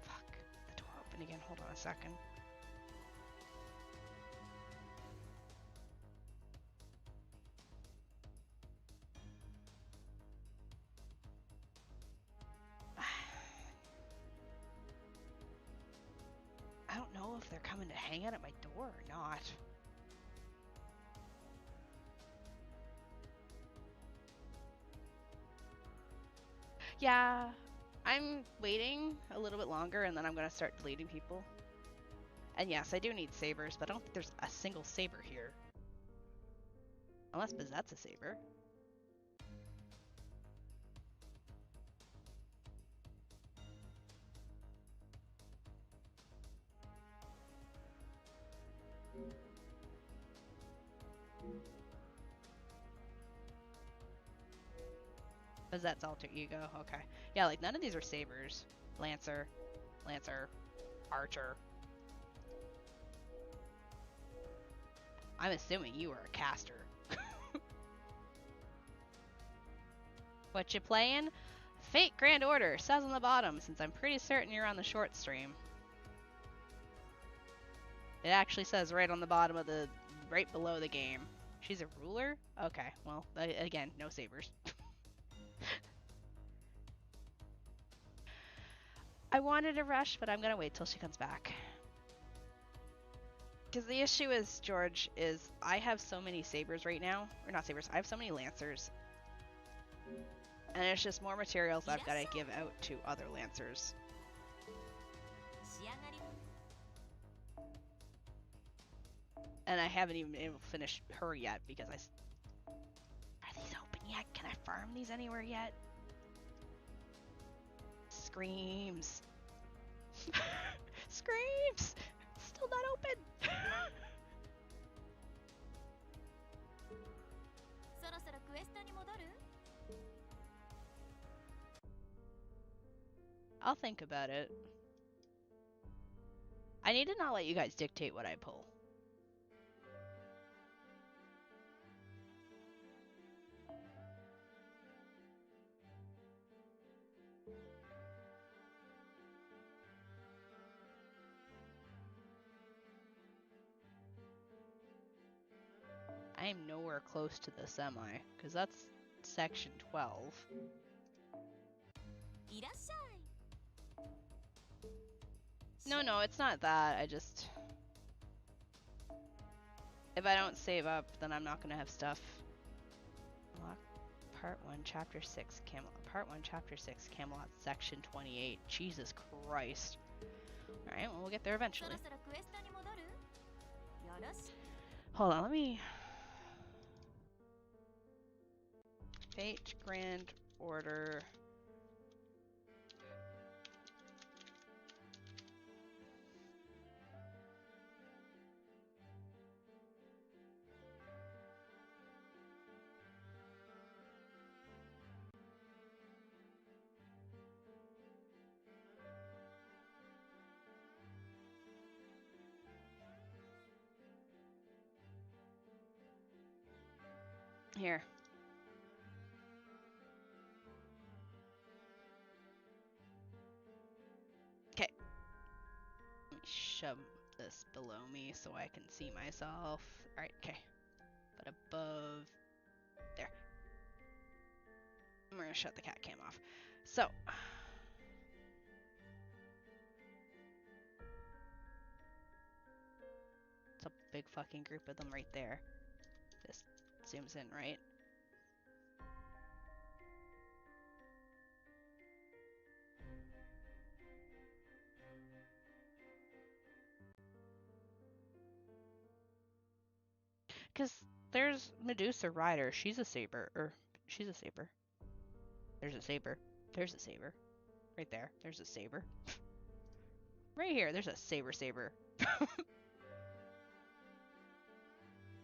Fuck, the door opened again. Hold on a second. I don't know if they're coming to hang out at my door or not. Yeah, I'm waiting a little bit longer and then I'm gonna start deleting people. And yes, I do need sabers, but I don't think there's a single saber here. Unless Bazette's a saber. Bazette's alter ego, okay. Yeah, like none of these are sabers. Lancer, Archer. I'm assuming you are a caster. What you playing? Fate Grand Order says on the bottom, since I'm pretty certain you're on the short stream. It actually says right on the bottom of right below the game. She's a ruler? Okay, well, again, no sabers. I wanted to rush, but I'm gonna wait till she comes back. Because the issue is, George, is I have so many sabers right now. Or not sabers, I have so many lancers. And it's just more materials I've got to give out to other lancers. And I haven't even been able to finish her yet because Are these open yet? Can I farm these anywhere yet? Screams. Screams! Still not open! I'll think about it. I need to not let you guys dictate what I pull. I am nowhere close to the semi, because that's section 12. No, it's not that. I just... If I don't save up, then I'm not going to have stuff. Unlock Part 1, Chapter 6, Camelot. Part 1, Chapter 6, Camelot, Section 28. Jesus Christ. Alright, well, we'll get there eventually. Hold on, let me... Fate Grand Order... Here. Okay. Let me shove this below me so I can see myself. Alright, okay. But above... There. I'm gonna shut the cat cam off. So... It's a big fucking group of them right there. This zooms in, right? Because there's Medusa Rider. She's a saber. Or, she's a saber. There's a saber. There's a saber. Right there. There's a saber. Right here. There's a saber.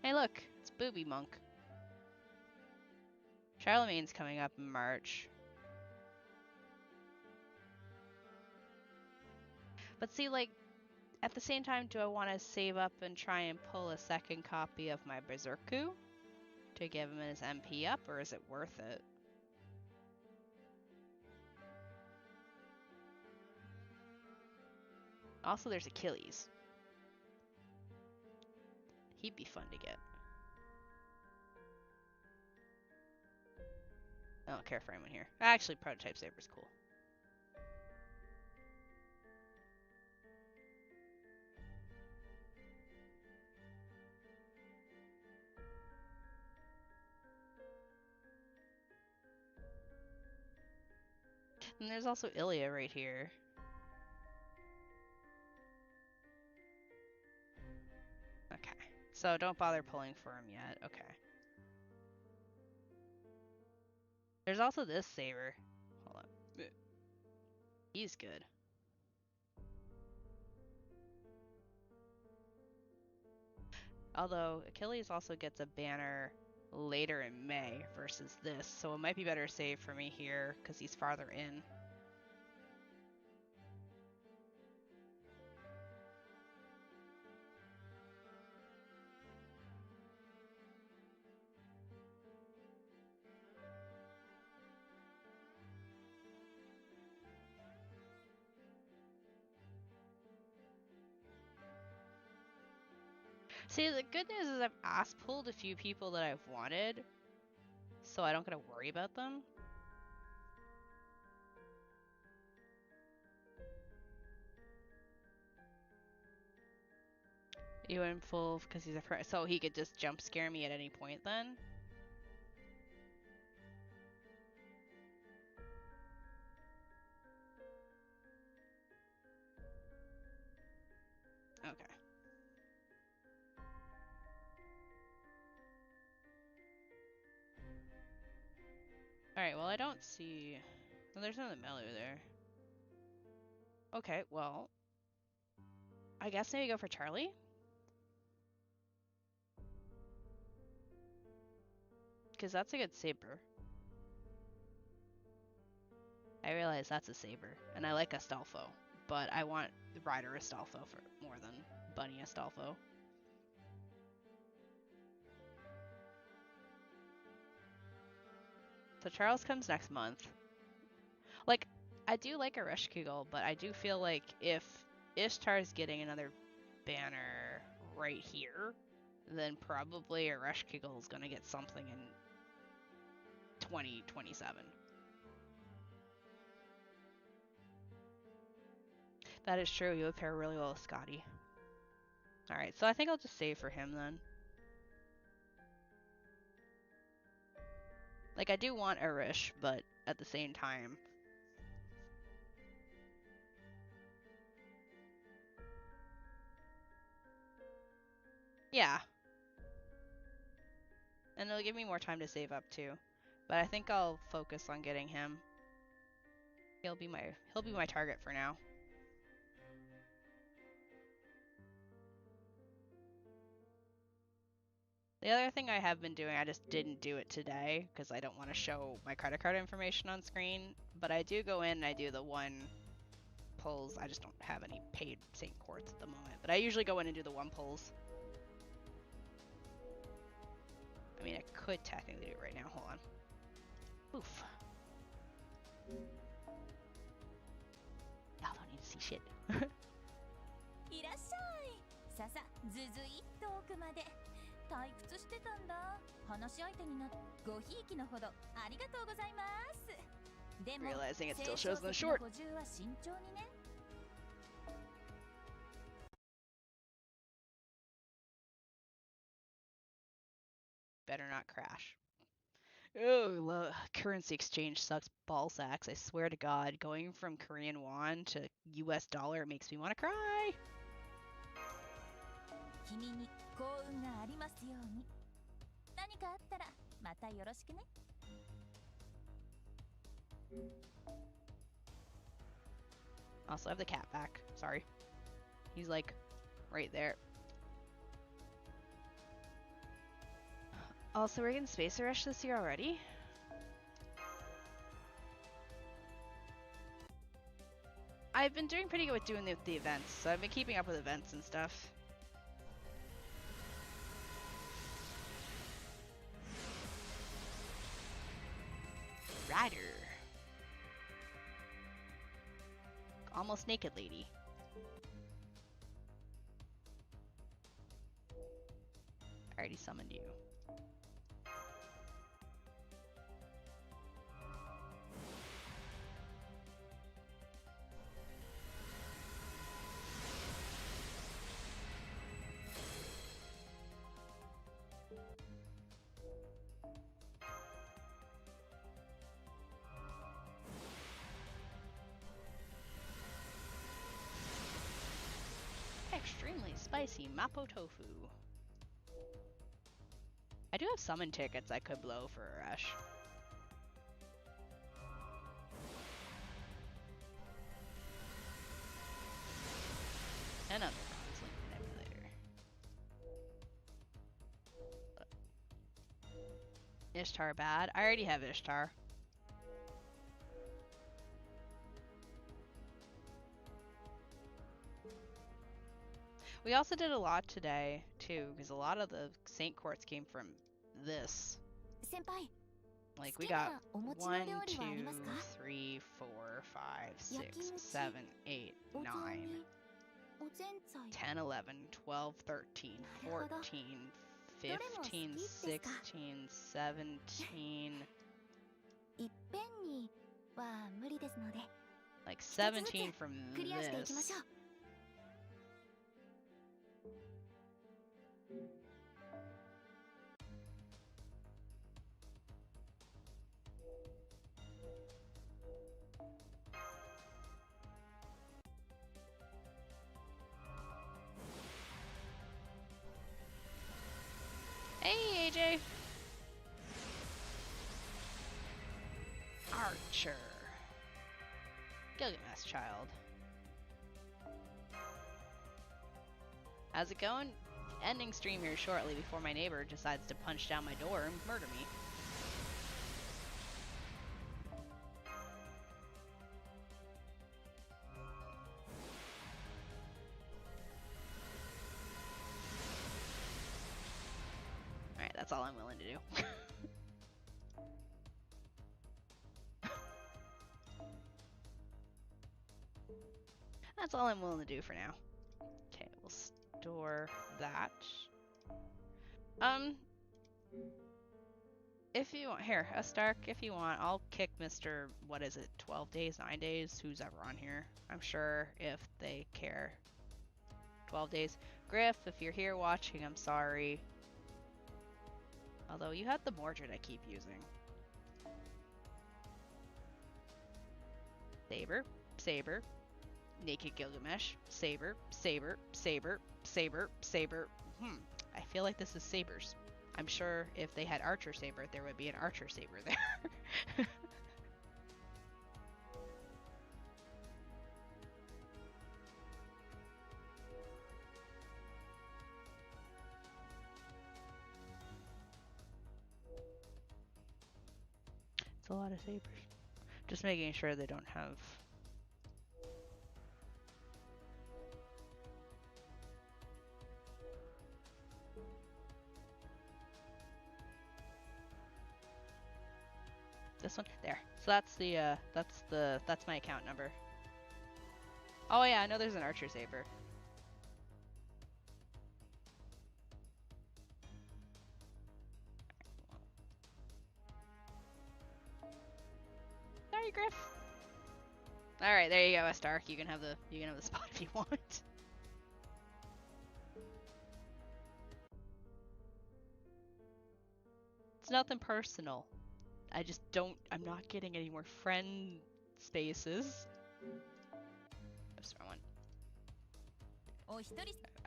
Hey, look. It's Booby Monk. Charlemagne's coming up in March. But see, like, at the same time, do I want to save up and try and pull a second copy of my Berserku to give him his MP up, or is it worth it? Also, there's Achilles. He'd be fun to get. I don't care for anyone here. Actually, Prototype Saber's cool. And there's also Ilya right here. Okay. So don't bother pulling for him yet. Okay. There's also this saber. Hold on. He's good. Although Achilles also gets a banner later in May versus this, so it might be better saved for me here because he's farther in. See, the good news is I've ass pulled a few people that I've wanted, so I don't gotta worry about them. You went full because he's a friend, so he could just jump scare me at any point then? Okay. Alright, well I don't see... Well, there's another Melu there. Okay, well... I guess maybe go for Charlie? Because that's a good saber. I realize that's a saber, and I like Astolfo, but I want Rider Astolfo for more than Bunny Astolfo. So Charles comes next month. Like, I do like a Reshkugel, but I do feel like if Ishtar's getting another banner right here, then probably a Reshkugel is going to get something in 2027. That is true. You would pair really well with Scotty. Alright, so I think I'll just save for him then. Like, I do want Arish, but at the same time... Yeah. And it'll give me more time to save up too. But I think I'll focus on getting him. He'll be my target for now. The other thing I have been doing, I just didn't do it today because I don't want to show my credit card information on screen, but I do go in and I do the one pulls. I just don't have any paid St. Quartz at the moment, but I usually go in and do the one pulls. I mean, I could technically do it right now. Hold on. Oof. Y'all don't need to see shit. いらっしゃい。ささ、ずずいっと奥まで。退屈してたんだ。話し相手になって、ごひいきのほどありがとうございます。でも、 Realizing it still shows in the short. 補充は慎重にね。Better not crash. Oh, currency exchange sucks ball sacks. I swear to God, going from Korean won to US dollar makes me want to cry. 君に幸運がありますように。何かあったらまたよろしくね。Also, I have the cat back. Sorry. He's like right there. Also, we're getting Spacer Rush this year already? I've been doing pretty good with doing the events, so I've been keeping up with events and stuff. Rider. Almost naked lady. I already summoned you. Extremely spicy Mapo Tofu. I do have summon tickets I could blow for a rush. Another Consling Manipulator. Ishtar bad. I already have Ishtar. We also did a lot today, too, because a lot of the Saint Courts came from this. Like, we got 1, 2, 3, 4, 5, 6, 7, 8, 9, 10, 11, 12, 13, 14, 15, 16, 17... Like 17 from this. Hey, AJ! Archer. Gilgamesh child. How's it going? Ending stream here shortly before my neighbor decides to punch down my door and murder me. Alright, that's all I'm willing to do. That's all I'm willing to do for now. Okay, we'll store that. If you want, here, Stark, if you want, I'll kick Mr. What is it, 12 days, 9 days, who's ever on here. I'm sure if they care. 12 days. Griff, if you're here watching, I'm sorry. Although you had the Mordred I keep using. Saber, Saber, Naked Gilgamesh, Saber, Saber, Saber, Saber, Saber. I feel like this is Sabers. I'm sure if they had Archer Saber, there would be an Archer Saber there. It's a lot of Sabers. Just making sure they don't have... This one? There. So that's my account number. Oh yeah, I know there's an Archer Saber. Sorry, Griff. Alright, there you go, Stark. You can have the spot if you want. It's nothing personal. I'm not getting any more friend spaces. Oops, wrong one.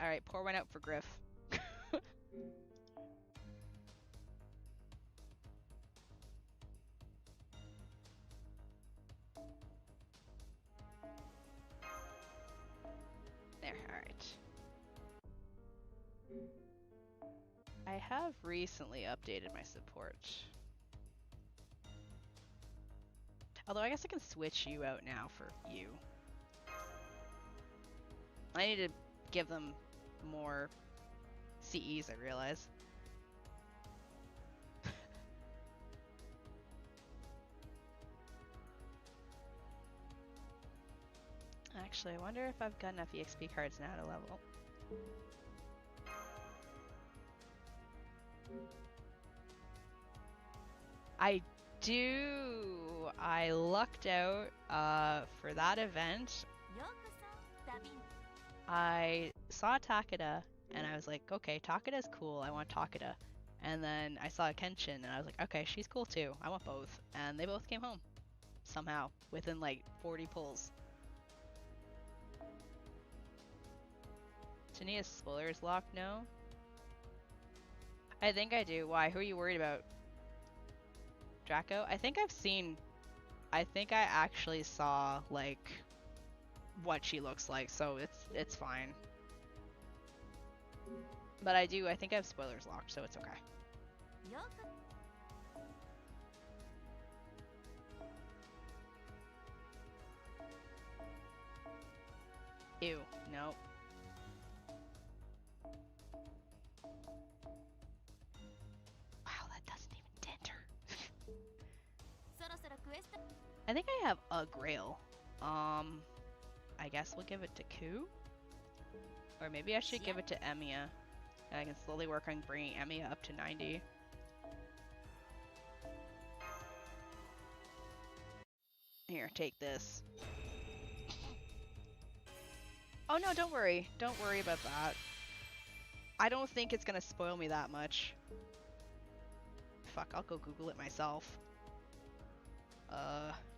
Alright, pour one out for Griff. have recently updated my support. Although I guess I can switch you out now for you. I need to give them more CEs, I realize. Actually, I wonder if I've got enough EXP cards now to level. I do. I lucked out for that event. I saw Takeda and I was like, okay, Takeda's cool. I want Takeda. And then I saw Kenshin and I was like, okay, she's cool too. I want both. And they both came home somehow within like 40 pulls. Shini's spoilers locked? No. I think I do. Why? Who are you worried about? Draco? I think I actually saw like what she looks like, so it's fine. But I think I have spoilers locked, so it's okay. Ew, nope. Wow, that doesn't even dent her. I think I have a Grail. I guess we'll give it to Ku? Or maybe I should give it to Emiya. I can slowly work on bringing Emiya up to 90. Here, take this. Oh no, don't worry. Don't worry about that. I don't think it's gonna spoil me that much. Fuck, I'll go Google it myself.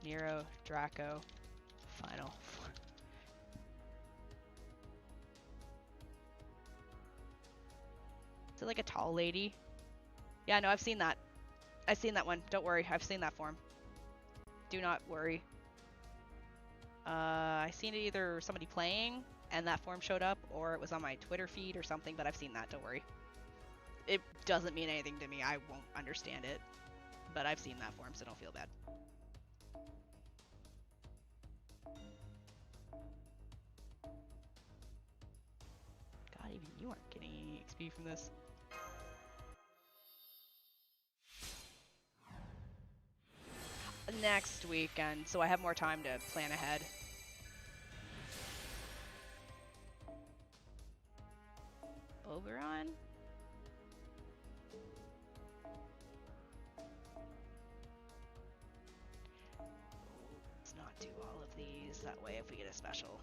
Nero, Draco, final. Is it like a tall lady? Yeah, no, I've seen that. I've seen that one. Don't worry, I've seen that form. Do not worry. I seen it either somebody playing and that form showed up, or it was on my Twitter feed or something, but I've seen that, don't worry. It doesn't mean anything to me, I won't understand it. But I've seen that form, so don't feel bad. God, even you aren't getting any XP from this. Next weekend, so I have more time to plan ahead. Oberon? Let's not do all of these, that way if we get a special.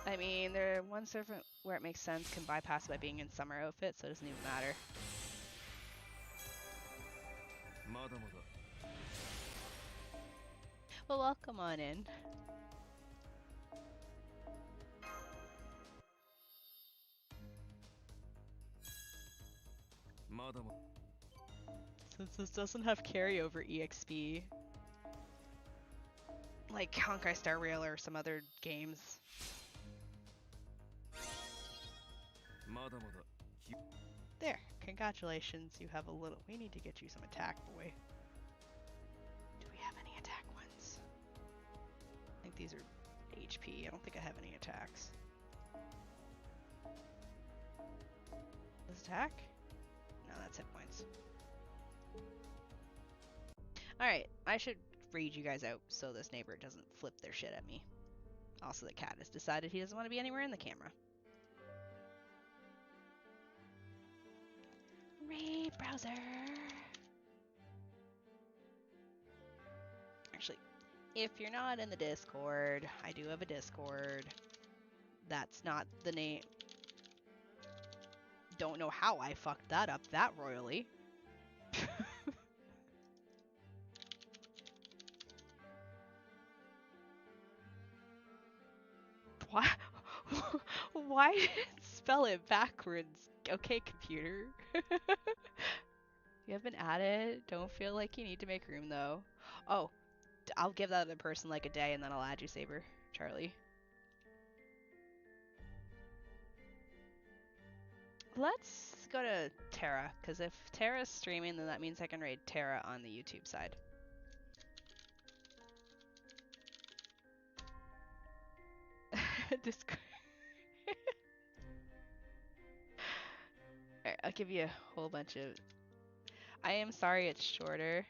I mean, there one servant where it makes sense can bypass by being in summer outfit, so it doesn't even matter. Well, welcome on in. Since this doesn't have carryover EXP, like Honkai Star Rail or some other games. There, congratulations, you have a little. We need to get you some attack, boy. Do we have any attack ones? I think these are HP. I don't think I have any attacks. This attack? No, that's hit points. Alright, I should read you guys out so this neighbor doesn't flip their shit at me. Also, the cat has decided he doesn't want to be anywhere in the camera. Read browser. Actually, if you're not in the Discord, I do have a Discord. That's not the name. Don't know how I fucked that up that royally. Why? Why did it spell it backwards? Okay, computer. You have been at it. Don't feel like you need to make room, though. Oh, I'll give that other person like a day, and then I'll add you, Saber. Charlie. Let's go to Terra, because if Terra's streaming, then that means I can raid Terra on the YouTube side. Discord. Alright, I'll give you a whole bunch of... I am sorry it's shorter.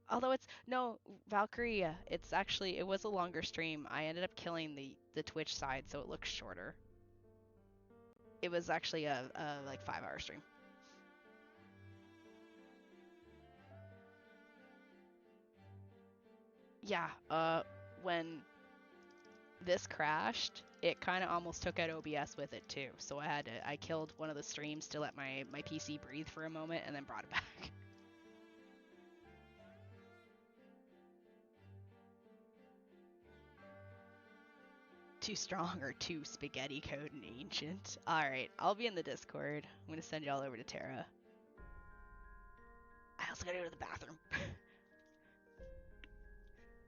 Although it's... No, Valkyria. It's actually... It was a longer stream. I ended up killing the Twitch side, so it looks shorter. It was actually a like 5-hour stream. Yeah, when this crashed, it kind of almost took out OBS with it too. So I killed one of the streams to let my PC breathe for a moment and then brought it back. Too strong or too spaghetti code and ancient. Alright, I'll be in the Discord. I'm gonna send y'all over to Terra. I also gotta go to the bathroom.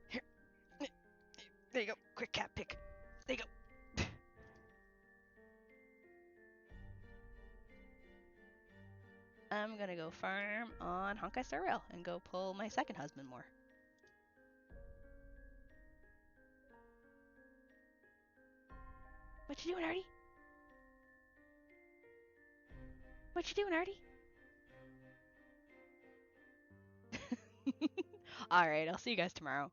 Here. There you go. Quick cat pick. There you go. I'm gonna go farm on Honkai Star Rail and go pull my second husband more. What you doing, Artie? What you doing, Artie? Alright, I'll see you guys tomorrow.